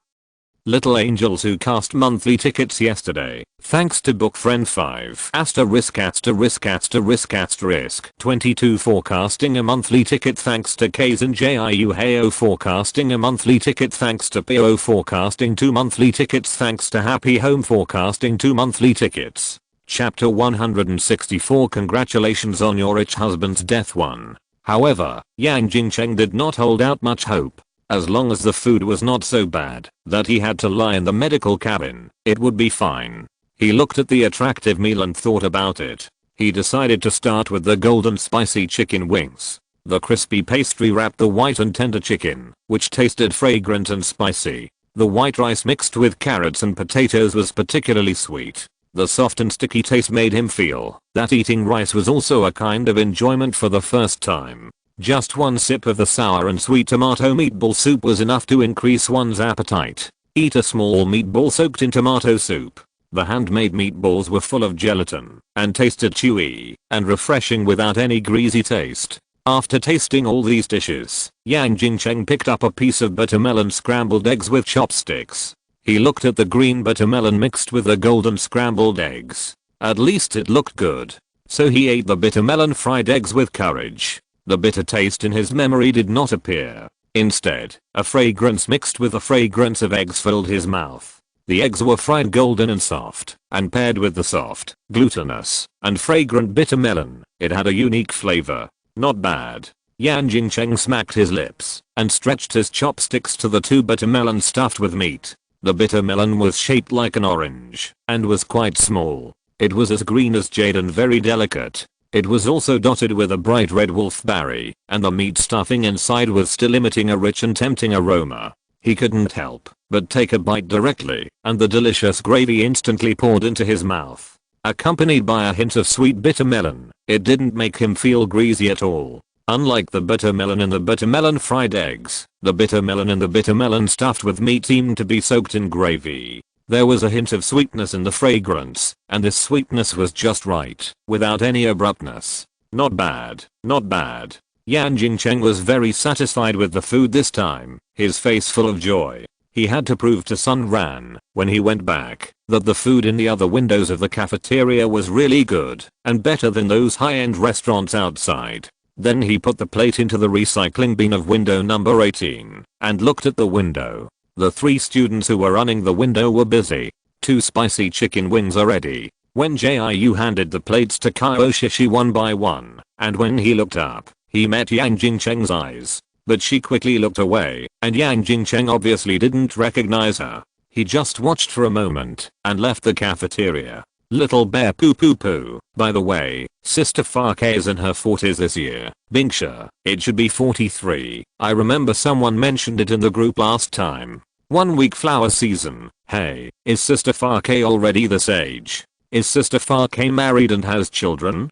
little angels who cast monthly tickets yesterday. Thanks to Bookfriend 5 ***** 22 for casting a monthly ticket. Thanks to Kazan Jiu Heo for casting a monthly ticket. Thanks to Pio for casting 2 monthly tickets. Thanks to Happy Home for casting 2 monthly tickets. Chapter 164. Congratulations on your rich husband's death. 1. However, Yang Jingcheng did not hold out much hope. As long as the food was not so bad that he had to lie in the medical cabin, it would be fine. He looked at the attractive meal and thought about it. He decided to start with the golden spicy chicken wings. The crispy pastry wrapped the white and tender chicken, which tasted fragrant and spicy. The white rice mixed with carrots and potatoes was particularly sweet. The soft and sticky taste made him feel that eating rice was also a kind of enjoyment for the first time. Just one sip of the sour and sweet tomato meatball soup was enough to increase one's appetite. Eat a small meatball soaked in tomato soup. The handmade meatballs were full of gelatin and tasted chewy and refreshing without any greasy taste. After tasting all these dishes, Yang Jingcheng picked up a piece of buttermelon scrambled eggs with chopsticks. He looked at the green buttermelon mixed with the golden scrambled eggs. At least it looked good. So he ate the buttermelon fried eggs with courage. The bitter taste in his memory did not appear. Instead, a fragrance mixed with the fragrance of eggs filled his mouth. The eggs were fried golden and soft, and paired with the soft, glutinous, and fragrant bitter melon, it had a unique flavor. Not bad. Yan Jingcheng smacked his lips and stretched his chopsticks to the two bitter melons stuffed with meat. The bitter melon was shaped like an orange and was quite small. It was as green as jade and very delicate. It was also dotted with a bright red wolfberry, and the meat stuffing inside was still emitting a rich and tempting aroma. He couldn't help but take a bite directly, and the delicious gravy instantly poured into his mouth. Accompanied by a hint of sweet bitter melon, it didn't make him feel greasy at all. Unlike the bitter melon and the bitter melon fried eggs, the bitter melon and the bitter melon stuffed with meat seemed to be soaked in gravy. There was a hint of sweetness in the fragrance, and this sweetness was just right, without any abruptness. Not bad, not bad. Yan Jingcheng was very satisfied with the food this time, his face full of joy. He had to prove to Sun Ran, when he went back, that the food in the other windows of the cafeteria was really good, and better than those high-end restaurants outside. Then he put the plate into the recycling bin of window number 18, and looked at the window. The 3 students who were running the window were busy. 2 spicy chicken wings are ready. Wen Jiu handed the plates to Kaioshishi one by one, and when he looked up, he met Yang Jingcheng's eyes. But she quickly looked away, and Yang Jingcheng obviously didn't recognize her. He just watched for a moment, and left the cafeteria. Little bear poo poo poo. By the way, Sister Farke is in her 40s this year. Bingsha, it should be 43. I remember someone mentioned it in the group last time. 1 week flower season. Hey, is Sister Farke already this age? Is Sister Farke married and has children?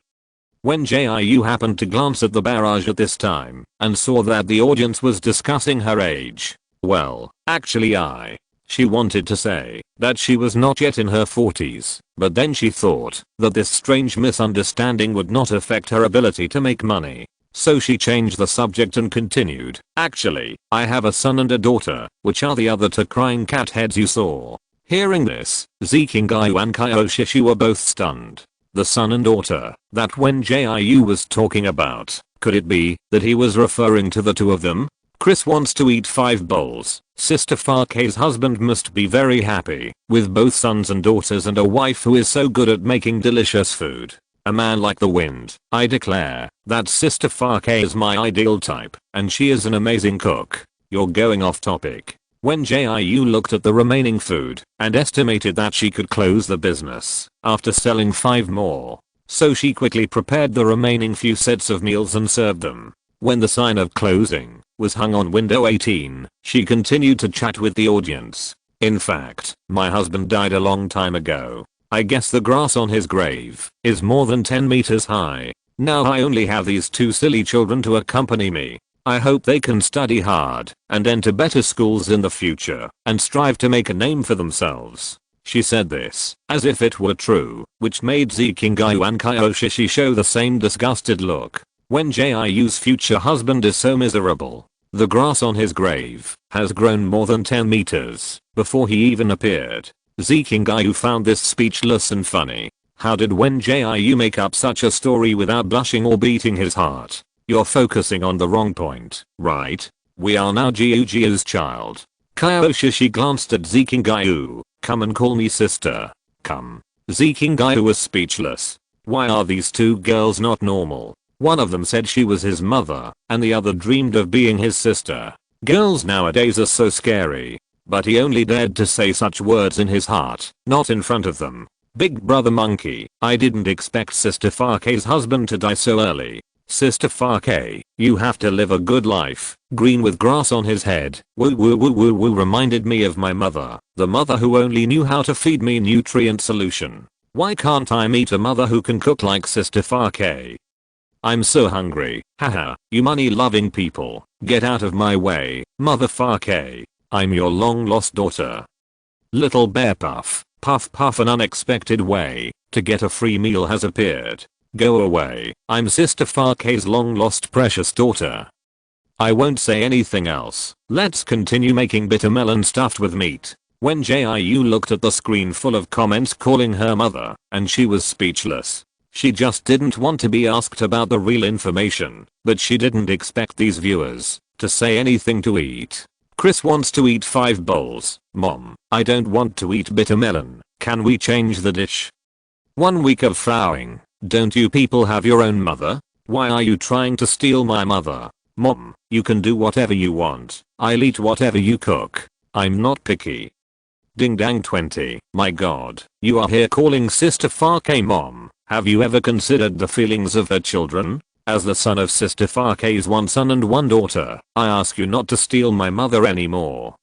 Wen Jiu happened to glance at the barrage at this time, and saw that the audience was discussing her age. Well, actually She wanted to say that she was not yet in her 40s, but then she thought that this strange misunderstanding would not affect her ability to make money. So she changed the subject and continued, actually, I have a son and a daughter, which are the other 2 crying cat heads you saw. Hearing this, Zikingayu and Kaioshishi were both stunned. The son and daughter that Wen Jiu was talking about, could it be that he was referring to the 2 of them? Chris wants to eat 5 bowls. Sister Farke's husband must be very happy, with both sons and daughters and a wife who is so good at making delicious food. A man like the wind. I declare that Sister Farke is my ideal type, and she is an amazing cook. You're going off topic. Wen Jiu looked at the remaining food, and estimated that she could close the business, after selling 5 more. So she quickly prepared the remaining few sets of meals and served them. When the sign of closing was hung on window 18, she continued to chat with the audience. In fact, my husband died a long time ago. I guess the grass on his grave is more than 10 meters high. Now I only have these 2 silly children to accompany me. I hope they can study hard and enter better schools in the future and strive to make a name for themselves. She said this as if it were true, which made Zikingayu and Kaioshishi show the same disgusted look. Wen Jiu's future husband is so miserable. The grass on his grave has grown more than 10 meters before he even appeared. Zikingayu found this speechless and funny. How did Wen Jiu make up such a story without blushing or beating his heart? You're focusing on the wrong point, right? We are now Jiu's child. Kaioshishi glanced at Zikingayu. Come and call me sister. Come. Zikingayu was speechless. Why are these 2 girls not normal? One of them said she was his mother, and the other dreamed of being his sister. Girls nowadays are so scary. But he only dared to say such words in his heart, not in front of them. Big brother monkey, I didn't expect Sister Farke's husband to die so early. Sister Farke, you have to live a good life. Green with grass on his head, woo woo woo woo woo, reminded me of my mother, the mother who only knew how to feed me nutrient solution. Why can't I meet a mother who can cook like Sister Farke? I'm so hungry. Haha, you money loving people, get out of my way, Mother Farke. I'm your long lost daughter. Little bear puff, puff puff, an unexpected way to get a free meal has appeared. Go away, I'm Sister Farke's long lost precious daughter. I won't say anything else. Let's continue making bitter melon stuffed with meat. Wen Jiu looked at the screen full of comments calling her mother, and she was speechless. She just didn't want to be asked about the real information, but she didn't expect these viewers to say anything to eat. Chris wants to eat 5 bowls. Mom, I don't want to eat bitter melon. Can we change the dish? 1 week of frowning. Don't you people have your own mother? Why are you trying to steal my mother? Mom, you can do whatever you want. I'll eat whatever you cook. I'm not picky. Ding dang 20. My god, you are here calling Sister Farkay mom. Have you ever considered the feelings of her children? As the son of Sister Farkay's 1 son and 1 daughter, I ask you not to steal my mother anymore.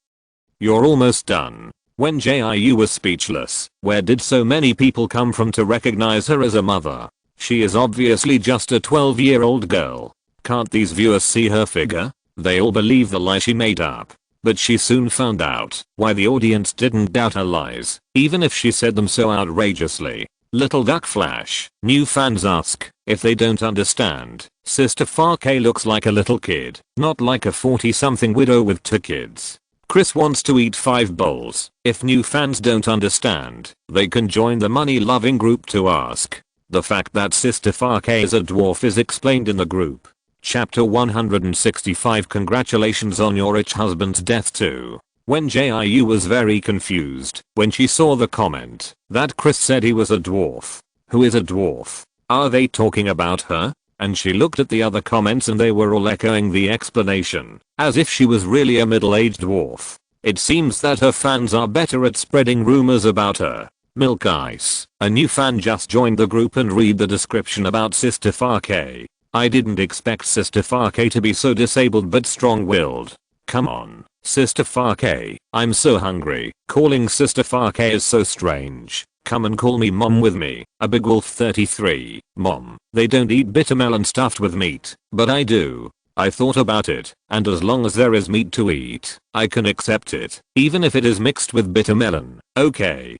You're almost done. Wen Jiu was speechless. Where did so many people come from to recognize her as a mother? She is obviously just a 12-year-old girl. Can't these viewers see her figure? They all believe the lie she made up. But she soon found out why the audience didn't doubt her lies, even if she said them so outrageously. Little duck flash. New fans ask if they don't understand. Sister Farkay looks like a little kid, not like a 40-something widow with 2 kids. Chris wants to eat 5 bowls. If new fans don't understand, they can join the money-loving group to ask. The fact that Sister Farkay is a dwarf is explained in the group. Chapter 165. Congratulations on your rich husband's death too. Wen Jiu was very confused when she saw the comment that Chris said he was a dwarf. Who is a dwarf? Are they talking about her? And she looked at the other comments and they were all echoing the explanation, as if she was really a middle-aged dwarf. It seems that her fans are better at spreading rumors about her. Milk Ice. A new fan just joined the group and read the description about Sister Farkay. I didn't expect Sister Farkay to be so disabled but strong-willed. Come on, Sister Farkay, I'm so hungry. Calling Sister Farkay is so strange. Come and call me mom with me. A Big Wolf 33. Mom, they don't eat bitter melon stuffed with meat, but I do. I thought about it, and as long as there is meat to eat, I can accept it, even if it is mixed with bitter melon. Okay,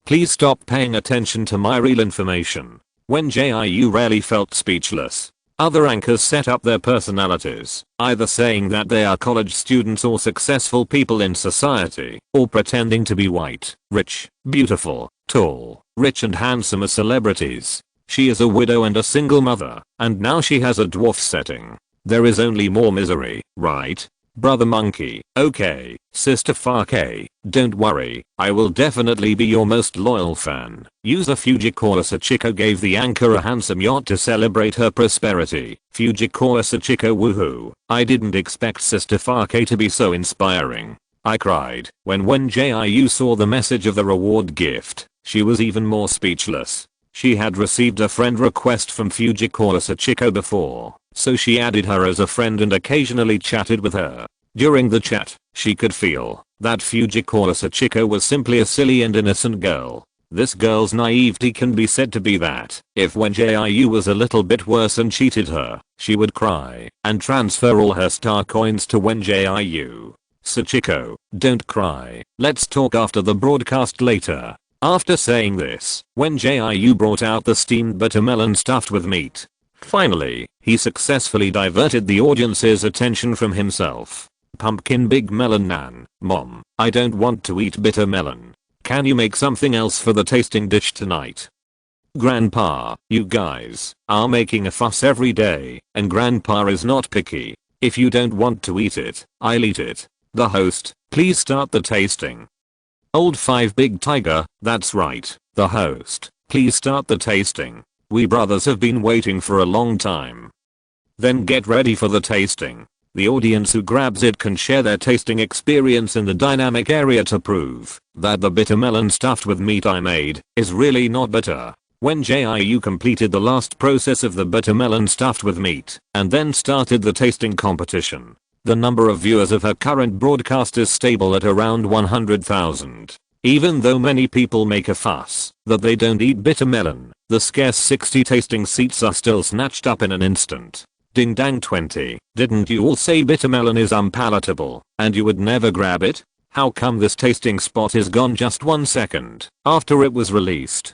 please stop paying attention to my real information. Wen Jiu rarely felt speechless. Other anchors set up their personalities, either saying that they are college students or successful people in society, or pretending to be white, rich, beautiful, tall, rich and handsome as celebrities. She is a widow and a single mother, and now she has a dwarf setting. There is only more misery, right? Brother Monkey. Okay, Sister Farkay, don't worry, I will definitely be your most loyal fan. User Fujikura Sachiko gave the anchor a handsome yacht to celebrate her prosperity. Fujikura Sachiko woohoo. I didn't expect Sister Farkay to be so inspiring. I cried when Wen Jiu saw the message of the reward gift. She was even more speechless. She had received a friend request from Fujikura Sachiko before, so she added her as a friend and occasionally chatted with her. During the chat, she could feel that Fujikura Sachiko was simply a silly and innocent girl. This girl's naivety can be said to be that if Wen Jiu was a little bit worse and cheated her, she would cry and transfer all her star coins to Wen Jiu. Sachiko, don't cry. Let's talk after the broadcast later. After saying this, Wen Jiu brought out the steamed buttermelon stuffed with meat. Finally, he successfully diverted the audience's attention from himself. Pumpkin Big Melon Nan. Mom, I don't want to eat bitter melon. Can you make something else for the tasting dish tonight? Grandpa, you guys are making a fuss every day, and Grandpa is not picky. If you don't want to eat it, I'll eat it. The host, please start the tasting. Old 5 Big Tiger, that's right, the host, please start the tasting. We brothers have been waiting for a long time. Then get ready for the tasting. The audience who grabs it can share their tasting experience in the dynamic area to prove that the bitter melon stuffed with meat I made is really not bitter. Wen Jiu completed the last process of the bitter melon stuffed with meat and then started the tasting competition. The number of viewers of her current broadcast is stable at around 100,000. Even though many people make a fuss that they don't eat bitter melon, the scarce 60 tasting seats are still snatched up in an instant. Ding dang 20. Didn't you all say bitter melon is unpalatable and you would never grab it? How come this tasting spot is gone just 1 second after it was released?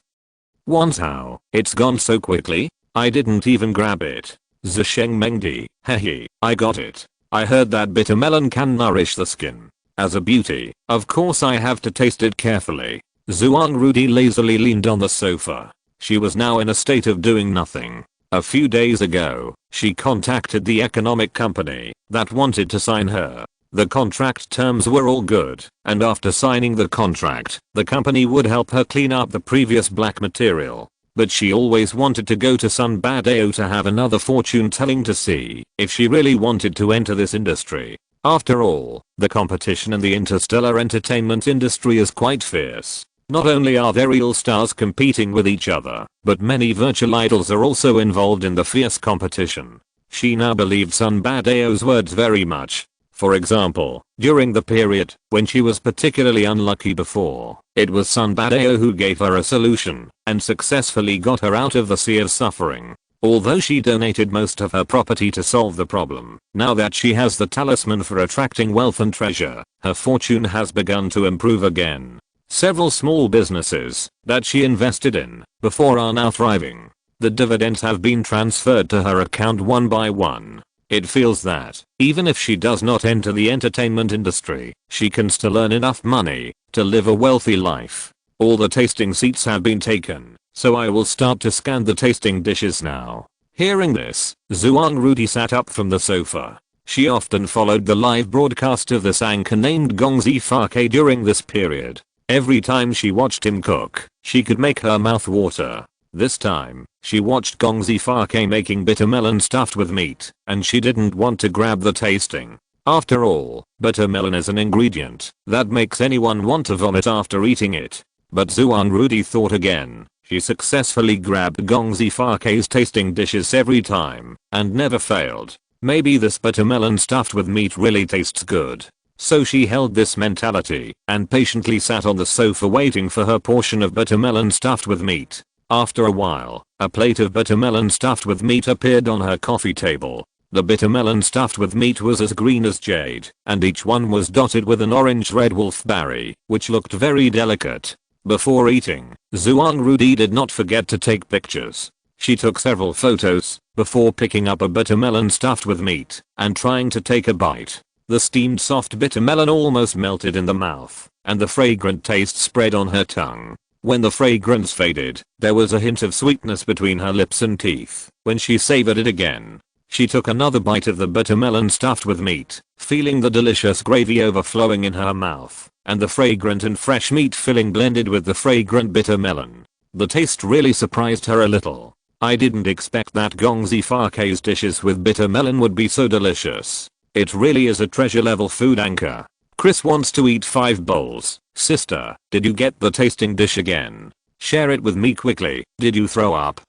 How? It's gone so quickly? I didn't even grab it. Zisheng Mengdi. Hehe, I got it. I heard that bitter melon can nourish the skin. As a beauty, of course I have to taste it carefully. Zhuang Rudy lazily leaned on the sofa. She was now in a state of doing nothing. A few days ago, she contacted the economic company that wanted to sign her. The contract terms were all good, and after signing the contract, the company would help her clean up the previous black material. But she always wanted to go to Sunbadeo to have another fortune telling to see if she really wanted to enter this industry. After all, the competition in the interstellar entertainment industry is quite fierce. Not only are there real stars competing with each other, but many virtual idols are also involved in the fierce competition. She now believed Sunbadeo's words very much. For example, during the period when she was particularly unlucky before, it was Sunbadeo who gave her a solution and successfully got her out of the sea of suffering. Although she donated most of her property to solve the problem, now that she has the talisman for attracting wealth and treasure, her fortune has begun to improve again. Several small businesses that she invested in before are now thriving. The dividends have been transferred to her account one by one. It feels that, even if she does not enter the entertainment industry, she can still earn enough money to live a wealthy life. All the tasting seats have been taken, so I will start to scan the tasting dishes now. Hearing this, Zhuang Ruti sat up from the sofa. She often followed the live broadcast of this anchor named Gong Zifake during this period. Every time she watched him cook, she could make her mouth water. This time, she watched Gong Zifake making bitter melon stuffed with meat, and she didn't want to grab the tasting. After all, bitter melon is an ingredient that makes anyone want to vomit after eating it. But Zhuang Ruti thought again. She successfully grabbed Gong Zifake's tasting dishes every time, and never failed. Maybe this bitter melon stuffed with meat really tastes good. So she held this mentality, and patiently sat on the sofa waiting for her portion of bitter melon stuffed with meat. After a while, a plate of bitter melon stuffed with meat appeared on her coffee table. The bitter melon stuffed with meat was as green as jade, and each one was dotted with an orange-red wolfberry, which looked very delicate. Before eating, Zhuang Ruti did not forget to take pictures. She took several photos before picking up a bitter melon stuffed with meat and trying to take a bite. The steamed soft bitter melon almost melted in the mouth, and the fragrant taste spread on her tongue. When the fragrance faded, there was a hint of sweetness between her lips and teeth. When she savored it again, she took another bite of the bitter melon stuffed with meat, feeling the delicious gravy overflowing in her mouth, and the fragrant and fresh meat filling blended with the fragrant bitter melon. The taste really surprised her a little. I didn't expect that Gong Zifake's dishes with bitter melon would be so delicious. It really is a treasure level food anchor. Chris wants to eat 5 bowls. Sister, did you get the tasting dish again? Share it with me quickly. Did you throw up?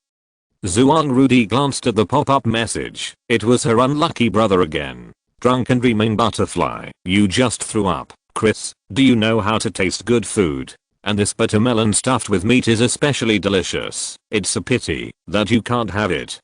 Zhuang Ruti glanced at the pop-up message. It was her unlucky brother again. Drunk and dreaming butterfly. You just threw up. Chris, do you know how to taste good food? And this bitter melon stuffed with meat is especially delicious. It's a pity that you can't have it.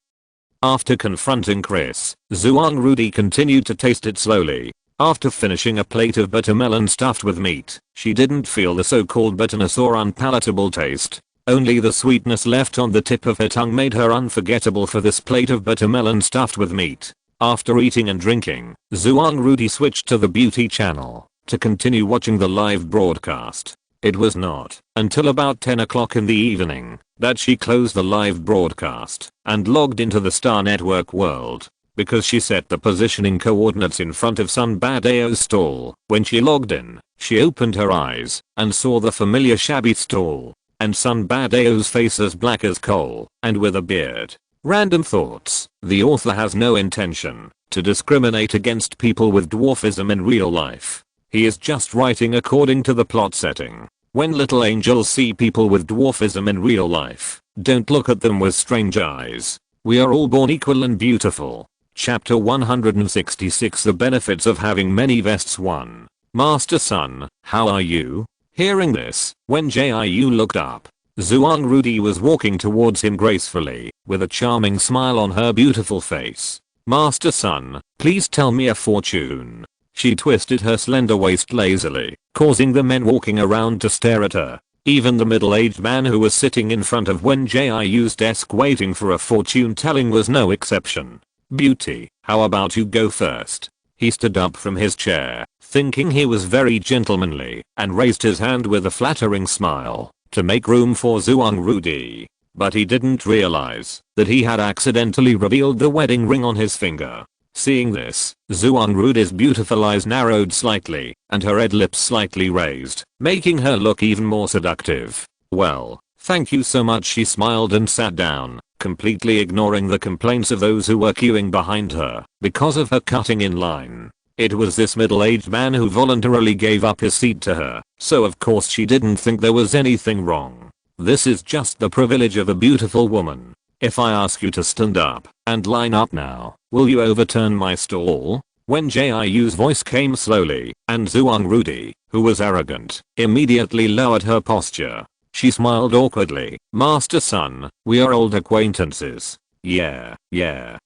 After confronting Chris, Zhuang Ruti continued to taste it slowly. After finishing a plate of bitter melon stuffed with meat, she didn't feel the so-called bitterness or unpalatable taste. Only the sweetness left on the tip of her tongue made her unforgettable for this plate of bitter melon stuffed with meat. After eating and drinking, Zhuang Ruti switched to the beauty channel to continue watching the live broadcast. It was not until about 10 o'clock in the evening that she closed the live broadcast and logged into the Star Network world. Because she set the positioning coordinates in front of Sunbadeo's stall. When she logged in, she opened her eyes and saw the familiar shabby stall and Sunbadeo's face as black as coal and with a beard. Random thoughts. The author has no intention to discriminate against people with dwarfism in real life. He is just writing according to the plot setting. When little angels see people with dwarfism in real life, don't look at them with strange eyes. We are all born equal and beautiful. Chapter 166 The Benefits of Having Many Vests 1. Master Sun, how are you? Hearing this, Wen Jiu looked up. Zhuang Ruti was walking towards him gracefully, with a charming smile on her beautiful face. Master Sun, please tell me a fortune. She twisted her slender waist lazily, causing the men walking around to stare at her. Even the middle-aged man who was sitting in front of Wen Jiu's desk waiting for a fortune telling was no exception. Beauty, how about you go first? He stood up from his chair, thinking he was very gentlemanly, and raised his hand with a flattering smile to make room for Zhuang Ruti. But he didn't realize that he had accidentally revealed the wedding ring on his finger. Seeing this, Zhuang Rudi's beautiful eyes narrowed slightly, and her red lips slightly raised, making her look even more seductive. Well, thank you so much, she smiled and sat down, completely ignoring the complaints of those who were queuing behind her because of her cutting in line. It was this middle-aged man who voluntarily gave up his seat to her, so of course she didn't think there was anything wrong. This is just the privilege of a beautiful woman. If I ask you to stand up and line up now, will you overturn my stall? Wen Jiu's voice came slowly, and Zhuang Rudi, who was arrogant, immediately lowered her posture. She smiled awkwardly. Master Sun, we are old acquaintances. Yeah,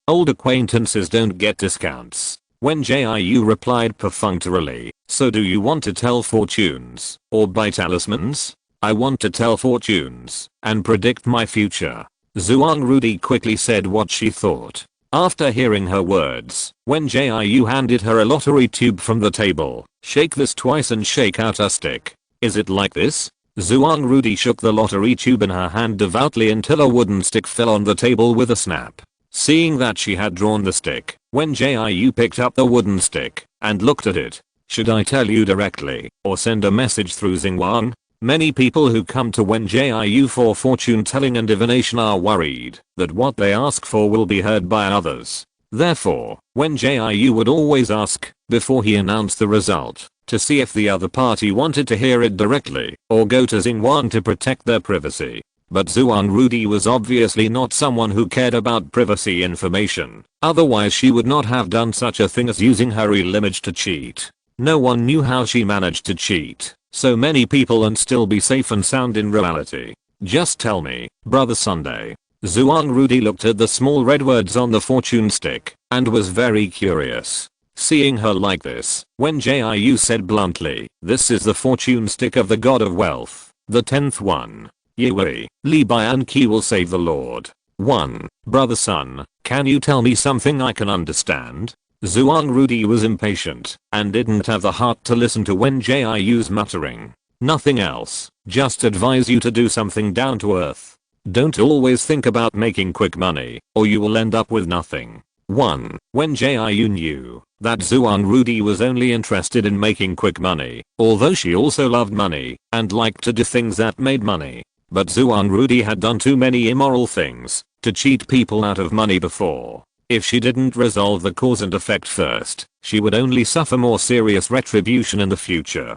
old acquaintances don't get discounts. Wen Jiu replied perfunctorily. So do you want to tell fortunes, or buy talismans? I want to tell fortunes, and predict my future. Zhuang Rudi quickly said what she thought. After hearing her words, Wen Jiu handed her a lottery tube from the table. Shake this twice and shake out a stick. Is it like this? Zhuang Rudi shook the lottery tube in her hand devoutly until a wooden stick fell on the table with a snap. Seeing that she had drawn the stick, Wen Jiu picked up the wooden stick and looked at it. Should I tell you directly, or send a message through Xinguang? Many people who come to Wen Jiu for fortune telling and divination are worried that what they ask for will be heard by others. Therefore, Wen Jiu would always ask, before he announced the result, to see if the other party wanted to hear it directly, or go to Xinguang to protect their privacy. But Zhuang Rudi was obviously not someone who cared about privacy information, otherwise she would not have done such a thing as using her real image to cheat. No one knew how she managed to cheat so many people and still be safe and sound in reality. Just tell me, Brother Sunday. Zhuang Rudi looked at the small red words on the fortune stick, and was very curious. Seeing her like this, Wen Jiu said bluntly, this is the fortune stick of the god of wealth, the 10th one. Yiwei, Li Bian Qi will save the Lord. 1. Brother Sun, can you tell me something I can understand? Zhuang Rudi was impatient, and didn't have the heart to listen to Wen Jiu's muttering. Nothing else, just advise you to do something down to earth. Don't always think about making quick money, or you will end up with nothing. 1. Wen Jiu knew that Zhuang Rudi was only interested in making quick money, although she also loved money, and liked to do things that made money. But Zhuang Rudi had done too many immoral things to cheat people out of money before. If she didn't resolve the cause and effect first, she would only suffer more serious retribution in the future.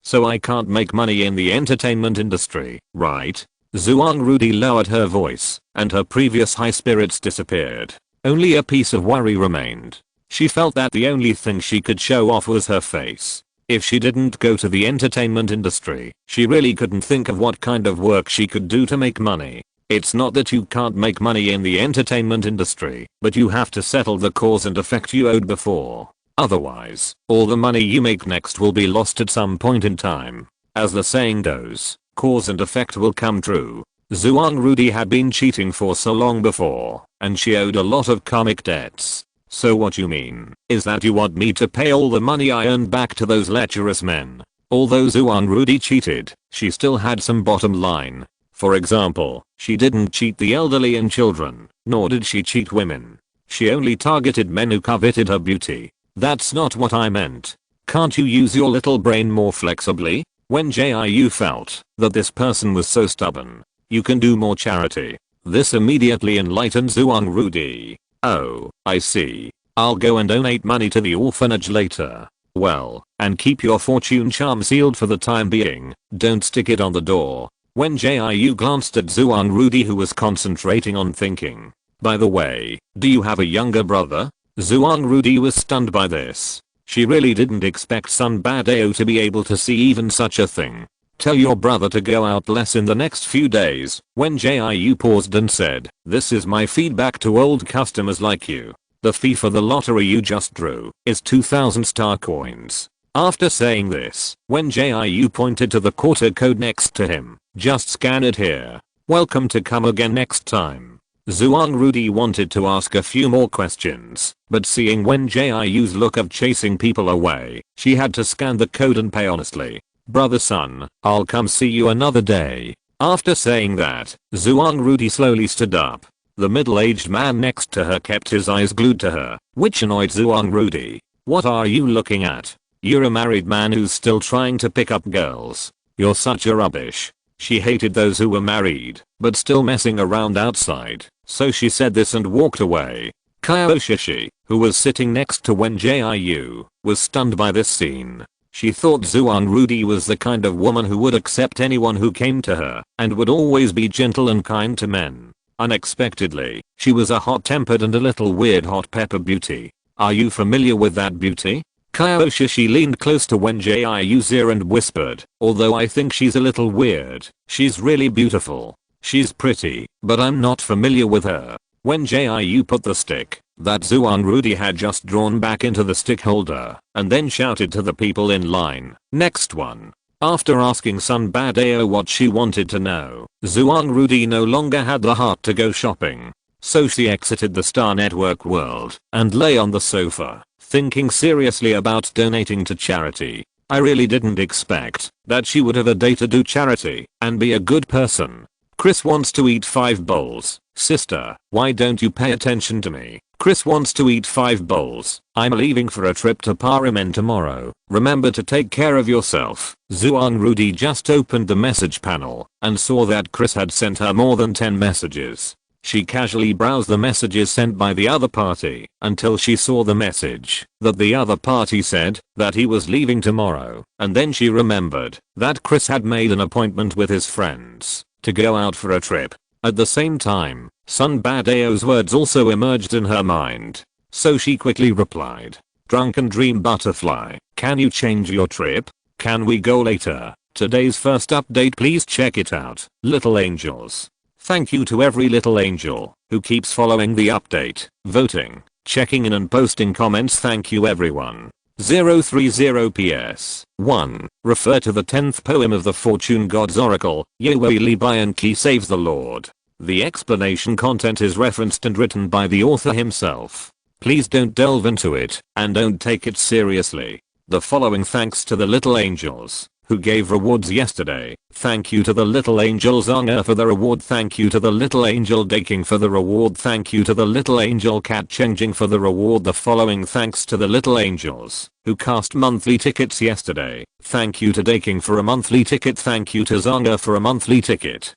So I can't make money in the entertainment industry, right? Zhuang Rudi lowered her voice, and her previous high spirits disappeared. Only a piece of worry remained. She felt that the only thing she could show off was her face. If she didn't go to the entertainment industry, she really couldn't think of what kind of work she could do to make money. It's not that you can't make money in the entertainment industry, but you have to settle the cause and effect you owed before. Otherwise, all the money you make next will be lost at some point in time. As the saying goes, cause and effect will come true. Zhuang Rudi had been cheating for so long before, and she owed a lot of karmic debts. So what you mean is that you want me to pay all the money I earned back to those lecherous men? Although Zhuang Rudi cheated, she still had some bottom line. For example, she didn't cheat the elderly and children, nor did she cheat women. She only targeted men who coveted her beauty. That's not what I meant. Can't you use your little brain more flexibly? Wen Jiu felt that this person was so stubborn. You can do more charity. This immediately enlightened Zhuang Rudi. Oh, I see. I'll go and donate money to the orphanage later. Well, and keep your fortune charm sealed for the time being. Don't stick it on the door. Wen Jiu glanced at Zhuang Rudi, who was concentrating on thinking. By the way, do you have a younger brother? Zhuang Rudi was stunned by this. She really didn't expect Sun Badao to be able to see even such a thing. Tell your brother to go out less in the next few days. Wen Jiu paused and said, this is my feedback to old customers like you. The fee for the lottery you just drew is 2000 star coins. After saying this, Wen Jiu pointed to the quarter code next to him. Just scan it here. Welcome to come again next time. Zhuang Rudi wanted to ask a few more questions, but seeing Wen Jiu's look of chasing people away, she had to scan the code and pay honestly. Brother Sun, I'll come see you another day. After saying that, Zhuang Rudi slowly stood up. The middle-aged man next to her kept his eyes glued to her, which annoyed Zuan Rudy. What are you looking at? You're a married man who's still trying to pick up girls. You're such a rubbish. She hated those who were married, but still messing around outside, so she said this and walked away. Kyoshi, who was sitting next to Wen Jiu, was stunned by this scene. She thought Zuan Rudy was the kind of woman who would accept anyone who came to her, and would always be gentle and kind to men. Unexpectedly, she was a hot-tempered and a little weird hot pepper beauty. Are you familiar with that beauty? Kyoshi leaned close to Wen Jiu's ear and whispered, although I think she's a little weird, she's really beautiful. She's pretty, but I'm not familiar with her. Wen Jiu put the stick that Zuan Rudy had just drawn back into the stick holder, and then shouted to the people in line, next one. After asking Sun Badao what she wanted to know, Zuan Rudy no longer had the heart to go shopping. So she exited the Star Network world and lay on the sofa, thinking seriously about donating to charity. I really didn't expect that she would have a day to do charity and be a good person. Chris wants to eat 5 bowls. Sister, why don't you pay attention to me? Chris wants to eat 5 bowls. I'm leaving for a trip to Parimen tomorrow. Remember to take care of yourself. Zuan Rudy just opened the message panel and saw that Chris had sent her more than 10 messages. She casually browsed the messages sent by the other party until she saw the message that the other party said that he was leaving tomorrow, and then she remembered that Chris had made an appointment with his friends to go out for a trip. At the same time, Sun Badao's words also emerged in her mind, so she quickly replied, "Drunken Dream Butterfly, can you change your trip? Can we go later? Today's first update, please check it out, little angels." Thank you to every little angel who keeps following the update, voting, checking in and posting comments. Thank you everyone. 030 PS 1. Refer to the 10th poem of the Fortune God's Oracle, Yewei Li Bian Ki Saves the Lord. The explanation content is referenced and written by the author himself. Please don't delve into it, and don't take it seriously. The following thanks to the little angels who gave rewards yesterday. Thank you to the little angel Zonga for the reward. Thank you to the little angel Daking for the reward. Thank you to the little angel Cat Changing for the reward. The following thanks to the little angels who cast monthly tickets yesterday. Thank you to Daking for a monthly ticket. Thank you to Zonga for a monthly ticket.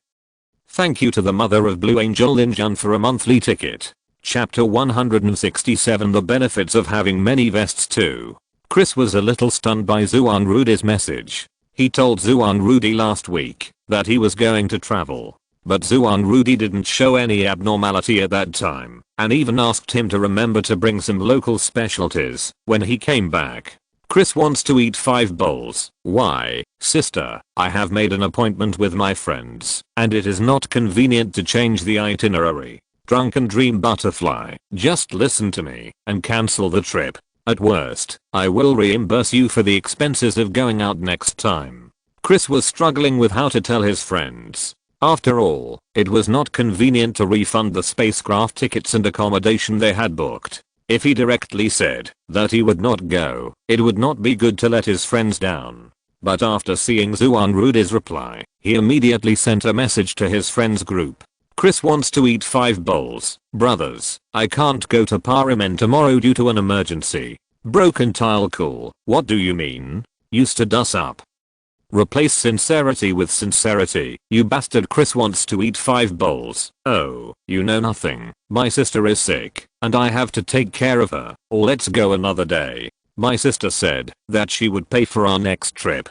Thank you to the mother of Blue Angel Linjun for a monthly ticket. Chapter 167, The Benefits of Having Many Vests Too. Chris was a little stunned by Zuan Rudy's message. He told Zuan Rudy last week that he was going to travel, but Zuan Rudy didn't show any abnormality at that time, and even asked him to remember to bring some local specialties when he came back. Chris wants to eat 5 bowls. Why, sister? I have made an appointment with my friends, and it is not convenient to change the itinerary. Drunken Dream Butterfly, just listen to me and cancel the trip. At worst, I will reimburse you for the expenses of going out next time. Chris was struggling with how to tell his friends. After all, it was not convenient to refund the spacecraft tickets and accommodation they had booked. If he directly said that he would not go, it would not be good to let his friends down. But after seeing Zuan Rudy's reply, he immediately sent a message to his friends group. Chris wants to eat 5 bowls. Brothers, I can't go to Parimen tomorrow due to an emergency. Broken tile. Cool. What do you mean? You stood us up. Replace sincerity with sincerity. You bastard. Chris wants to eat 5 bowls. Oh, you know nothing. My sister is sick, and I have to take care of her. Or let's go another day. My sister said that she would pay for our next trip.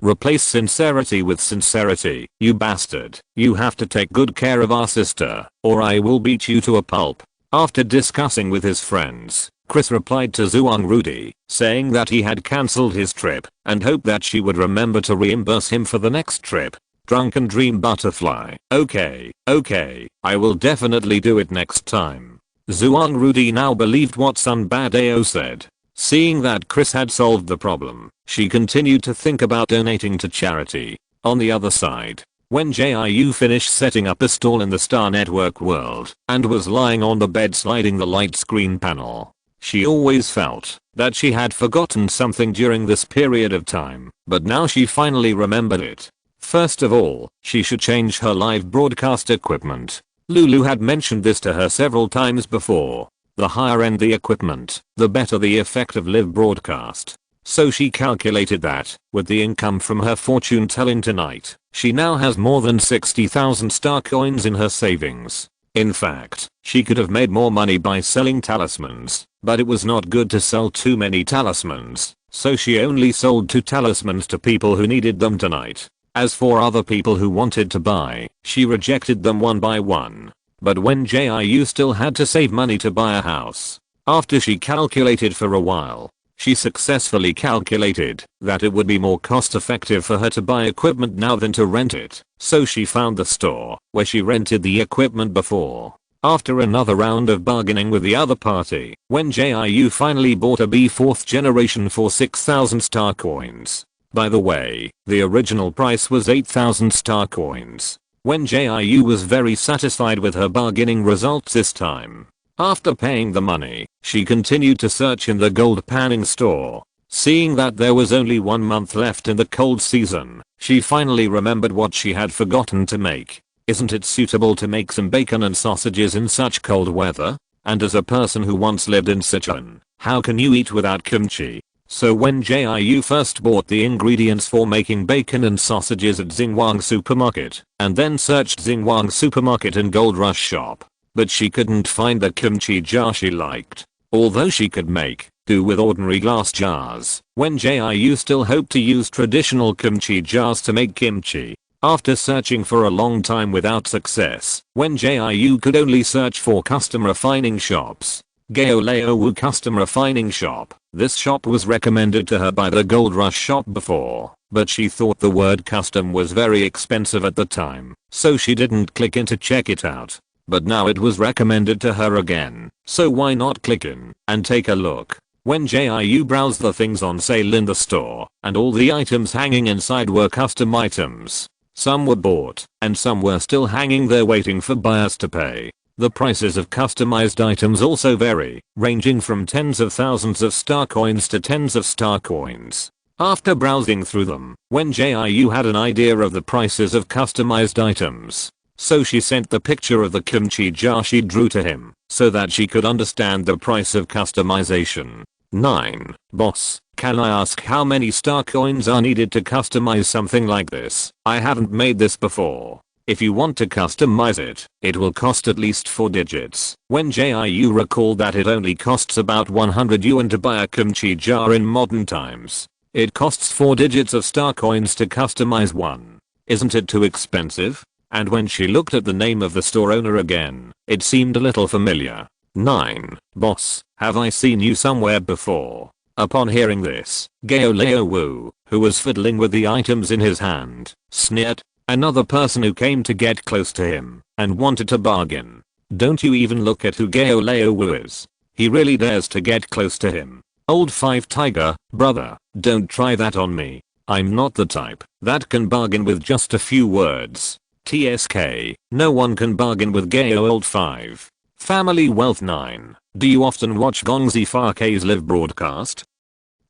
Replace sincerity with sincerity. You bastard. You have to take good care of our sister, or I will beat you to a pulp. After discussing with his friends, Chris replied to Zuan Rudy, saying that he had cancelled his trip and hoped that she would remember to reimburse him for the next trip. Drunken Dream Butterfly. Okay, I will definitely do it next time. Zuan Rudy now believed what Sun Badao said. Seeing that Chris had solved the problem, she continued to think about donating to charity. On the other side, when Jiu finished setting up a stall in the Star Network world and was lying on the bed sliding the light screen panel, she always felt that she had forgotten something during this period of time, but now she finally remembered it. First of all, she should change her live broadcast equipment. Lulu had mentioned this to her several times before. The higher end the equipment, the better the effect of live broadcast. So she calculated that, with the income from her fortune telling tonight, she now has more than 60,000 star coins in her savings. In fact, she could have made more money by selling talismans, but it was not good to sell too many talismans, so she only sold 2 talismans to people who needed them tonight. As for other people who wanted to buy, she rejected them one by one. But Wen Jiu still had to save money to buy a house. After she calculated for a while, she successfully calculated that it would be more cost effective for her to buy equipment now than to rent it, so she found the store where she rented the equipment before. After another round of bargaining with the other party, Wen Jiu finally bought a B 4th generation for 6,000 star coins. By the way, the original price was 8,000 star coins. Wen Jiu was very satisfied with her bargaining results this time. After paying the money, she continued to search in the gold panning store. Seeing that there was only 1 month left in the cold season, she finally remembered what she had forgotten to make. Isn't it suitable to make some bacon and sausages in such cold weather? And as a person who once lived in Sichuan, how can you eat without kimchi? So Wen Jiu first bought the ingredients for making bacon and sausages at Xinguang Supermarket, and then searched Xinguang Supermarket and Gold Rush shop. But she couldn't find the kimchi jar she liked. Although she could make do with ordinary glass jars, Wen Jiu still hoped to use traditional kimchi jars to make kimchi. After searching for a long time without success, Wen Jiu could only search for custom refining shops. Gaoleo Custom Refining Shop. This shop was recommended to her by the Gold Rush shop before, but she thought the word custom was very expensive at the time, so she didn't click in to check it out. But now it was recommended to her again, so why not click in and take a look. Wen Jiu browsed the things on sale in the store, and all the items hanging inside were custom items. Some were bought, and some were still hanging there waiting for buyers to pay. The prices of customized items also vary, ranging from tens of thousands of star coins to tens of star coins. After browsing through them, Wen Jiu had an idea of the prices of customized items. So she sent the picture of the kimchi jar she drew to him, so that she could understand the price of customization. 9. Boss, can I ask how many star coins are needed to customize something like this? I haven't made this before. If you want to customize it, it will cost at least 4 digits. Wen Jiu recalled that it only costs about 100 yuan to buy a kimchi jar in modern times. It costs 4 digits of star coins to customize one. Isn't it too expensive? And when she looked at the name of the store owner again, it seemed a little familiar. 9. Boss, have I seen you somewhere before? Upon hearing this, Gaoleo Wu, who was fiddling with the items in his hand, sneered. Another person who came to get close to him and wanted to bargain. Don't you even look at who Gaoleo Wu is. He really dares to get close to him. Old 5 Tiger, brother, don't try that on me. I'm not the type that can bargain with just a few words. TSK, no one can bargain with Gao Old 5. Family Wealth 9, do you often watch Gongzi Farke's live broadcast?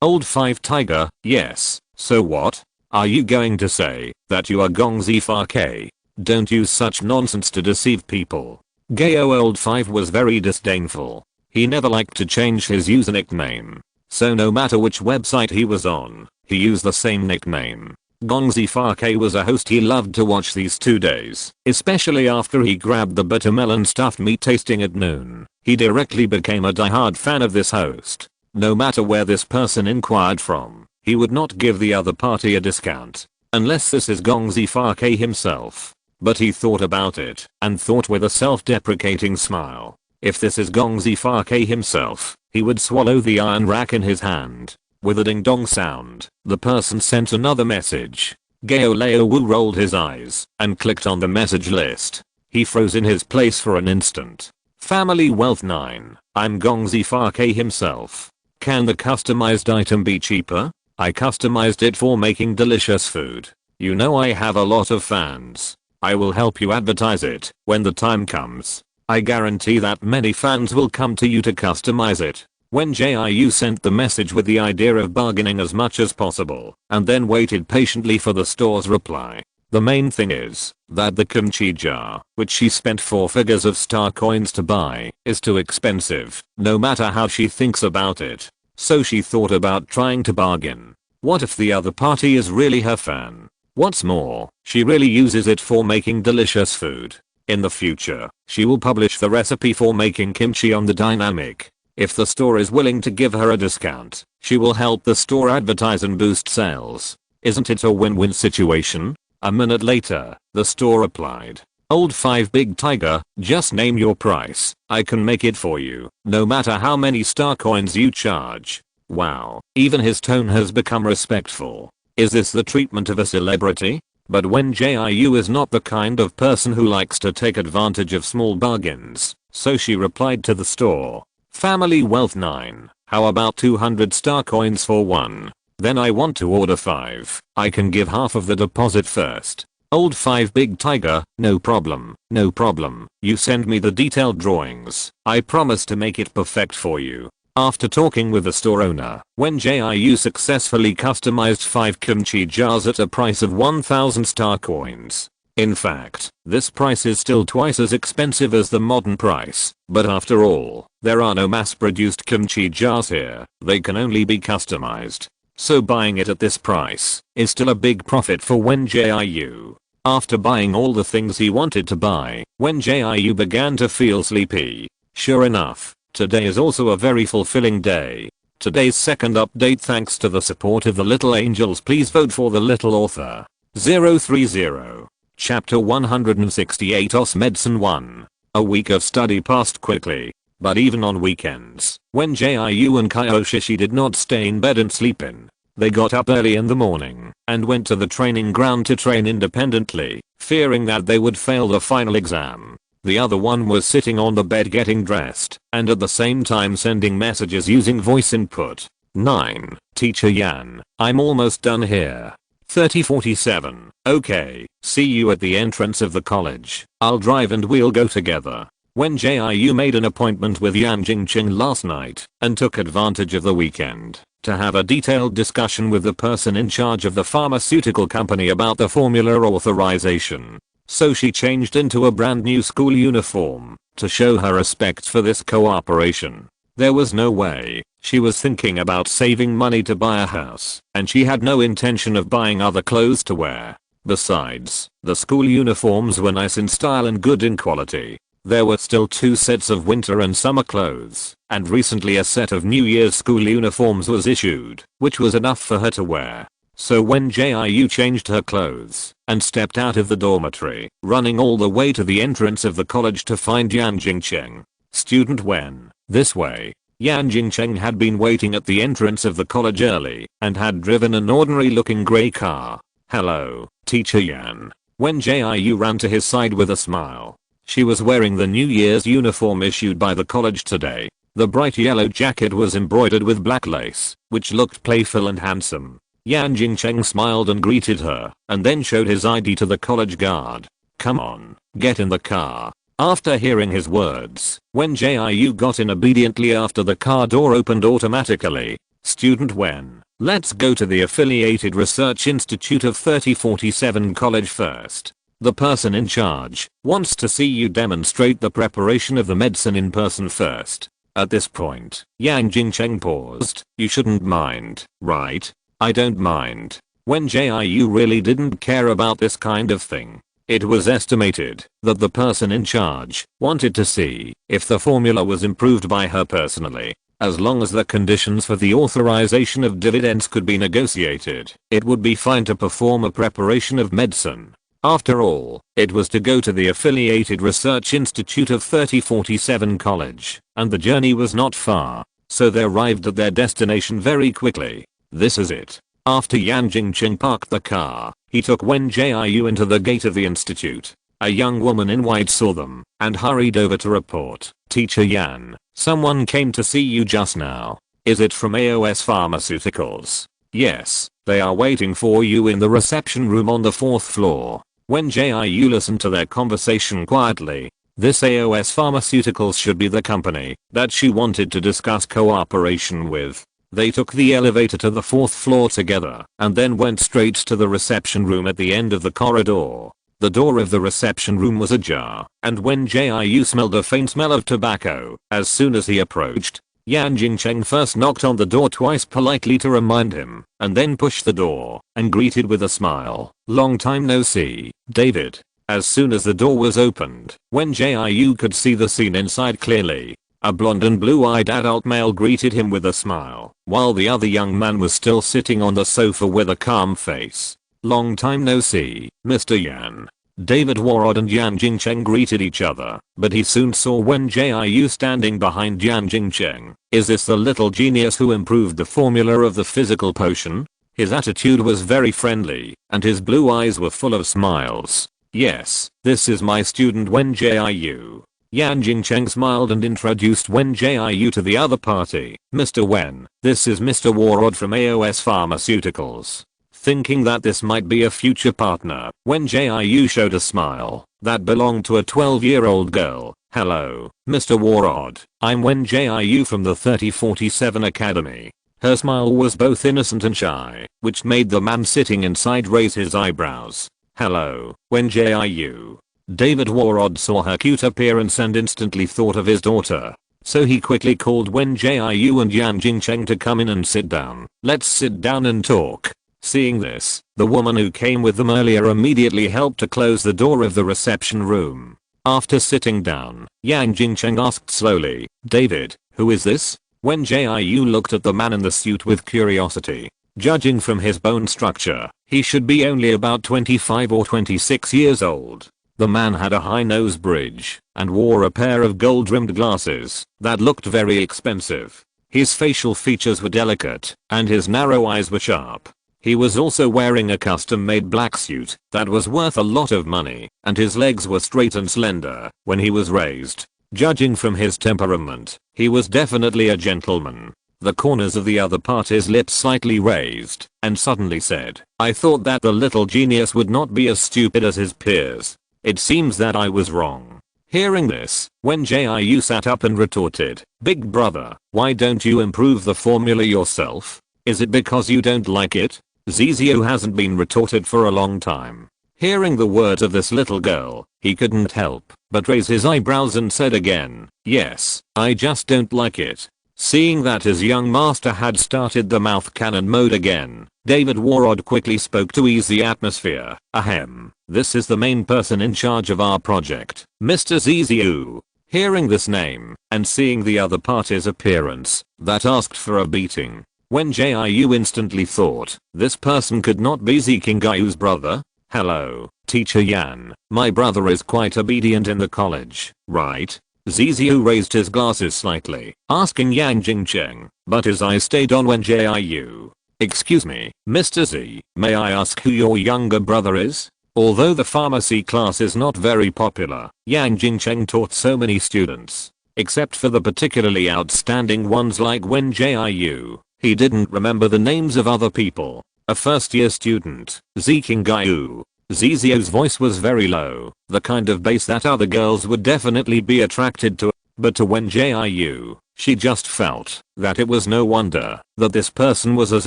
Old 5 Tiger, yes, so what? Are you going to say that you are Gongzi Farke? Don't use such nonsense to deceive people. Gao Old 5 was very disdainful. He never liked to change his user nickname. So no matter which website he was on, he used the same nickname. Gongzi Farke was a host he loved to watch these 2 days, especially after he grabbed the buttermelon stuffed meat tasting at noon. He directly became a diehard fan of this host. No matter where this person inquired from, he would not give the other party a discount, unless this is Gongzi Farke himself. But he thought about it, and thought with a self-deprecating smile. If this is Gongzi Farke himself, he would swallow the iron rack in his hand. With a ding-dong sound, the person sent another message. Gaoleo Wu rolled his eyes, and clicked on the message list. He froze in his place for an instant. Family Wealth 9, I'm Gongzi Farke himself. Can the customized item be cheaper? I customized it for making delicious food. You know I have a lot of fans. I will help you advertise it when the time comes. I guarantee that many fans will come to you to customize it. Wen Jiu sent the message with the idea of bargaining as much as possible, and then waited patiently for the store's reply. The main thing is that the kimchi jar, which she spent 4 figures of star coins to buy, is too expensive, no matter how she thinks about it. So she thought about trying to bargain. What if the other party is really her fan? What's more, she really uses it for making delicious food. In the future, she will publish the recipe for making kimchi on the dynamic. If the store is willing to give her a discount, she will help the store advertise and boost sales. Isn't it a win-win situation? A minute later, the store replied, "Old 5 Big Tiger, just name your price. I can make it for you, no matter how many star coins you charge." Wow, even his tone has become respectful. Is this the treatment of a celebrity? But Wen Jiu is not the kind of person who likes to take advantage of small bargains, so she replied to the store, "Family wealth 9, how about 200 star coins for 1? Then I want to order 5. I can give half of the deposit first." Old 5 Big Tiger, "No problem, no problem. You send me the detailed drawings. I promise to make it perfect for you." After talking with the store owner, Wen Jiu successfully customized 5 kimchi jars at a price of 1000 star coins. In fact, this price is still twice as expensive as the modern price, but after all, there are no mass-produced kimchi jars here, they can only be customized. So buying it at this price is still a big profit for Wen Jiu. After buying all the things he wanted to buy, Wen Jiu began to feel sleepy. Sure enough, today is also a very fulfilling day. Today's second update thanks to the support of the little angels. Please vote for the little author. 030. Chapter 168 OS Medicine 1. A week of study passed quickly. But even on weekends, Wen Jiu and Kyoshi did not stay in bed and sleep in. They got up early in the morning and went to the training ground to train independently, fearing that they would fail the final exam. The other one was sitting on the bed getting dressed and at the same time sending messages using voice input. 9. Teacher Yan, I'm almost done here. 3047. Okay, see you at the entrance of the college. I'll drive and we'll go together. Wen Jiu made an appointment with Yan Jingqing last night and took advantage of the weekend to have a detailed discussion with the person in charge of the pharmaceutical company about the formula authorization. So she changed into a brand new school uniform to show her respect for this cooperation. There was no way. She was thinking about saving money to buy a house, and she had no intention of buying other clothes to wear. Besides, the school uniforms were nice in style and good in quality. There were still 2 sets of winter and summer clothes, and recently a set of New Year's school uniforms was issued, which was enough for her to wear. So Wen Jiu changed her clothes and stepped out of the dormitory, running all the way to the entrance of the college to find Yan Jingqing. "Student Wen, this way." Yan Jingqing had been waiting at the entrance of the college early and had driven an ordinary looking grey car. "Hello, Teacher Yan." Wen Jiu ran to his side with a smile. She was wearing the New Year's uniform issued by the college today. The bright yellow jacket was embroidered with black lace, which looked playful and handsome. Yan Jingqing smiled and greeted her, and then showed his ID to the college guard. "Come on, get in the car." After hearing his words, Wen Jiu got in obediently after the car door opened automatically. "Student Wen, let's go to the Affiliated Research Institute of 3047 College first. The person in charge wants to see you demonstrate the preparation of the medicine in person first." At this point, Yan Jingqing paused. "You shouldn't mind, right?" "I don't mind." Wen Jiu really didn't care about this kind of thing. It was estimated that the person in charge wanted to see if the formula was improved by her personally. As long as the conditions for the authorization of dividends could be negotiated, it would be fine to perform a preparation of medicine. After all, it was to go to the Affiliated Research Institute of 3047 College, and the journey was not far, so they arrived at their destination very quickly. This is it. After Yan Jingqing parked the car, he took Wen Jiu into the gate of the institute. A young woman in white saw them and hurried over to report. "Teacher Yan, someone came to see you just now. Is it from AOS Pharmaceuticals?" "Yes, they are waiting for you in the reception room on the 4th floor." Wen Jiu listened to their conversation quietly. This AOS Pharmaceuticals should be the company that she wanted to discuss cooperation with. They took the elevator to the 4th floor together and then went straight to the reception room at the end of the corridor. The door of the reception room was ajar, and Wen Jiu smelled a faint smell of tobacco as soon as he approached. Yan Jingcheng first knocked on the door twice politely to remind him, and then pushed the door and greeted with a smile. "Long time no see, David." As soon as the door was opened, Wen Jiu could see the scene inside clearly. A blonde and blue-eyed adult male greeted him with a smile, while the other young man was still sitting on the sofa with a calm face. "Long time no see, Mr. Yan." David Warod and Yan Jingcheng greeted each other, but he soon saw Wen Jiu standing behind Yan Jingcheng. Is this the little genius who improved the formula of the physical potion? His attitude was very friendly, and his blue eyes were full of smiles. "Yes, this is my student Wen Jiu." Yan Jingcheng smiled and introduced Wen Jiu to the other party. "Mr. Wen, this is Mr. Warod from AOS Pharmaceuticals." Thinking that this might be a future partner, Wen Jiu showed a smile that belonged to a 12-year-old girl. "Hello, Mr. Warod. I'm Wen Jiu from the 3047 Academy." Her smile was both innocent and shy, which made the man sitting inside raise his eyebrows. "Hello, Wen Jiu." David Warod saw her cute appearance and instantly thought of his daughter. So he quickly called Wen Jiu and Yan Jingcheng to come in and sit down. "Let's sit down and talk." Seeing this, the woman who came with them earlier immediately helped to close the door of the reception room. After sitting down, Yan Jingcheng asked slowly, "David, who is this?" Wen Jiu looked at the man in the suit with curiosity. Judging from his bone structure, he should be only about 25 or 26 years old. The man had a high nose bridge and wore a pair of gold-rimmed glasses that looked very expensive. His facial features were delicate and his narrow eyes were sharp. He was also wearing a custom-made black suit that was worth a lot of money, and his legs were straight and slender when he was raised. Judging from his temperament, he was definitely a gentleman. The corners of the other party's lips slightly raised, and suddenly said, "I thought that the little genius would not be as stupid as his peers. It seems that I was wrong." Hearing this, Wen Jiu sat up and retorted, "Big brother, why don't you improve the formula yourself? Is it because you don't like it?" Zizio hasn't been retorted for a long time. Hearing the words of this little girl, he couldn't help but raise his eyebrows and said again, "Yes, I just don't like it." Seeing that his young master had started the mouth cannon mode again, David Warod quickly spoke to ease the atmosphere. "Ahem, this is the main person in charge of our project, Mr. Zizio." Hearing this name, and seeing the other party's appearance, that asked for a beating, Wen Jiu instantly thought, this person could not be Zikingayu's brother. "Hello, Teacher Yan, my brother is quite obedient in the college, right?" Zizio raised his glasses slightly, asking Yan Jingcheng, but his eyes stayed on Wen Jiu. "Excuse me, Mr. Z, may I ask who your younger brother is?" Although the pharmacy class is not very popular, Yan Jingcheng taught so many students. Except for the particularly outstanding ones like Wen Jiu, he didn't remember the names of other people. A first-year student, Zikingyu. Zizio's voice was very low, the kind of bass that other girls would definitely be attracted to, but to Wen Jiu, she just felt that it was no wonder that this person was as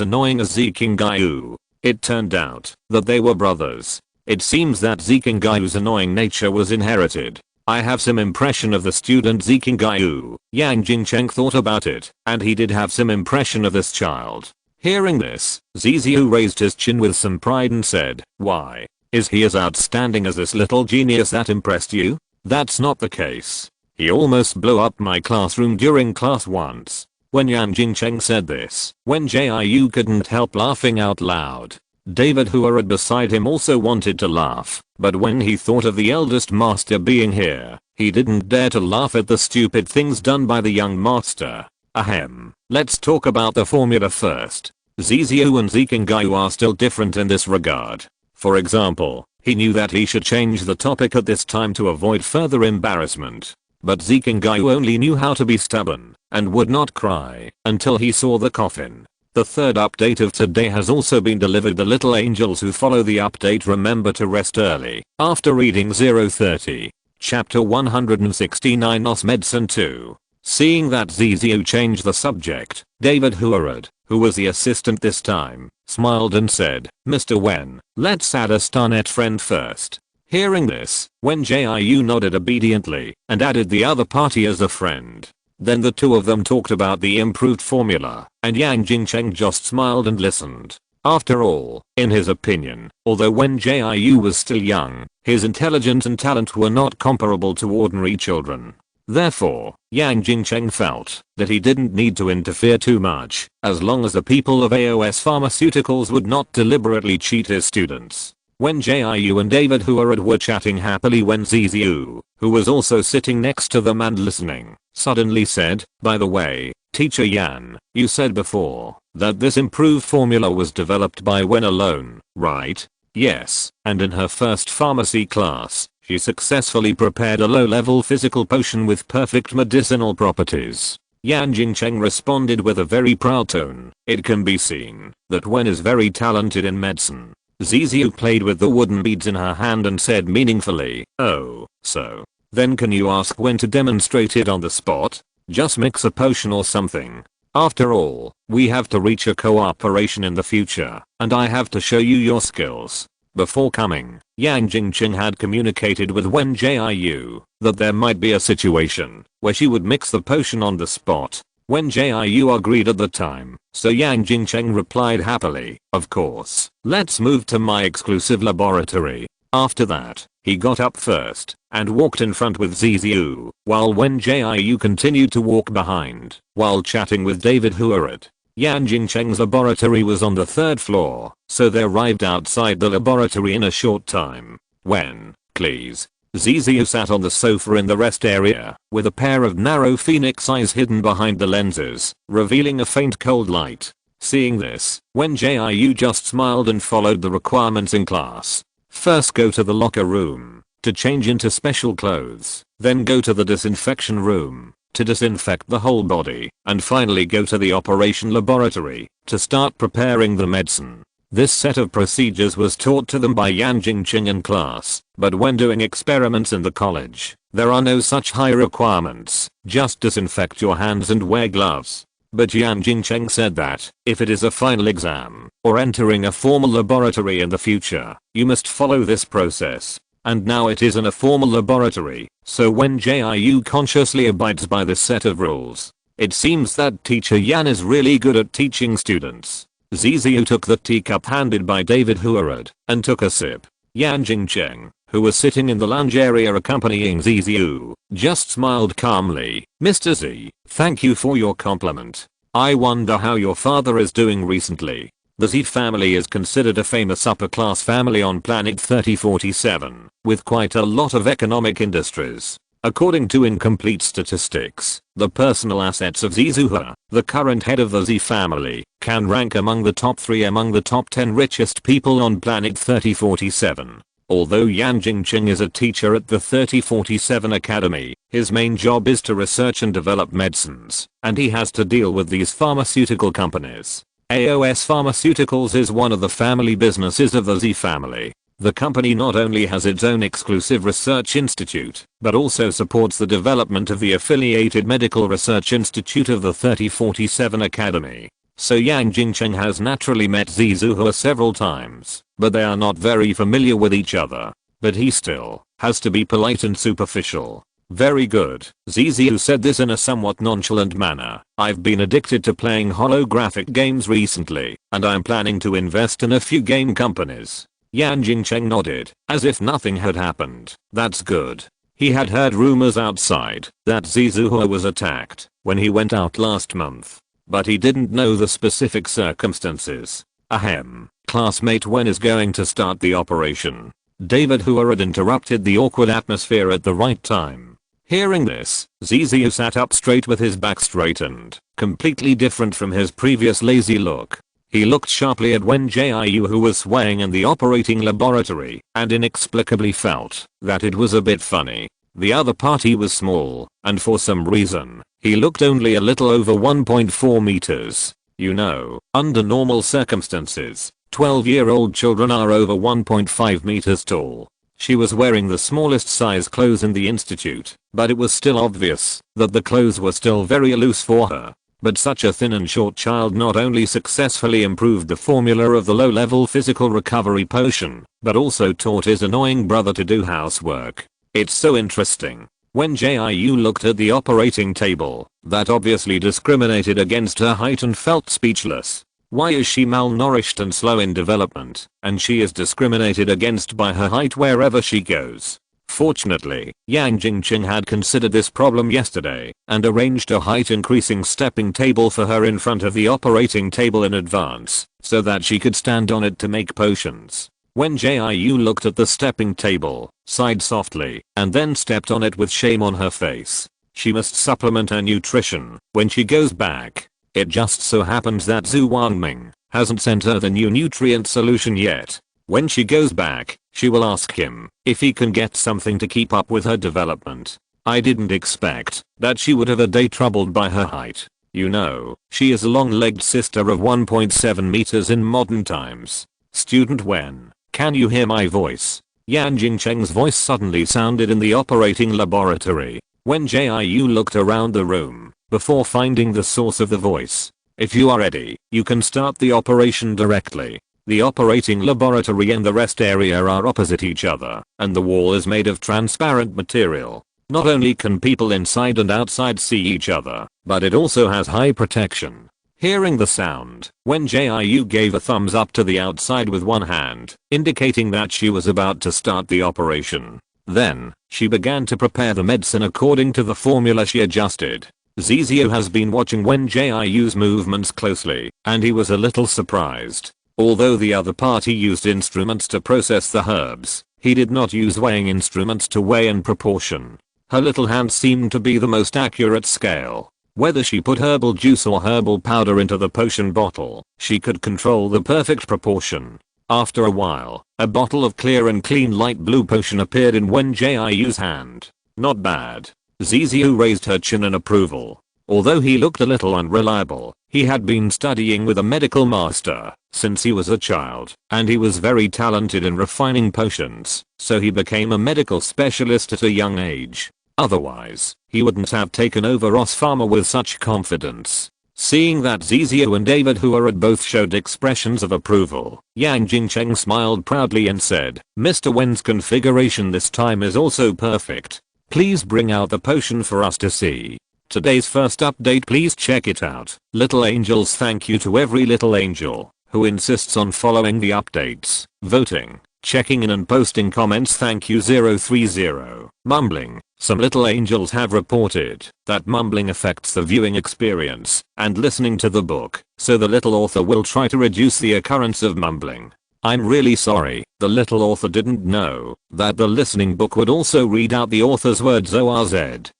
annoying as Zikingyu. It turned out that they were brothers. It seems that Zikingyu's annoying nature was inherited. I have some impression of the student Zikingyu. Yang Jingcheng thought about it, and he did have some impression of this child. Hearing this, Zizio raised his chin with some pride and said, "Why? Is he as outstanding as this little genius that impressed you?" "That's not the case. He almost blew up my classroom during class once." When Yan Jingcheng said this, Wen Jiu couldn't help laughing out loud. David who was beside him also wanted to laugh, but when he thought of the eldest master being here, he didn't dare to laugh at the stupid things done by the young master. Ahem. Let's talk about the formula first. Zizio and Zikingyu are still different in this regard. For example, he knew that he should change the topic at this time to avoid further embarrassment. But Zikingyu only knew how to be stubborn, and would not cry until he saw the coffin. The third update of today has also been delivered. The little angels who follow the update remember to rest early. After reading 030, chapter 169 Os Medicine 2. Seeing that Zizio changed the subject, David Huarad, who was the assistant this time, smiled and said, "Mr. Wen, let's add a starnet friend first." Hearing this, Wen Jiu nodded obediently and added the other party as a friend. Then the two of them talked about the improved formula, and Yang Jingcheng just smiled and listened. After all, in his opinion, although Wen Jiu was still young, his intelligence and talent were not comparable to ordinary children. Therefore, Yang Jingcheng felt that he didn't need to interfere too much, as long as the people of AOS Pharmaceuticals would not deliberately cheat his students. Wen Jiu and David Huarad were chatting happily when Ziziu, who was also sitting next to them and listening, suddenly said, "By the way, Teacher Yan, you said before that this improved formula was developed by Wen alone, right?" "Yes, and in her first pharmacy class, she successfully prepared a low-level physical potion with perfect medicinal properties." Yan Jingcheng responded with a very proud tone. It can be seen that Wen is very talented in medicine. Ziziu played with the wooden beads in her hand and said meaningfully, "Oh, so then can you ask Wen to demonstrate it on the spot? Just mix a potion or something. After all, we have to reach a cooperation in the future, and I have to show you your skills." Before coming, Yang Jingcheng had communicated with Wen Jiu that there might be a situation where she would mix the potion on the spot. Wen Jiu agreed at the time, so Yang Jingcheng replied happily, "Of course, let's move to my exclusive laboratory." After that, he got up first and walked in front with Ziziu, while Wen Jiu continued to walk behind while chatting with David Huarad. Yan Jingcheng's laboratory was on the 3rd floor, so they arrived outside the laboratory in a short time. "Wen, please." Ziziu sat on the sofa in the rest area, with a pair of narrow phoenix eyes hidden behind the lenses, revealing a faint cold light. Seeing this, Wen Jiu just smiled and followed the requirements in class. First go to the locker room to change into special clothes, then go to the disinfection room to disinfect the whole body, and finally go to the operation laboratory to start preparing the medicine. This set of procedures was taught to them by Yan Jingcheng in class, but when doing experiments in the college, there are no such high requirements, just disinfect your hands and wear gloves. But Yan Jingcheng said that, if it is a final exam, or entering a formal laboratory in the future, you must follow this process. And now it is in a formal laboratory, so Wen Jiu consciously abides by this set of rules. It seems that Teacher Yan is really good at teaching students. Ziziu took the teacup handed by David Huarad and took a sip. Yan Jingcheng, who was sitting in the lounge area accompanying Ziziu, just smiled calmly. "Mr. Z, thank you for your compliment. I wonder how your father is doing recently." The Z family is considered a famous upper-class family on planet 3047, with quite a lot of economic industries. According to incomplete statistics, the personal assets of Zizuha, the current head of the Z family, can rank among the top 3 among the top 10 richest people on planet 3047. Although Yan Jingcheng is a teacher at the 3047 Academy, his main job is to research and develop medicines, and he has to deal with these pharmaceutical companies. AOS Pharmaceuticals is one of the family businesses of the Z family. The company not only has its own exclusive research institute, but also supports the development of the affiliated medical research institute of the 3047 Academy. So Yang Jingcheng has naturally met Zizuhua several times, but they are not very familiar with each other. But he still has to be polite and superficial. "Very good." Ziziu said this in a somewhat nonchalant manner. "I've been addicted to playing holographic games recently, and I'm planning to invest in a few game companies." Yan Jingcheng nodded, as if nothing had happened. "That's good." He had heard rumors outside that Zizuhua was attacked when he went out last month, but he didn't know the specific circumstances. "Ahem, classmate, when is going to start the operation?" David Huarad interrupted the awkward atmosphere at the right time. Hearing this, Ziziu sat up straight with his back straightened, completely different from his previous lazy look. He looked sharply at Wen Jiu, who was swaying in the operating laboratory, and inexplicably felt that it was a bit funny. The other party was small, and for some reason, he looked only a little over 1.4 meters. You know, under normal circumstances, 12-year-old children are over 1.5 meters tall. She was wearing the smallest size clothes in the institute, but it was still obvious that the clothes were still very loose for her. But such a thin and short child not only successfully improved the formula of the low-level physical recovery potion, but also taught his annoying brother to do housework. It's so interesting. When Jiu looked at the operating table, that obviously discriminated against her height and felt speechless. Why is she malnourished and slow in development, and she is discriminated against by her height wherever she goes? Fortunately, Yang Jingqing had considered this problem yesterday and arranged a height increasing stepping table for her in front of the operating table in advance so that she could stand on it to make potions. When Jiu looked at the stepping table, sighed softly, and then stepped on it with shame on her face. She must supplement her nutrition when she goes back. It just so happens that Zhu Wangming hasn't sent her the new nutrient solution yet. When she goes back, she will ask him if he can get something to keep up with her development. I didn't expect that she would have a day troubled by her height. You know, she is a long-legged sister of 1.7 meters in modern times. Student Wen, can you hear my voice? Yang Jingcheng's voice suddenly sounded in the operating laboratory. When Jiu looked around the room before finding the source of the voice. If you are ready, you can start the operation directly. The operating laboratory and the rest area are opposite each other, and the wall is made of transparent material. Not only can people inside and outside see each other, but it also has high protection. Hearing the sound, Wen Jiu gave a thumbs up to the outside with one hand, indicating that she was about to start the operation. Then, she began to prepare the medicine according to the formula she adjusted. Ziziu has been watching Wen Jiu's movements closely, and he was a little surprised. Although the other party used instruments to process the herbs, he did not use weighing instruments to weigh in proportion. Her little hand seemed to be the most accurate scale. Whether she put herbal juice or herbal powder into the potion bottle, she could control the perfect proportion. After a while, a bottle of clear and clean light blue potion appeared in Wen Jiu's hand. Not bad. Ziziu raised her chin in approval. Although he looked a little unreliable, he had been studying with a medical master since he was a child, and he was very talented in refining potions, so he became a medical specialist at a young age. Otherwise, he wouldn't have taken over Ross Farmer with such confidence. Seeing that Ziziu and David Huarad both showed expressions of approval, Yang Jingcheng smiled proudly and said, Mr. Wen's configuration this time is also perfect. Please bring out the potion for us to see. Today's first update, please check it out. Little angels, thank you to every little angel who insists on following the updates, voting, checking in and posting comments. Thank you 030. Mumbling. Some little angels have reported that mumbling affects the viewing experience and listening to the book, so the little author will try to reduce the occurrence of mumbling. I'm really sorry, the little author didn't know that the listening book would also read out the author's words ORZ.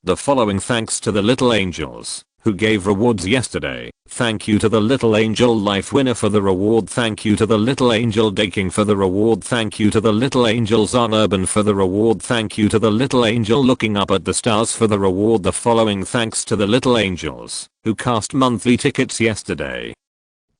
The following thanks to the little angels who gave rewards yesterday. Thank you to the little angel life winner for the reward. Thank you to the little angel daking for the reward. Thank you to the little angels on urban for the reward. Thank you to the little angel looking up at the stars for the reward. The following thanks to the little angels who cast monthly tickets yesterday.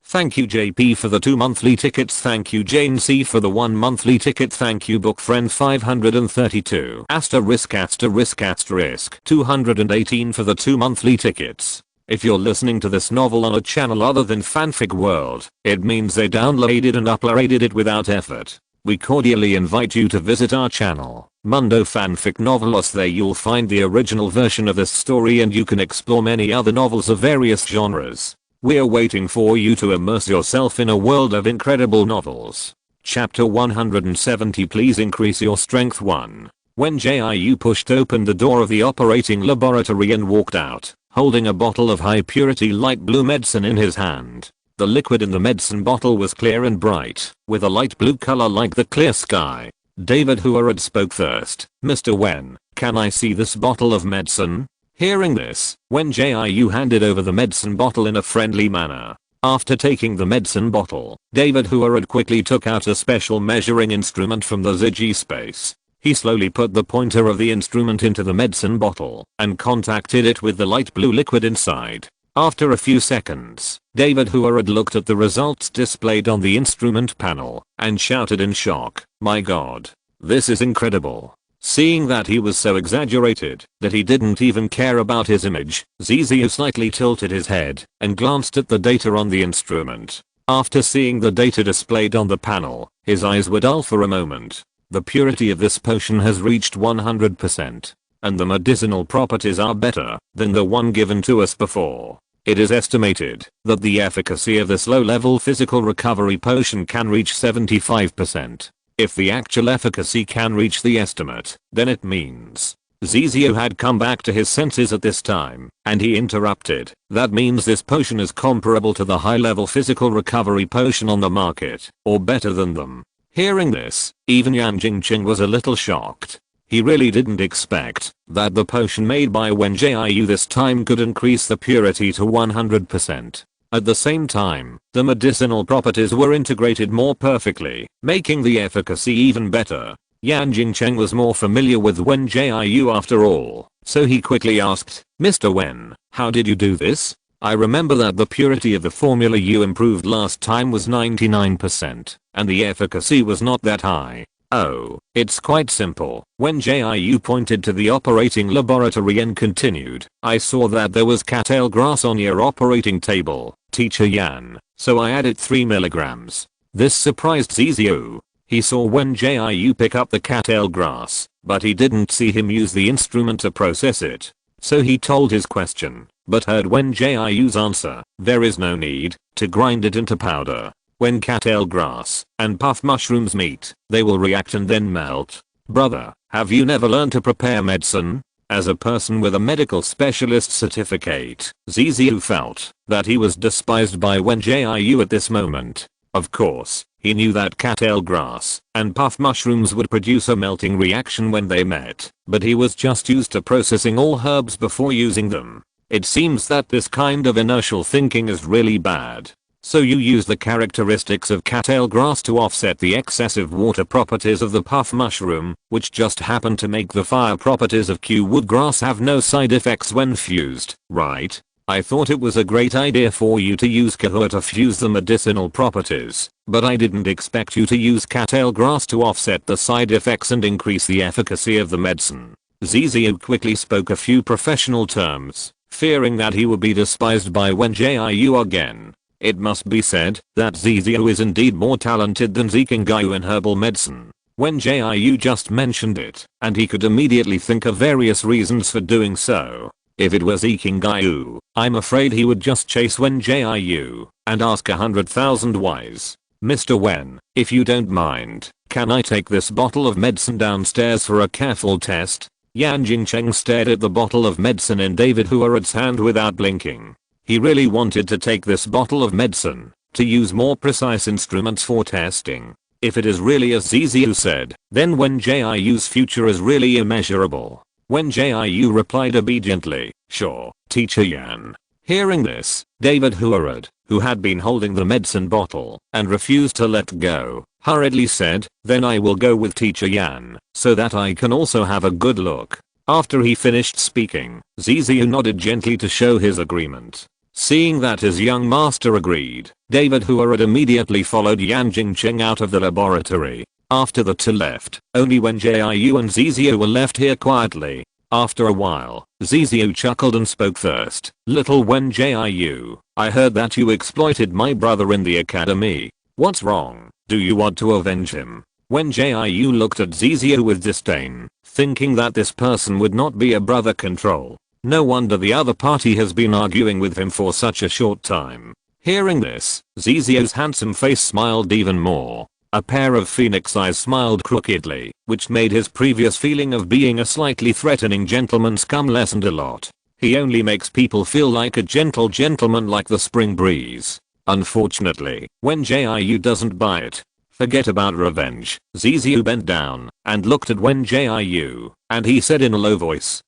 Thank you JP for the 2 monthly tickets. Thank you Jane C for the 1 monthly ticket. Thank you Bookfriend 532 *** 218 for the 2 monthly tickets. If you're listening to this novel on a channel other than Fanfic World, it means they downloaded and uploaded it without effort. We cordially invite you to visit our channel, Mundo Fanfic Novelos. There you'll find the original version of this story and you can explore many other novels of various genres. We're waiting for you to immerse yourself in a world of incredible novels. Chapter 170. Please increase your strength 1. When Jiu pushed open the door of the operating laboratory and walked out, holding a bottle of high purity light blue medicine in his hand. The liquid in the medicine bottle was clear and bright, with a light blue color like the clear sky. David Huarad spoke first. Mr. Wen, can I see this bottle of medicine? Hearing this, Wen Jiu handed over the medicine bottle in a friendly manner. After taking the medicine bottle, David Huarad quickly took out a special measuring instrument from the Ziji space. He slowly put the pointer of the instrument into the medicine bottle and contacted it with the light blue liquid inside. After a few seconds, David Huarad looked at the results displayed on the instrument panel and shouted in shock, "My god, this is incredible. Seeing that he was so exaggerated that he didn't even care about his image, Ziziu slightly tilted his head and glanced at the data on the instrument. After seeing the data displayed on the panel, his eyes were dull for a moment. The purity of this potion has reached 100%, and the medicinal properties are better than the one given to us before. It is estimated that the efficacy of this low-level physical recovery potion can reach 75%. If the actual efficacy can reach the estimate, then it means Ziziu had come back to his senses at this time, and he interrupted. That means this potion is comparable to the high-level physical recovery potion on the market, or better than them. Hearing this, even Yan Jingqing was a little shocked. He really didn't expect that the potion made by Wen Jiu this time could increase the purity to 100%. At the same time, the medicinal properties were integrated more perfectly, making the efficacy even better. Yan Jingqing was more familiar with Wen Jiu after all, so he quickly asked, "Mr. Wen, how did you do this? I remember that the purity of the formula you improved last time was 99%, and the efficacy was not that high." "Oh, it's quite simple." Wen Jiu pointed to the operating laboratory and continued, "I saw that there was cattail grass on your operating table, Teacher Yan, so I added 3 milligrams. This surprised Ziziu. He saw Wen Jiu pick up the cattail grass, but he didn't see him use the instrument to process it. So he told his question, but heard Wen Jiu's answer, "There is no need to grind it into powder. When cattail grass and puff mushrooms meet, they will react and then melt. Brother, have you never learned to prepare medicine?" As a person with a medical specialist certificate, Ziziu felt that he was despised by Wen Jiu at this moment. Of course, he knew that cattail grass and puff mushrooms would produce a melting reaction when they met, but he was just used to processing all herbs before using them. It seems that this kind of inertial thinking is really bad. So you use the characteristics of cattail grass to offset the excessive water properties of the puff mushroom, which just happen to make the fire properties of Q wood grass have no side effects when fused, right? I thought it was a great idea for you to use kahua to fuse the medicinal properties, but I didn't expect you to use cattail grass to offset the side effects and increase the efficacy of the medicine." Ziziu quickly spoke a few professional terms, fearing that he would be despised by Wen Jiu again. It must be said that Ziziu is indeed more talented than Zikingayu in herbal medicine. Wen Jiu just mentioned it, and he could immediately think of various reasons for doing so. If it was Zikingayu, I'm afraid he would just chase Wen Jiu and ask 100,000 whys. "Mr. Wen, if you don't mind, can I take this bottle of medicine downstairs for a careful test?" Yan Jingqing stared at the bottle of medicine in David Huarad's hand without blinking. He really wanted to take this bottle of medicine to use more precise instruments for testing. If it is really as Ziziu said, then Wen Jiu's future is really immeasurable. Wen Jiu replied obediently, "Sure, Teacher Yan." Hearing this, David Huarad, who had been holding the medicine bottle and refused to let go, hurriedly said, "Then I will go with Teacher Yan, so that I can also have a good look." After he finished speaking, Ziziu nodded gently to show his agreement. Seeing that his young master agreed, David Huarad immediately followed Yan Jingqing out of the laboratory. After the two left, only Wen Jiu and Ziziu were left here quietly. After a while, Ziziu chuckled and spoke first. "Little Wen Jiu, I heard that you exploited my brother in the academy. What's wrong? Do you want to avenge him?" Wen Jiu looked at Ziziu with disdain, thinking that this person would not be a brother control. No wonder the other party has been arguing with him for such a short time. Hearing this, Ziziu's handsome face smiled even more. A pair of phoenix eyes smiled crookedly, which made his previous feeling of being a slightly threatening gentleman scum lessened a lot. He only makes people feel like a gentle gentleman like the spring breeze. Unfortunately, Wen Jiu doesn't buy it. Forget about revenge. Ziziu bent down and looked at Wen Jiu, and he said in a low voice,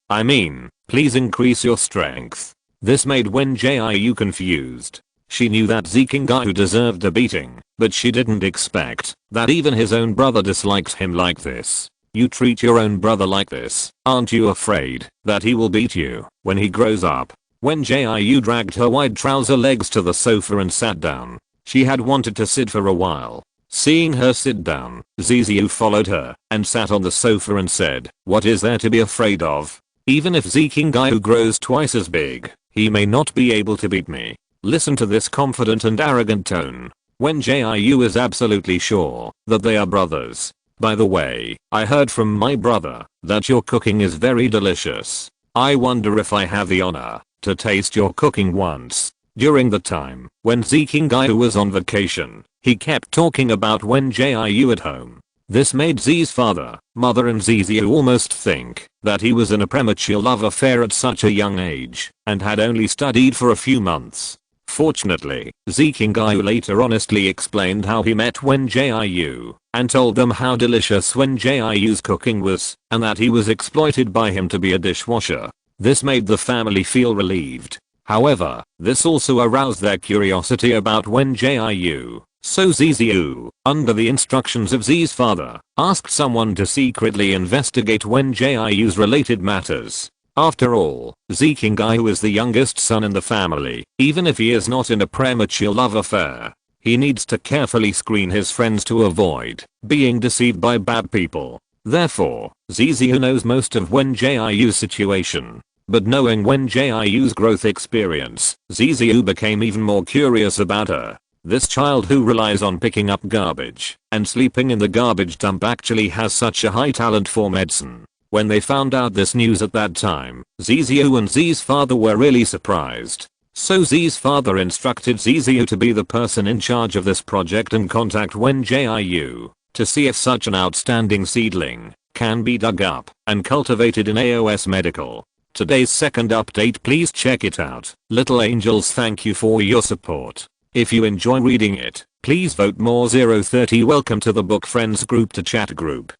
please increase your strength." This made Wen Jiu confused. She knew that Zikingayu deserved a beating, but she didn't expect that even his own brother disliked him like this. You treat your own brother like this, aren't you afraid that he will beat you when he grows up? Wen Jiu dragged her wide trouser legs to the sofa and sat down. She had wanted to sit for a while. Seeing her sit down, Ziziu followed her and sat on the sofa and said, "What is there to be afraid of? Even if Zikingayu grows twice as big, he may not be able to beat me." Listen to this confident and arrogant tone. Wen Jiu is absolutely sure that they are brothers. "By the way, I heard from my brother that your cooking is very delicious. I wonder if I have the honor to taste your cooking once." During the time when Zikingayu was on vacation, he kept talking about Wen Jiu at home. This made Zi's father, mother and Ziziu almost think that he was in a premature love affair at such a young age and had only studied for a few months. Fortunately, Zikingayu later honestly explained how he met Wen Jiu and told them how delicious Wen Jiu's cooking was and that he was exploited by him to be a dishwasher. This made the family feel relieved. However, this also aroused their curiosity about Wen Jiu. So Ziziu, under the instructions of Zi's father, asked someone to secretly investigate Wen Jiu's related matters. After all, Zikingayu is the youngest son in the family. Even if he is not in a premature love affair, he needs to carefully screen his friends to avoid being deceived by bad people. Therefore, Ziziu knows most of Wen Jiu's situation. But knowing Wen Jiu's growth experience, Ziziu became even more curious about her. This child who relies on picking up garbage and sleeping in the garbage dump actually has such a high talent for medicine. When they found out this news at that time, Ziziu and Zi's father were really surprised. So Zi's father instructed Ziziu to be the person in charge of this project and contact Wen Jiu to see if such an outstanding seedling can be dug up and cultivated in AOS Medical. Today's second update, please check it out. Little angels, thank you for your support. If you enjoy reading it, please vote more 030. Welcome to the Book Friends group to chat group.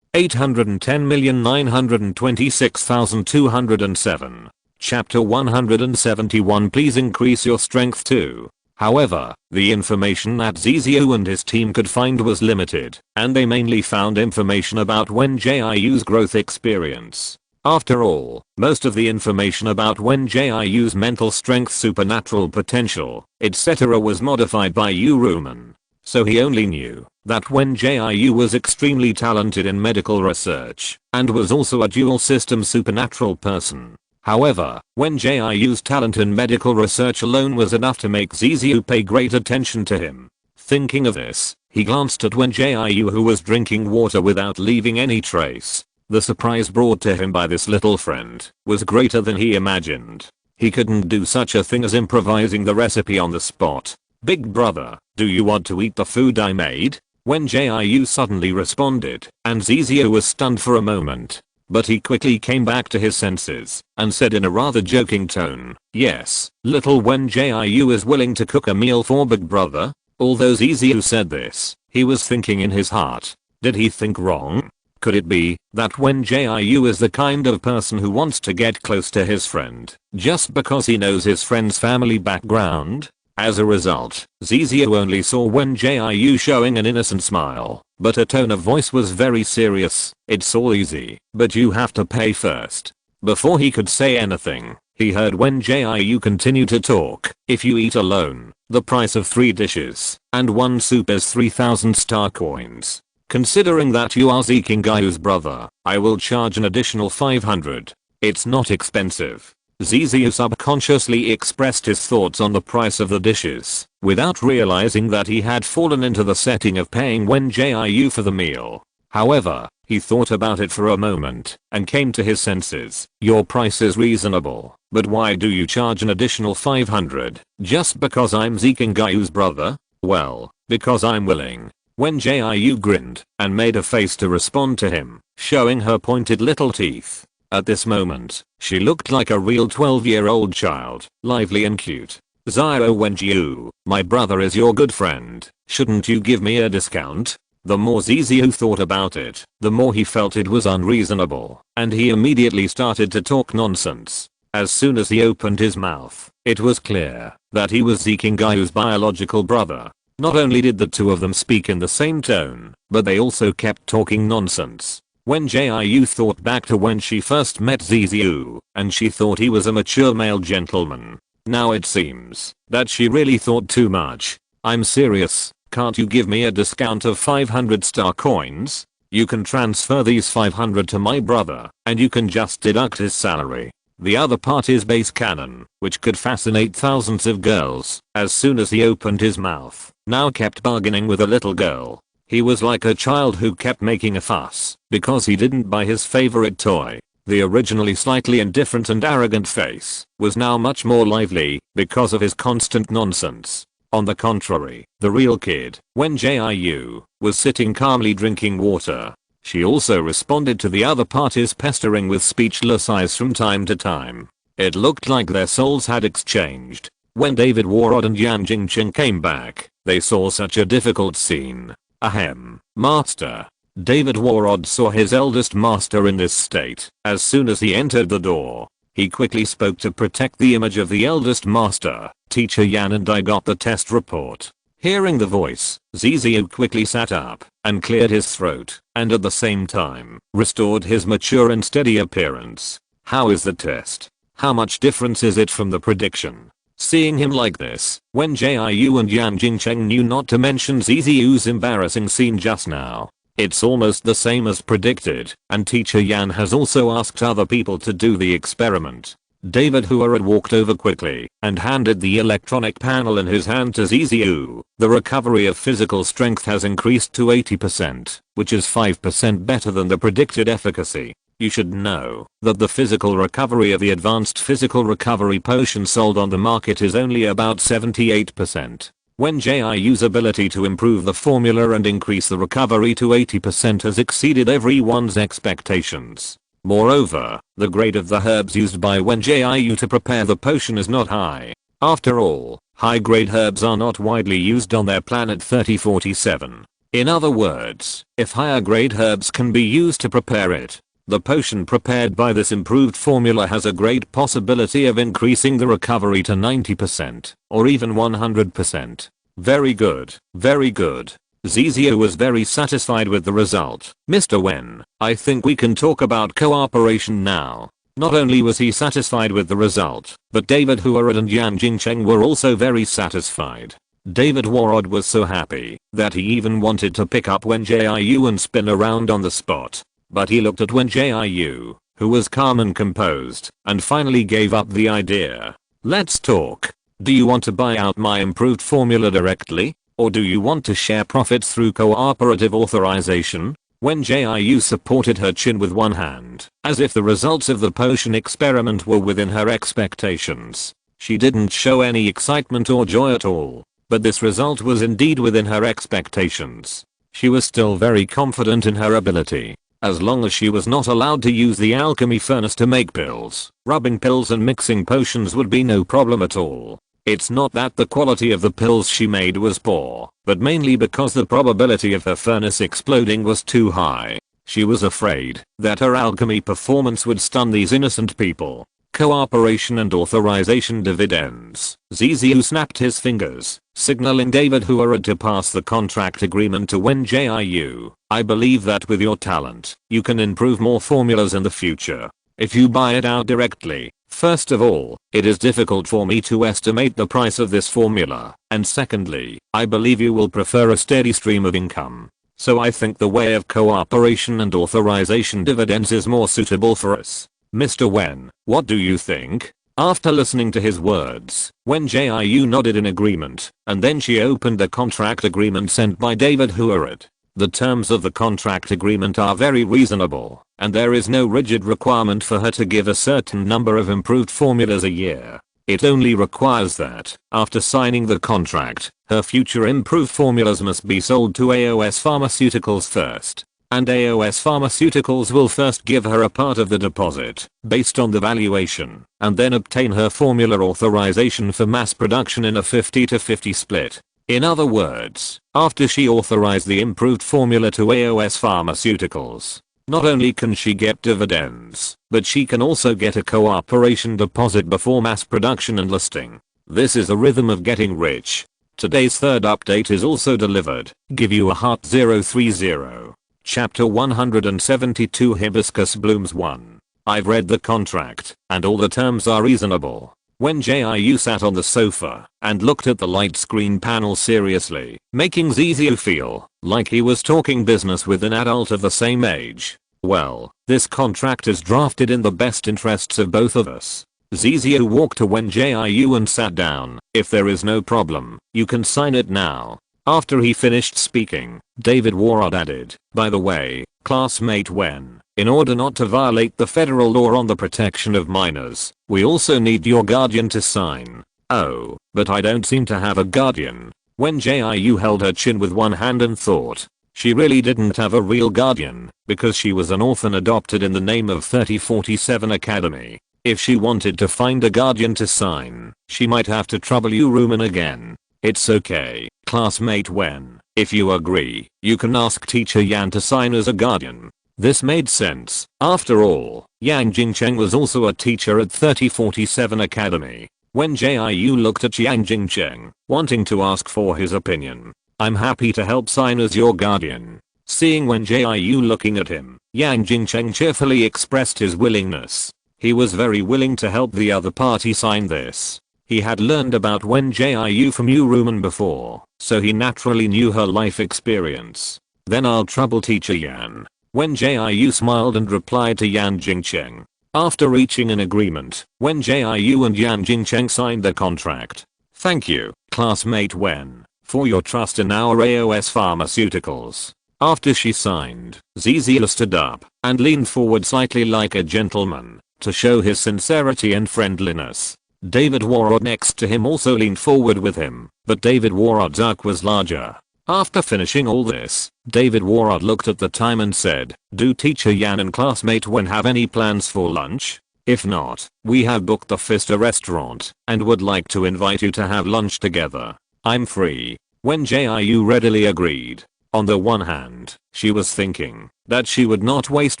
810,926,207. Chapter 171. Please increase your strength too. However, the information that Ziziu and his team could find was limited, and they mainly found information about Wen Jiu's growth experience. After all, most of the information about Wen Jiu's mental strength, supernatural potential, etc. was modified by Yu Ruman. So he only knew that Wen Jiu was extremely talented in medical research and was also a dual system supernatural person. However, Wen Jiu's talent in medical research alone was enough to make Ziziu pay great attention to him. Thinking of this, he glanced at Wen Jiu, who was drinking water without leaving any trace. The surprise brought to him by this little friend was greater than he imagined. He couldn't do such a thing as improvising the recipe on the spot. "Big brother, do you want to eat the food I made?" Wen Jiu suddenly responded, and Ziziu was stunned for a moment. But he quickly came back to his senses and said in a rather joking tone, "Yes, little Wen Jiu is willing to cook a meal for big brother." Although Ziziu said this, he was thinking in his heart, did he think wrong? Could it be that Wen Jiu is the kind of person who wants to get close to his friend just because he knows his friend's family background? As a result, Ziziu only saw Wen Jiu showing an innocent smile, but her tone of voice was very serious. "It's all easy, but you have to pay first." Before he could say anything, he heard Wen Jiu continue to talk. "If you eat alone, the price of 3 dishes and 1 soup is 3,000 star coins. Considering that you are Zikingayu's brother, I will charge an additional 500. It's not expensive." Ziziu subconsciously expressed his thoughts on the price of the dishes, without realizing that he had fallen into the setting of paying Wen Jiu for the meal. However, he thought about it for a moment and came to his senses. "Your price is reasonable, but why do you charge an additional 500? Just because I'm Zikingayu's brother?" "Well, because I'm willing." Wen Jiu grinned and made a face to respond to him, showing her pointed little teeth. At this moment, she looked like a real 12-year-old child, lively and cute. "Zio Wen Jiu, my brother is your good friend. Shouldn't you give me a discount?" The more Ziziu thought about it, the more he felt it was unreasonable, and he immediately started to talk nonsense. As soon as he opened his mouth, it was clear that he was Zikingayu's biological brother. Not only did the two of them speak in the same tone, but they also kept talking nonsense. Wen Jiu thought back to when she first met Ziziu, and she thought he was a mature male gentleman. Now it seems that she really thought too much. "I'm serious. can't you give me a discount of 500 star coins? You can transfer these 500 to my brother, and you can just deduct his salary. The other part is base cannon, which could fascinate thousands of girls. As soon as he opened his mouth, now kept bargaining with a little girl. He was like a child who kept making a fuss because he didn't buy his favorite toy. The originally slightly indifferent and arrogant face was now much more lively because of his constant nonsense. On the contrary, the real kid, Wen Jiu, was sitting calmly drinking water. She also responded to the other party's pestering with speechless eyes from time to time. It looked like their souls had exchanged. When David Warrod and Yan Jingcheng came back, they saw such a difficult scene. Ahem. Master. David Warrod saw his eldest master in this state. As soon as he entered the door, he quickly spoke to protect the image of the eldest master. Teacher Yan and I got the test report. Hearing the voice, Ziziu quickly sat up and cleared his throat, and at the same time, restored his mature and steady appearance. How is the test? How much difference is it from the prediction? Seeing him like this, Wen Jiu and Yan Jingcheng knew not to mention Ziziu's embarrassing scene just now. It's almost the same as predicted, and Teacher Yan has also asked other people to do the experiment. David Huarad walked over quickly and handed the electronic panel in his hand to Ziziu. The recovery of physical strength has increased to 80%, which is 5% better than the predicted efficacy. You should know that the physical recovery of the advanced physical recovery potion sold on the market is only about 78%. Wen Jiu's ability to improve the formula and increase the recovery to 80% has exceeded everyone's expectations. Moreover, the grade of the herbs used by Wen Jiu to prepare the potion is not high. After all, high-grade herbs are not widely used on their planet 3047. In other words, if higher-grade herbs can be used to prepare it, the potion prepared by this improved formula has a great possibility of increasing the recovery to 90% or even 100%. Very good, very good. Ziziu was very satisfied with the result. Mr. Wen, I think we can talk about cooperation now. Not only was he satisfied with the result, but David Huarad and Yan Jingcheng were also very satisfied. David Warrod was so happy that he even wanted to pick up Wen Jiu and spin around on the spot. But he looked at Wen Jiu, who was calm and composed, and finally gave up the idea. Let's talk. Do you want to buy out my improved formula directly? Or do you want to share profits through cooperative authorization? Wen Jiu supported her chin with one hand, as if the results of the potion experiment were within her expectations. She didn't show any excitement or joy at all, but this result was indeed within her expectations. She was still very confident in her ability. As long as she was not allowed to use the alchemy furnace to make pills, rubbing pills and mixing potions would be no problem at all. It's not that the quality of the pills she made was poor, but mainly because the probability of her furnace exploding was too high. She was afraid that her alchemy performance would stun these innocent people. Cooperation and authorization dividends. Ziziu snapped his fingers, signaling David Huarad to pass the contract agreement to Wen Jiu. I believe that with your talent, you can improve more formulas in the future. If you buy it out directly, first of all, it is difficult for me to estimate the price of this formula, and secondly, I believe you will prefer a steady stream of income. So I think the way of cooperation and authorization dividends is more suitable for us. Mr. Wen, what do you think? After listening to his words, Wen Jiu nodded in agreement, and then she opened the contract agreement sent by David Huarad. The terms of the contract agreement are very reasonable, and there is no rigid requirement for her to give a certain number of improved formulas a year. It only requires that, after signing the contract, her future improved formulas must be sold to AOS Pharmaceuticals first. And AOS Pharmaceuticals will first give her a part of the deposit, based on the valuation, and then obtain her formula authorization for mass production in a 50-50 split. In other words, after she authorized the improved formula to AOS Pharmaceuticals, not only can she get dividends, but she can also get a cooperation deposit before mass production and listing. This is the rhythm of getting rich. Today's third update is also delivered. Give you a heart 030. Chapter 172 Hibiscus Blooms 1. I've read the contract, and all the terms are reasonable. Wen Jiu sat on the sofa and looked at the light screen panel seriously, making Ziziu feel like he was talking business with an adult of the same age. Well, this contract is drafted in the best interests of both of us. Ziziu walked to Wen Jiu and sat down. If there is no problem, you can sign it now. After he finished speaking, David Warrod added, by the way, classmate Wen, in order not to violate the federal law on the protection of minors, we also need your guardian to sign. Oh, but I don't seem to have a guardian. Wen Jiu held her chin with one hand and thought. She really didn't have a real guardian, because she was an orphan adopted in the name of 3047 Academy. If she wanted to find a guardian to sign, she might have to trouble you Rumen again. It's okay, classmate Wen. If you agree, you can ask teacher Yan to sign as a guardian. This made sense. After all, Yang Jingcheng was also a teacher at 3047 Academy. Wen Jiu looked at Yang Jingcheng, wanting to ask for his opinion. I'm happy to help sign as your guardian. Seeing Wen Jiu looking at him, Yang Jingcheng cheerfully expressed his willingness. He was very willing to help the other party sign this. He had learned about Wen Jiu from Yu Rumen before, so he naturally knew her life experience. Then I'll trouble teacher Yan. Wen Jiu smiled and replied to Yan Jingcheng. After reaching an agreement, Wen Jiu and Yan Jingcheng signed the contract. Thank you, classmate Wen, for your trust in our AOS Pharmaceuticals. After she signed, Ziziu stood up and leaned forward slightly like a gentleman to show his sincerity and friendliness. David Warrod next to him also leaned forward with him, but David Warrod's arc was larger. After finishing all this, David Warrod looked at the time and said, do teacher Yan and classmate Wen have any plans for lunch? If not, we have booked the Fister restaurant and would like to invite you to have lunch together. I'm free. Wen Jiu readily agreed. On the one hand, she was thinking that she would not waste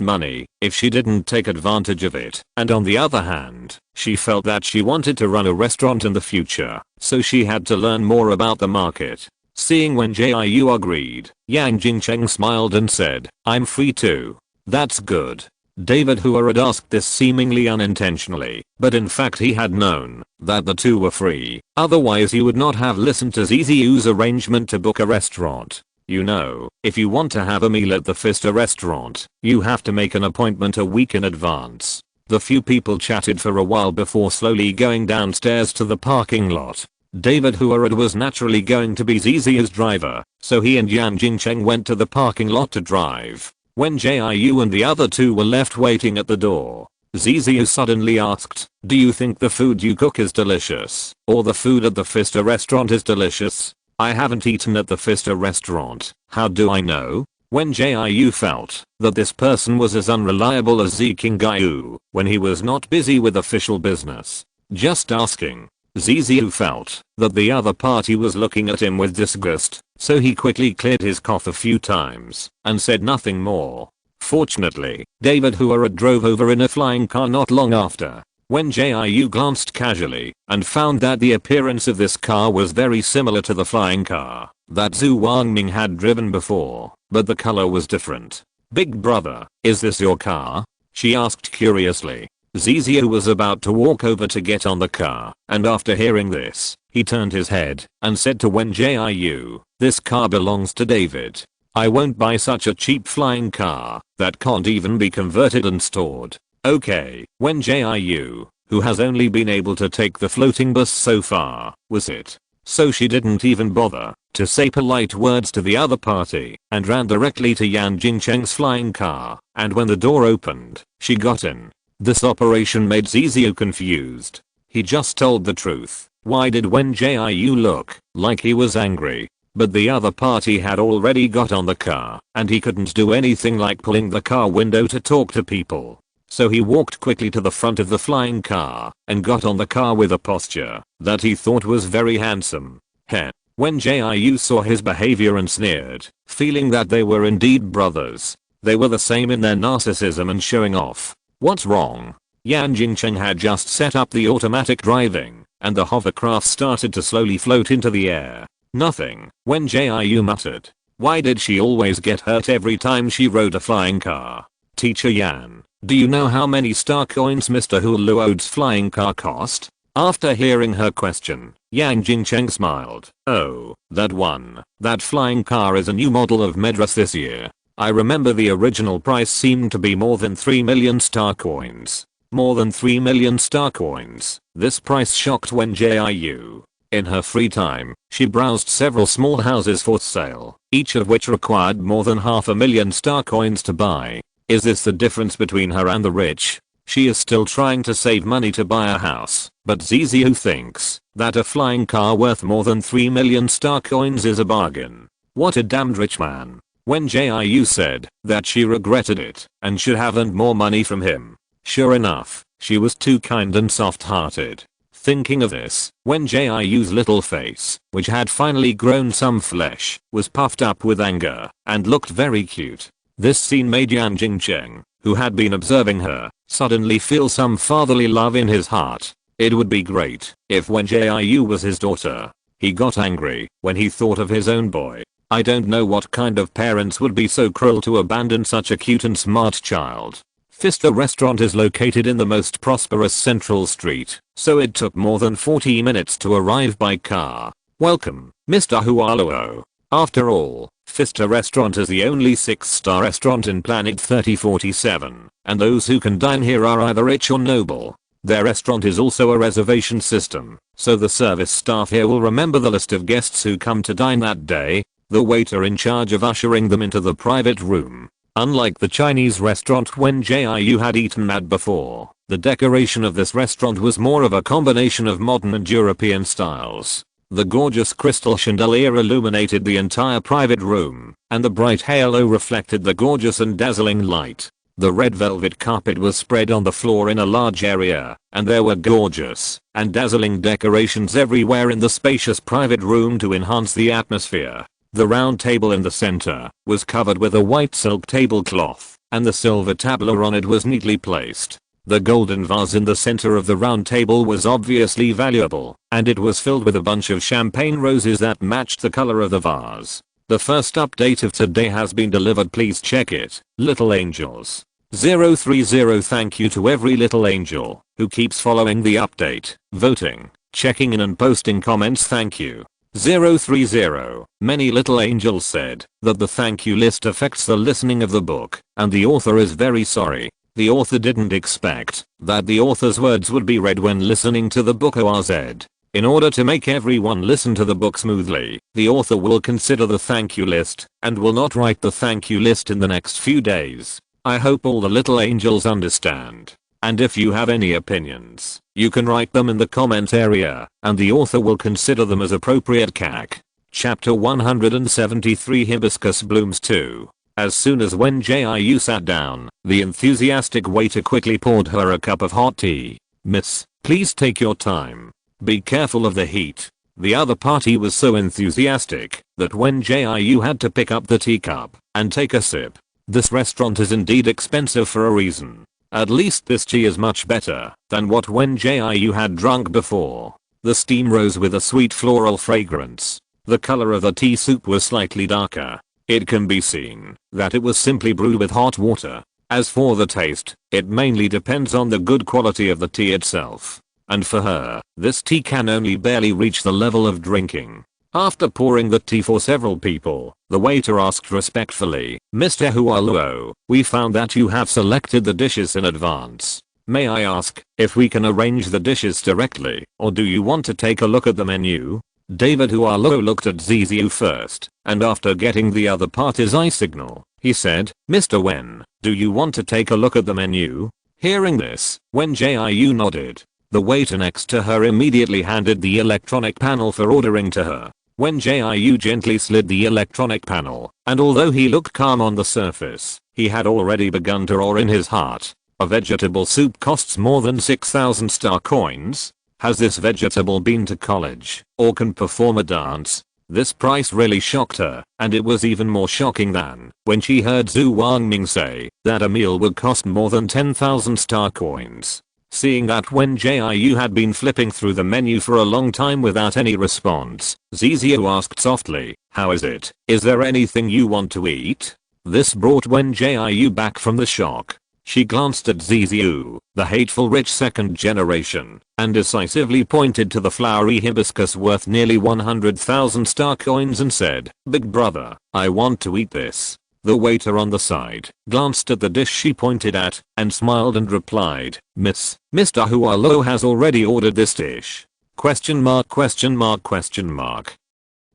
money if she didn't take advantage of it, and on the other hand, she felt that she wanted to run a restaurant in the future, so she had to learn more about the market. Seeing Wen Jiu agreed, Yang Jingcheng smiled and said, I'm free too. That's good. David Hua had asked this seemingly unintentionally, but in fact he had known that the two were free, otherwise he would not have listened to Ziziu's arrangement to book a restaurant. You know, if you want to have a meal at the Fister restaurant, you have to make an appointment a week in advance. The few people chatted for a while before slowly going downstairs to the parking lot. David Huarad was naturally going to be Ziziu's driver, so he and Yan Jingcheng went to the parking lot to drive. When Jiu and the other two were left waiting at the door, Ziziu suddenly asked, do you think the food you cook is delicious, or the food at the Fister restaurant is delicious? I haven't eaten at the Fister restaurant, how do I know? When Jiu felt that this person was as unreliable as Ziking Gaiu when he was not busy with official business. Just asking. Ziziu felt that the other party was looking at him with disgust, so he quickly cleared his cough a few times and said nothing more. Fortunately, David Huarad drove over in a flying car not long after. When Jiu glanced casually and found that the appearance of this car was very similar to the flying car that Zhu Wangming had driven before, but the color was different. Big brother, is this your car? She asked curiously. Ziziu was about to walk over to get on the car, and after hearing this, he turned his head and said to Wen Jiu, this car belongs to David. I won't buy such a cheap flying car that can't even be converted and stored. Okay, Wen Jiu, who has only been able to take the floating bus so far, was it? So she didn't even bother to say polite words to the other party and ran directly to Yan Jingcheng's flying car, and when the door opened, she got in. This operation made Ziziu confused. He just told the truth. Why did Wen Jiu look like he was angry? But the other party had already got on the car, and he couldn't do anything like pulling the car window to talk to people. So he walked quickly to the front of the flying car and got on the car with a posture that he thought was very handsome. Heh. When Jiu saw his behavior and sneered, feeling that they were indeed brothers. They were the same in their narcissism and showing off. What's wrong? Yan Jingcheng had just set up the automatic driving, and the hovercraft started to slowly float into the air. Nothing. When Jiu muttered. Why did she always get hurt every time she rode a flying car? Teacher Yan, do you know how many star coins Mr. Huluod's flying car cost? After hearing her question, Yang Jingcheng smiled. "Oh, that one. That flying car is a new model of Medras this year. I remember the original price seemed to be more than 3 million star coins. More than 3 million star coins. This price shocked Wen Jiu. In her free time, she browsed several small houses for sale, each of which required more than 500,000 star coins to buy. Is this the difference between her and the rich? She is still trying to save money to buy a house, but Ziziu thinks that a flying car worth more than 3 million star coins is a bargain. What a damned rich man. Wen Jiu said that she regretted it and should have earned more money from him. Sure enough, she was too kind and soft-hearted. Thinking of this, Wen Jiu's little face, which had finally grown some flesh, was puffed up with anger and looked very cute. This scene made Yang Jingcheng, who had been observing her, suddenly feel some fatherly love in his heart. It would be great if Wen Jiu was his daughter. He got angry when he thought of his own boy. I don't know what kind of parents would be so cruel to abandon such a cute and smart child. The restaurant is located in the most prosperous central street, so it took more than 40 minutes to arrive by car. Welcome, Mr. Hualuo. After all, Fista Restaurant is the only 6-star restaurant in Planet 3047, and those who can dine here are either rich or noble. Their restaurant is also a reservation system, so the service staff here will remember the list of guests who come to dine that day. The waiter in charge of ushering them into the private room. Unlike the Chinese restaurant Wen Jiu had eaten at before, the decoration of this restaurant was more of a combination of modern and European styles. The gorgeous crystal chandelier illuminated the entire private room, and the bright halo reflected the gorgeous and dazzling light. The red velvet carpet was spread on the floor in a large area, and there were gorgeous and dazzling decorations everywhere in the spacious private room to enhance the atmosphere. The round table in the center was covered with a white silk tablecloth, and the silver tableau on it was neatly placed. The golden vase in the center of the round table was obviously valuable, and it was filled with a bunch of champagne roses that matched the color of the vase. The first update of today has been delivered, please check it. Little Angels 030. Thank you to every little angel who keeps following the update, voting, checking in and posting comments. Thank you. 030. Many little angels said that the thank you list affects the listening of the book, and the author is very sorry. The author didn't expect that the author's words would be read when listening to the book ORZ. In order to make everyone listen to the book smoothly, the author will consider the thank you list and will not write the thank you list in the next few days. I hope all the little angels understand. And if you have any opinions, you can write them in the comment area, and the author will consider them as appropriate. CAC. Chapter 173 Hibiscus Blooms 2. As soon as Wen Jiu sat down, the enthusiastic waiter quickly poured her a cup of hot tea. "Miss, please take your time. Be careful of the heat." The other party was so enthusiastic that Wen Jiu had to pick up the teacup and take a sip. This restaurant is indeed expensive for a reason. At least this tea is much better than what Wen Jiu had drunk before. The steam rose with a sweet floral fragrance. The color of the tea soup was slightly darker. It can be seen that it was simply brewed with hot water. As for the taste, it mainly depends on the good quality of the tea itself. And for her, this tea can only barely reach the level of drinking. After pouring the tea for several people, the waiter asked respectfully, "Mr. Hualuo, we found that you have selected the dishes in advance. May I ask if we can arrange the dishes directly, or do you want to take a look at the menu?" David Hualuo looked at Ziziu first, and after getting the other party's eye signal, he said, "Mr. Wen, do you want to take a look at the menu?" Hearing this, Wen Jiu nodded. The waiter next to her immediately handed the electronic panel for ordering to her. Wen Jiu gently slid the electronic panel, and although he looked calm on the surface, he had already begun to roar in his heart. A vegetable soup costs more than 6,000 star coins. Has this vegetable been to college, or can perform a dance? This price really shocked her, and it was even more shocking than when she heard Zhu Wangming say that a meal would cost more than 10,000 star coins. Seeing that Wen Jiu had been flipping through the menu for a long time without any response, Ziziu asked softly, "How is it? Is there anything you want to eat?" This brought Wen Jiu back from the shock. She glanced at Ziziu, the hateful rich second generation, and decisively pointed to the flowery hibiscus worth nearly 100,000 star coins and said, "Big brother, I want to eat this." The waiter on the side glanced at the dish she pointed at and smiled and replied, "Mr. Hualo has already ordered this dish." Question mark question mark question mark.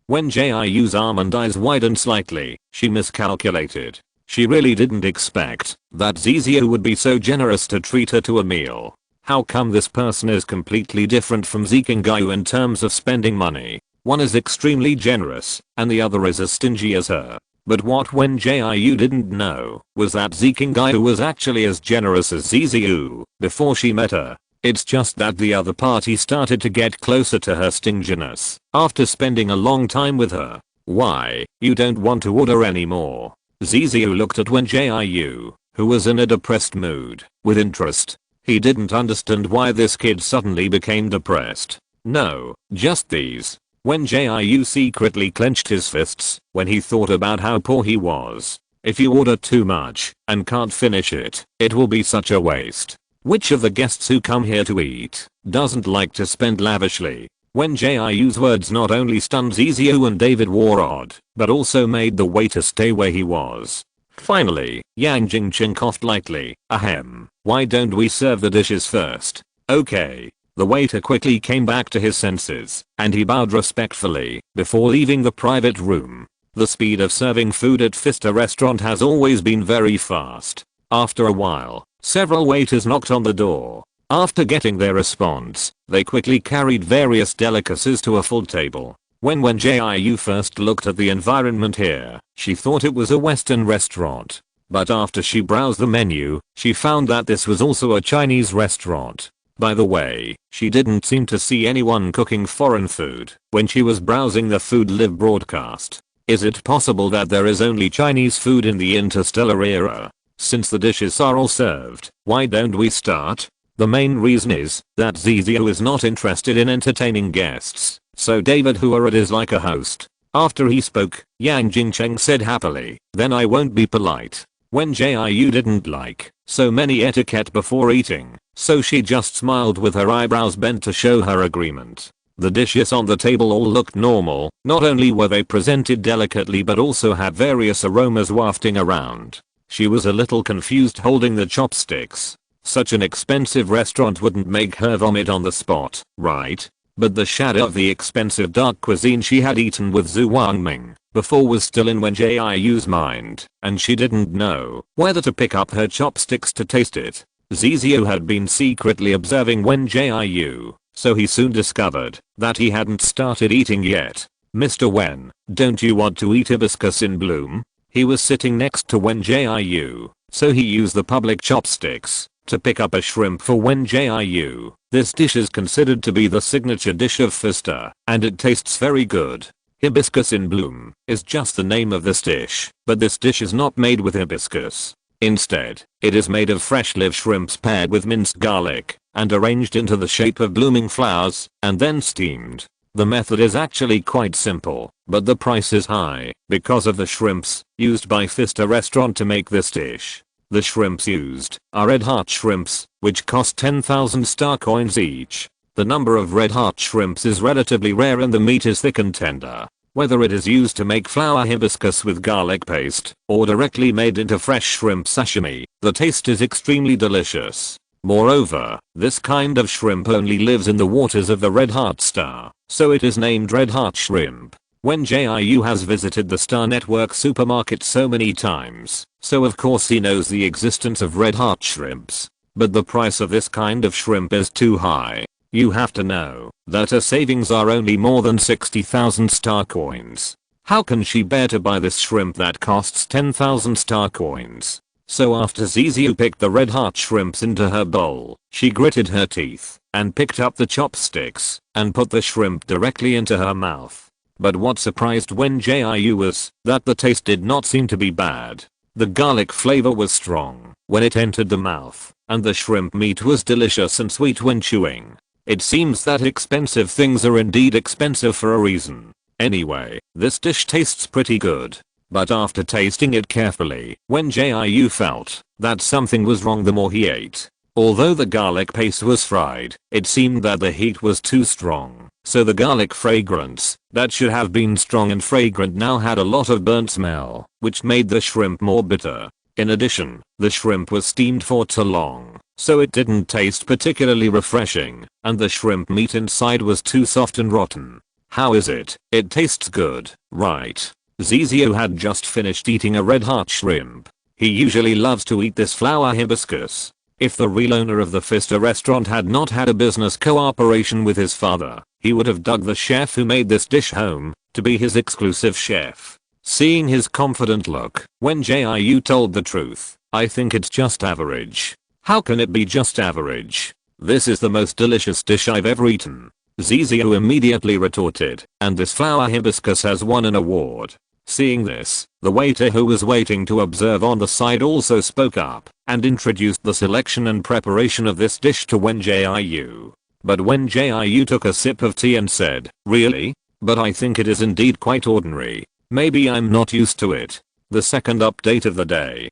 When Jiu's almond eyes widened slightly, she miscalculated. She really didn't expect that Ziziu would be so generous to treat her to a meal. How come this person is completely different from Zikingayu in terms of spending money? One is extremely generous, and the other is as stingy as her. But what Wen Jiu didn't know was that Zikingayu was actually as generous as Ziziu before she met her. It's just that the other party started to get closer to her stinginess after spending a long time with her. "Why, you don't want to order anymore?" Ziziu looked at Wen Jiu, who was in a depressed mood, with interest. He didn't understand why this kid suddenly became depressed. "No, just these." Wen Jiu secretly clenched his fists when he thought about how poor he was. If you order too much and can't finish it, it will be such a waste. Which of the guests who come here to eat doesn't like to spend lavishly? Wen Jiu's words not only stunned Ziziu and David Warrod, but also made the waiter stay where he was. Finally, Yang Jingqing coughed lightly. "Ahem, why don't we serve the dishes first?" "Okay." The waiter quickly came back to his senses, and he bowed respectfully before leaving the private room. The speed of serving food at Fista restaurant has always been very fast. After a while, several waiters knocked on the door. After getting their response, they quickly carried various delicacies to a full table. When Wen Jiu first looked at the environment here, she thought it was a Western restaurant. But after she browsed the menu, she found that this was also a Chinese restaurant. By the way, she didn't seem to see anyone cooking foreign food when she was browsing the Food Live broadcast. Is it possible that there is only Chinese food in the Interstellar era? Since the dishes are all served, why don't we start? The main reason is that Ziziu is not interested in entertaining guests, so David Huarad is like a host. After he spoke, Yang Jingcheng said happily, "Then I won't be polite." Wen Jiu didn't like so many etiquette before eating, so she just smiled with her eyebrows bent to show her agreement. The dishes on the table all looked normal, not only were they presented delicately but also had various aromas wafting around. She was a little confused holding the chopsticks. Such an expensive restaurant wouldn't make her vomit on the spot, right? But the shadow of the expensive dark cuisine she had eaten with Zhu Wangming before was still in Wen Jiu's mind, and she didn't know whether to pick up her chopsticks to taste it. Ziziu had been secretly observing Wen Jiu, so he soon discovered that he hadn't started eating yet. "Mr. Wen, don't you want to eat hibiscus in bloom?" He was sitting next to Wen Jiu, so he used the public chopsticks to pick up a shrimp for Wen Jiu. This dish is considered to be the signature dish of Fista, and it tastes very good. Hibiscus in bloom is just the name of this dish, but this dish is not made with hibiscus. Instead, it is made of fresh live shrimps paired with minced garlic and arranged into the shape of blooming flowers and then steamed. The method is actually quite simple, but the price is high because of the shrimps used by Fista restaurant to make this dish. The shrimps used are red heart shrimps, which cost 10,000 star coins each. The number of red heart shrimps is relatively rare and the meat is thick and tender. Whether it is used to make flour hibiscus with garlic paste or directly made into fresh shrimp sashimi, the taste is extremely delicious. Moreover, this kind of shrimp only lives in the waters of the Red Heart Star, so it is named Red Heart Shrimp. Wen Jiu has visited the Star Network supermarket so many times, so of course he knows the existence of red heart shrimps. But the price of this kind of shrimp is too high. You have to know that her savings are only more than 60,000 star coins. How can she bear to buy this shrimp that costs 10,000 star coins? So after Ziziu picked the red heart shrimps into her bowl, she gritted her teeth and picked up the chopsticks and put the shrimp directly into her mouth. But what surprised Wen Jiu was that the taste did not seem to be bad. The garlic flavor was strong when it entered the mouth, and the shrimp meat was delicious and sweet when chewing. It seems that expensive things are indeed expensive for a reason. Anyway, this dish tastes pretty good. But after tasting it carefully, Wen Jiu felt that something was wrong the more he ate. Although the garlic paste was fried, it seemed that the heat was too strong, so the garlic fragrance that should have been strong and fragrant now had a lot of burnt smell, which made the shrimp more bitter. In addition, the shrimp was steamed for too long, so it didn't taste particularly refreshing, and the shrimp meat inside was too soft and rotten. How is it? It tastes good, right? Zizio had just finished eating a red heart shrimp. He usually loves to eat this flower hibiscus. If the real owner of the Fister restaurant had not had a business cooperation with his father, he would have dug the chef who made this dish home to be his exclusive chef. Seeing his confident look, Wen Jiu told the truth. I think it's just average. How can it be just average? This is the most delicious dish I've ever eaten. Zizio immediately retorted, and this flower hibiscus has won an award. Seeing this, the waiter who was waiting to observe on the side also spoke up and introduced the selection and preparation of this dish to Wen Jiu. But Wen Jiu took a sip of tea and said, "Really? But I think it is indeed quite ordinary. Maybe I'm not used to it." The second update of the day.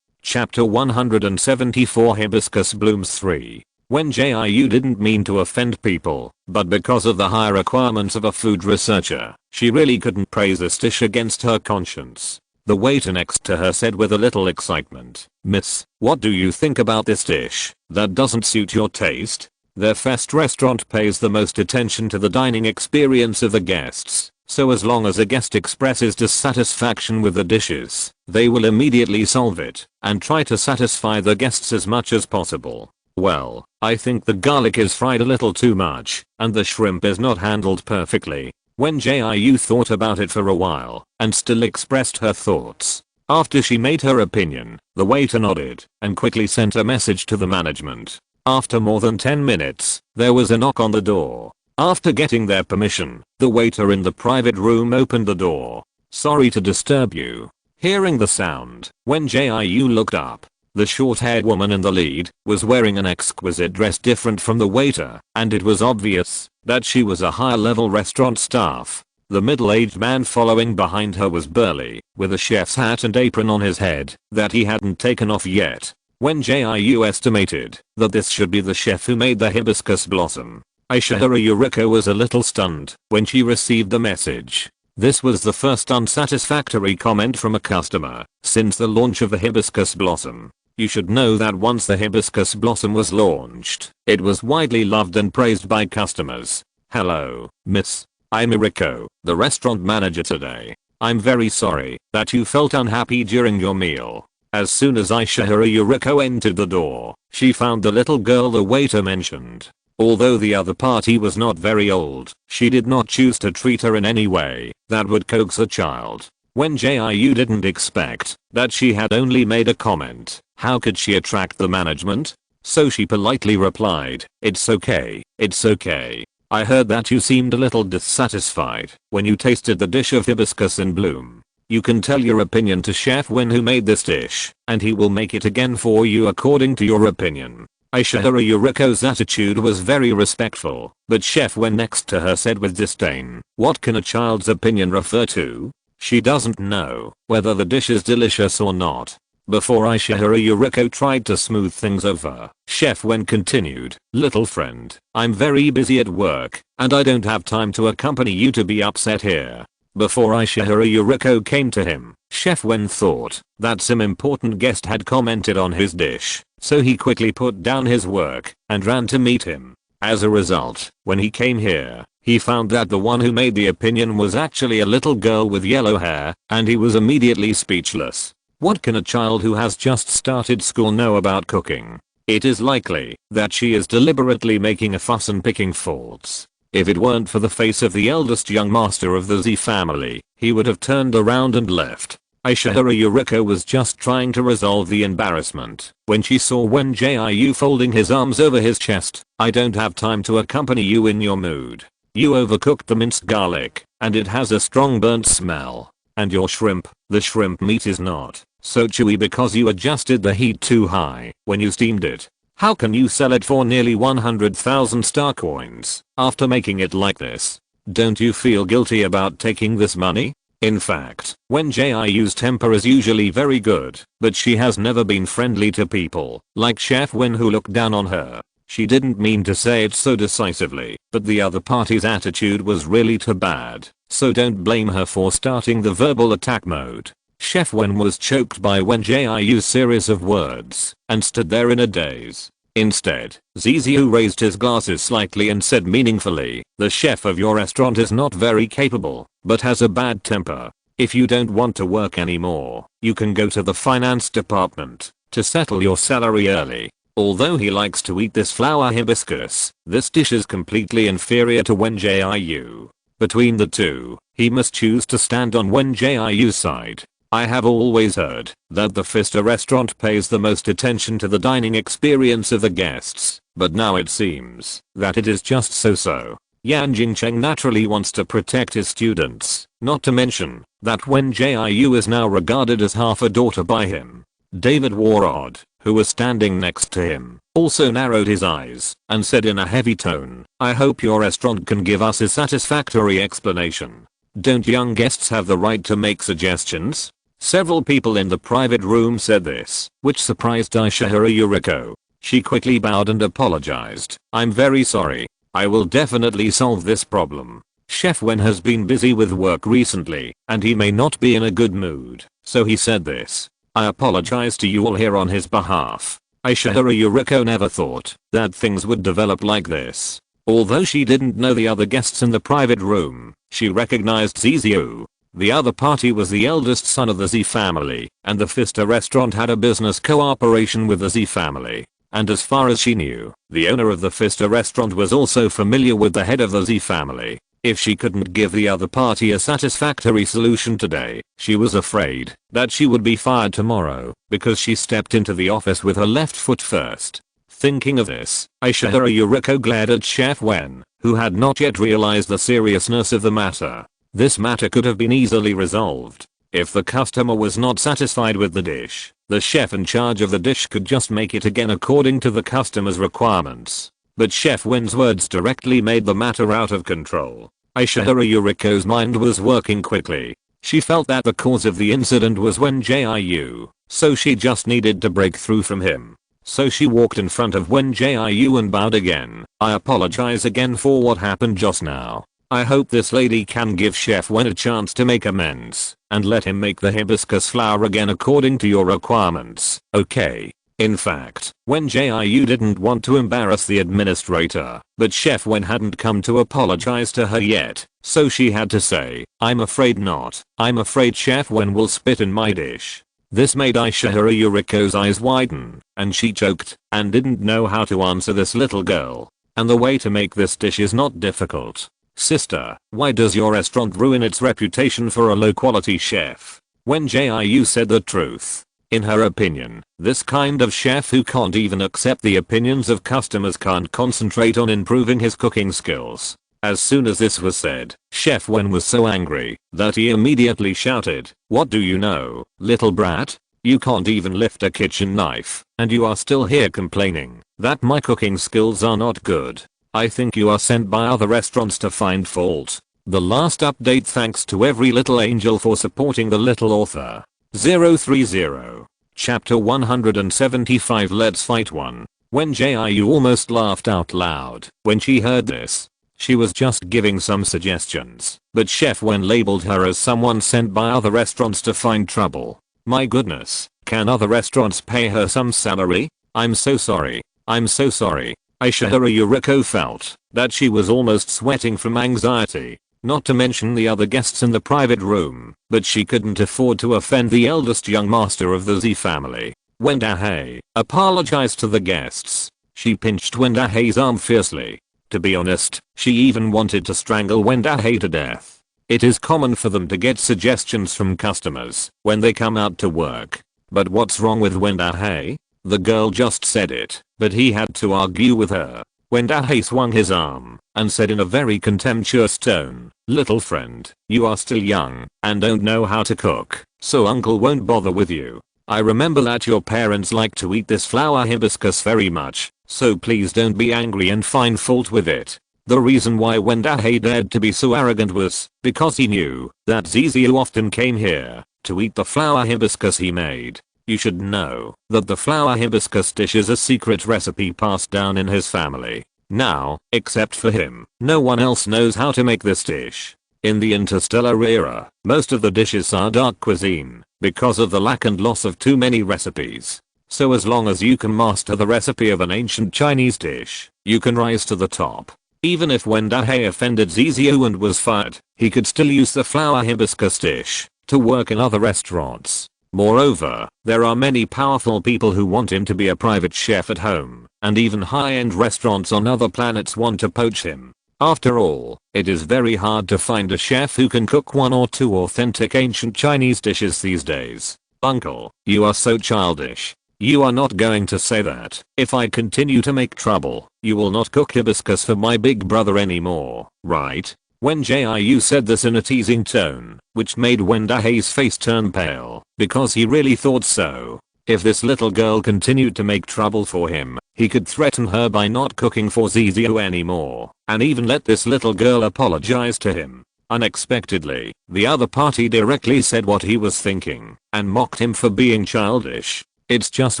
Chapter 174 Hibiscus Blooms 3. Wen Jiu didn't mean to offend people, but because of the high requirements of a food researcher, she really couldn't praise this dish against her conscience. The waiter next to her said with a little excitement, "Miss, what do you think about this dish? That doesn't suit your taste?" Their fast restaurant pays the most attention to the dining experience of the guests, so as long as a guest expresses dissatisfaction with the dishes, they will immediately solve it and try to satisfy the guests as much as possible. Well, I think the garlic is fried a little too much, and the shrimp is not handled perfectly. Wen Jiu thought about it for a while, and still expressed her thoughts. After she made her opinion, the waiter nodded, and quickly sent a message to the management. After more than 10 minutes, there was a knock on the door. After getting their permission, the waiter in the private room opened the door. "Sorry to disturb you." Hearing the sound, Wen Jiu looked up. The short-haired woman in the lead was wearing an exquisite dress different from the waiter, and it was obvious that she was a high-level restaurant staff. The middle-aged man following behind her was burly, with a chef's hat and apron on his head that he hadn't taken off yet. Wen Jiu estimated that this should be the chef who made the hibiscus blossom. Aishahara Yuriko was a little stunned when she received the message. This was the first unsatisfactory comment from a customer since the launch of the hibiscus blossom. You should know that once the hibiscus blossom was launched, it was widely loved and praised by customers. "Hello, miss. I'm Yuriko, the restaurant manager today. I'm very sorry that you felt unhappy during your meal." As soon as Aishahara Yuriko entered the door, she found the little girl the waiter mentioned. Although the other party was not very old, she did not choose to treat her in any way that would coax a child. Wen Jiu didn't expect that she had only made a comment. How could she attract the management? So she politely replied, "It's okay, it's okay. I heard that you seemed a little dissatisfied when you tasted the dish of hibiscus in bloom. You can tell your opinion to Chef Wen who made this dish, and he will make it again for you according to your opinion." Aishahara Yuriko's attitude was very respectful, but Chef Wen next to her said with disdain, "What can a child's opinion refer to? She doesn't know whether the dish is delicious or not." Before Aishahara Yuriko tried to smooth things over, Chef Wen continued, "Little friend, I'm very busy at work, and I don't have time to accompany you to be upset here." Before Aishahara Yuriko came to him, Chef Wen thought that some important guest had commented on his dish, so he quickly put down his work and ran to meet him. As a result, when he came here, he found that the one who made the opinion was actually a little girl with yellow hair, and he was immediately speechless. What can a child who has just started school know about cooking? It is likely that she is deliberately making a fuss and picking faults. If it weren't for the face of the eldest young master of the Z family, he would have turned around and left. Aishahara Yuriko was just trying to resolve the embarrassment when she saw Wen Jiu folding his arms over his chest. "I don't have time to accompany you in your mood. You overcooked the minced garlic, and it has a strong burnt smell. And your shrimp, the shrimp meat is not so chewy because you adjusted the heat too high when you steamed it. How can you sell it for nearly 100,000 star coins after making it like this? Don't you feel guilty about taking this money?" In fact, Wen Jiu's temper is usually very good, but she has never been friendly to people, like Chef Wen who looked down on her. She didn't mean to say it so decisively, but the other party's attitude was really too bad, so don't blame her for starting the verbal attack mode. Chef Wen was choked by Wen Jiu's series of words, and stood there in a daze. Instead, Ziziu raised his glasses slightly and said meaningfully, "The chef of your restaurant is not very capable, but has a bad temper. If you don't want to work anymore, you can go to the finance department to settle your salary early." Although he likes to eat this flower hibiscus, this dish is completely inferior to Wen Jiu. Between the two, he must choose to stand on Wen Jiu's side. I have always heard that the Fister restaurant pays the most attention to the dining experience of the guests, but now it seems that it is just so-so. Yan Jingcheng naturally wants to protect his students, not to mention that Wen Jiu is now regarded as half a daughter by him. David Warrod, who was standing next to him, also narrowed his eyes and said in a heavy tone, "I hope your restaurant can give us a satisfactory explanation. Don't young guests have the right to make suggestions?" Several people in the private room said this, which surprised Aishahara Yuriko. She quickly bowed and apologized. "I'm very sorry. I will definitely solve this problem. Chef Wen has been busy with work recently, and he may not be in a good mood, so he said this. I apologize to you all here on his behalf." Aishahara Yuriko never thought that things would develop like this. Although she didn't know the other guests in the private room, she recognized Ziziu. The other party was the eldest son of the Z family, and the Fister restaurant had a business cooperation with the Z family. And as far as she knew, the owner of the Fister restaurant was also familiar with the head of the Z family. If she couldn't give the other party a satisfactory solution today, she was afraid that she would be fired tomorrow, because she stepped into the office with her left foot first. Thinking of this, Aishahara Yuriko glared at Chef Wen, who had not yet realized the seriousness of the matter. This matter could have been easily resolved. If the customer was not satisfied with the dish, the chef in charge of the dish could just make it again according to the customer's requirements. But Chef Wen's words directly made the matter out of control. Aishahara Yuriko's mind was working quickly. She felt that the cause of the incident was Wen Jiu, so she just needed to break through from him. So she walked in front of Wen Jiu and bowed again. "I apologize again for what happened just now. I hope this lady can give Chef Wen a chance to make amends, and let him make the hibiscus flower again according to your requirements, okay?" In fact, Wen Jiu didn't want to embarrass the administrator, but Chef Wen hadn't come to apologize to her yet, so she had to say, "I'm afraid not. I'm afraid Chef Wen will spit in my dish." This made Aishahara Yuriko's eyes widen, and she choked, and didn't know how to answer this little girl. And the way to make this dish is not difficult. "Sister, why does your restaurant ruin its reputation for a low quality chef?" Wen Jiu said the truth. In her opinion, this kind of chef who can't even accept the opinions of customers can't concentrate on improving his cooking skills. As soon as this was said, Chef Wen was so angry that he immediately shouted, "What do you know, little brat? You can't even lift a kitchen knife, and you are still here complaining that my cooking skills are not good. I think you are sent by other restaurants to find fault." The last update. Thanks to every little angel for supporting the little author. 030. Chapter 175. Let's fight one. Wen Jiu almost laughed out loud when she heard this. She was just giving some suggestions, but Chef Wen labeled her as someone sent by other restaurants to find trouble. My goodness, can other restaurants pay her some salary? I'm so sorry. I'm so sorry. Aishahara Yuriko felt that she was almost sweating from anxiety, not to mention the other guests in the private room, but she couldn't afford to offend the eldest young master of the Z family. Wen Jiu apologized to the guests. She pinched Wen Jiu's arm fiercely. To be honest, she even wanted to strangle Wen Jiu to death. It is common for them to get suggestions from customers when they come out to work. But what's wrong with Wen Jiu? The girl just said it, but he had to argue with her. Wen Jiu swung his arm and said in a very contemptuous tone, "Little friend, you are still young and don't know how to cook, so uncle won't bother with you. I remember that your parents like to eat this flower hibiscus very much, so please don't be angry and find fault with it." The reason why Wen Jiu dared to be so arrogant was because he knew that Ziziu often came here to eat the flower hibiscus he made. You should know that the flower hibiscus dish is a secret recipe passed down in his family. Now, except for him, no one else knows how to make this dish. In the Interstellar era, most of the dishes are dark cuisine because of the lack and loss of too many recipes. So as long as you can master the recipe of an ancient Chinese dish, you can rise to the top. Even if Wen Jiu offended Ziziu and was fired, he could still use the flower hibiscus dish to work in other restaurants. Moreover, there are many powerful people who want him to be a private chef at home, and even high-end restaurants on other planets want to poach him. After all, it is very hard to find a chef who can cook 1 or 2 authentic ancient Chinese dishes these days. Uncle, you are so childish. You are not going to say that if I continue to make trouble, you will not cook hibiscus for my big brother anymore, right? Wen Jiu said this in a teasing tone, which made Wen Jiu's face turn pale, because he really thought so. If this little girl continued to make trouble for him, he could threaten her by not cooking for Ziziu anymore, and even let this little girl apologize to him. Unexpectedly, the other party directly said what he was thinking, and mocked him for being childish. It's just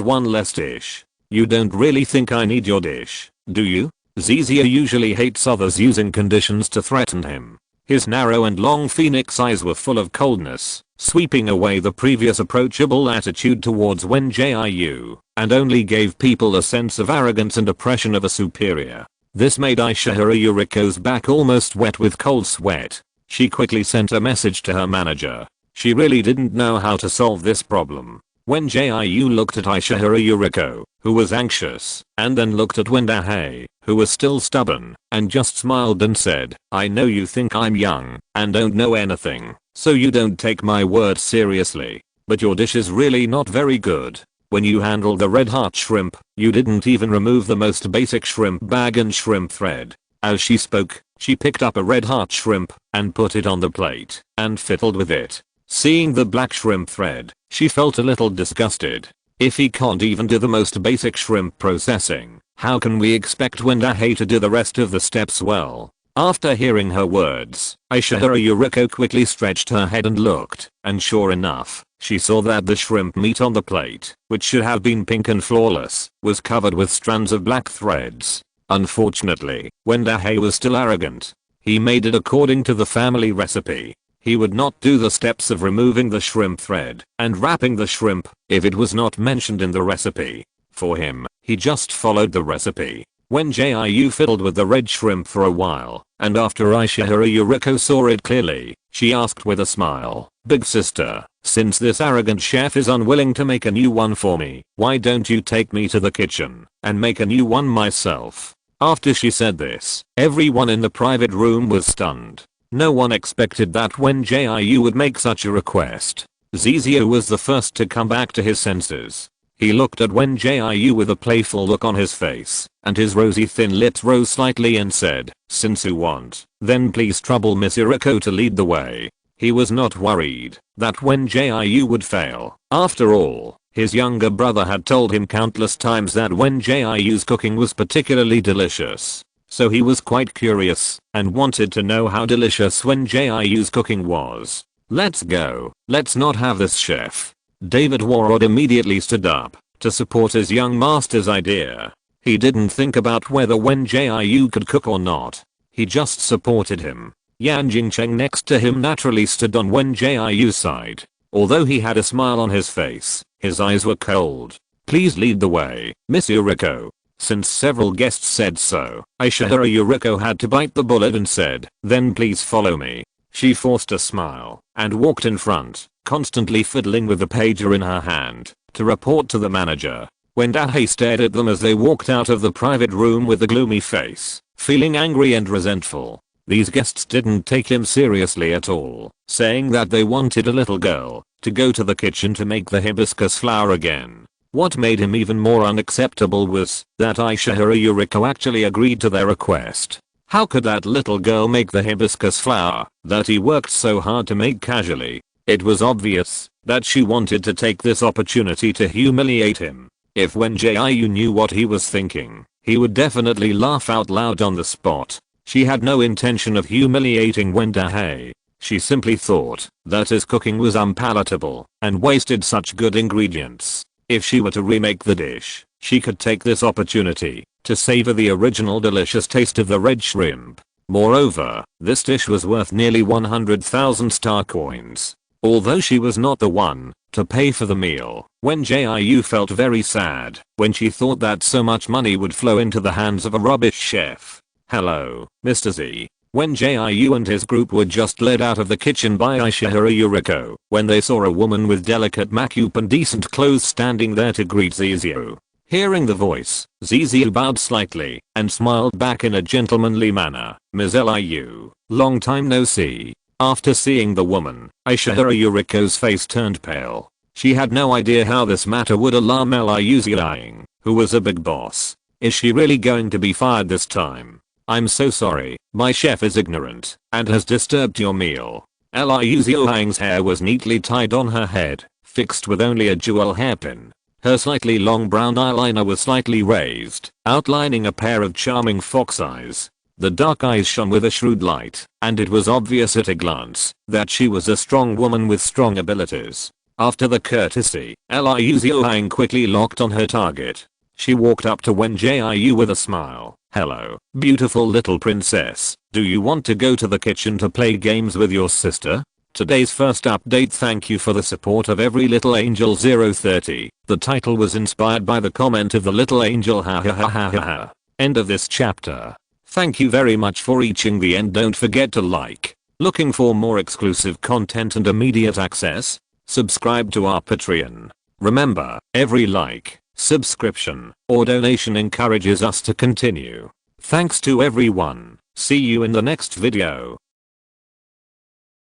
one less dish. You don't really think I need your dish, do you? Ziziu usually hates others using conditions to threaten him. His narrow and long phoenix eyes were full of coldness, sweeping away the previous approachable attitude towards Wen Jiu, and only gave people a sense of arrogance and oppression of a superior. This made Aishahara Yuriko's back almost wet with cold sweat. She quickly sent a message to her manager. She really didn't know how to solve this problem. Wen Jiu looked at Aishahara Yuriko, who was anxious, and then looked at Wen Jiu, who was still stubborn, and just smiled and said, I know you think I'm young and don't know anything, so you don't take my word seriously, but your dish is really not very good. When you handled the red heart shrimp, you didn't even remove the most basic shrimp bag and shrimp thread. As she spoke, she picked up a red heart shrimp and put it on the plate and fiddled with it. Seeing the black shrimp thread, she felt a little disgusted. If he can't even do the most basic shrimp processing, how can we expect Wen Jiu to do the rest of the steps well? After hearing her words, Aishahara Yuriko quickly stretched her head and looked, and sure enough, she saw that the shrimp meat on the plate, which should have been pink and flawless, was covered with strands of black threads. Unfortunately, Wen Jiu was still arrogant. He made it according to the family recipe. He would not do the steps of removing the shrimp thread and wrapping the shrimp if it was not mentioned in the recipe. For him, he just followed the recipe. Wen Jiu fiddled with the red shrimp for a while, and after Aishahara Yuriko saw it clearly, she asked with a smile, Big sister, since this arrogant chef is unwilling to make a new one for me, why don't you take me to the kitchen and make a new one myself? After she said this, everyone in the private room was stunned. No one expected that Wen Jiu would make such a request. Ziziu was the first to come back to his senses. He looked at Wen Jiu with a playful look on his face, and his rosy thin lips rose slightly and said, Since you want, then please trouble Miss Yuriko to lead the way. He was not worried that Wen Jiu would fail. After all, his younger brother had told him countless times that Wen Jiu's cooking was particularly delicious. So he was quite curious and wanted to know how delicious Wen Jiu's cooking was. Let's go. Let's not have this chef. David Warrod immediately stood up to support his young master's idea. He didn't think about whether Wen Jiu could cook or not. He just supported him. Yan Jingcheng next to him naturally stood on Wen Jiu's side. Although he had a smile on his face, his eyes were cold. Please lead the way, Miss Yuriko. Since several guests said so, Aishahara Yuriko had to bite the bullet and said, Then please follow me. She forced a smile and walked in front, constantly fiddling with the pager in her hand to report to the manager. Wen Jiu stared at them as they walked out of the private room with a gloomy face, feeling angry and resentful. These guests didn't take him seriously at all, saying that they wanted a little girl to go to the kitchen to make the hibiscus flower again. What made him even more unacceptable was that Aishahara Yuriko actually agreed to their request. How could that little girl make the hibiscus flower that he worked so hard to make casually? It was obvious that she wanted to take this opportunity to humiliate him. If Wen Jiu knew what he was thinking, he would definitely laugh out loud on the spot. She had no intention of humiliating Wen Jiu. She simply thought that his cooking was unpalatable and wasted such good ingredients. If she were to remake the dish, she could take this opportunity to savor the original delicious taste of the red shrimp. Moreover, this dish was worth nearly 100,000 star coins. Although she was not the one to pay for the meal, Wen Jiu felt very sad when she thought that so much money would flow into the hands of a rubbish chef. Hello, Mr. Z. Wen Jiu and his group were just led out of the kitchen by Ishihara Yuriko when they saw a woman with delicate makeup and decent clothes standing there to greet Zizu. Hearing the voice, Zizu bowed slightly and smiled back in a gentlemanly manner. Ms. Liu, long time no see. After seeing the woman, Ishihara Yuriko's face turned pale. She had no idea how this matter would alarm Liu Ziang, who was a big boss. Is she really going to be fired this time? I'm so sorry, my chef is ignorant and has disturbed your meal. Liu Ziang's hair was neatly tied on her head, fixed with only a jewel hairpin. Her slightly long brown eyeliner was slightly raised, outlining a pair of charming fox eyes. The dark eyes shone with a shrewd light, and it was obvious at a glance that she was a strong woman with strong abilities. After the courtesy, Liu Ziang quickly locked on her target. She walked up to Wen Jiu with a smile. Hello, beautiful little princess. Do you want to go to the kitchen to play games with your sister? Today's first update. Thank you for the support of every little angel 030. The title was inspired by the comment of the little angel ha ha ha ha ha ha. End of this chapter. Thank you very much for reaching the end. Don't forget to like. Looking for more exclusive content and immediate access? Subscribe to our Patreon. Remember, every like, subscription, or donation encourages us to continue. Thanks to everyone. See you in the next video.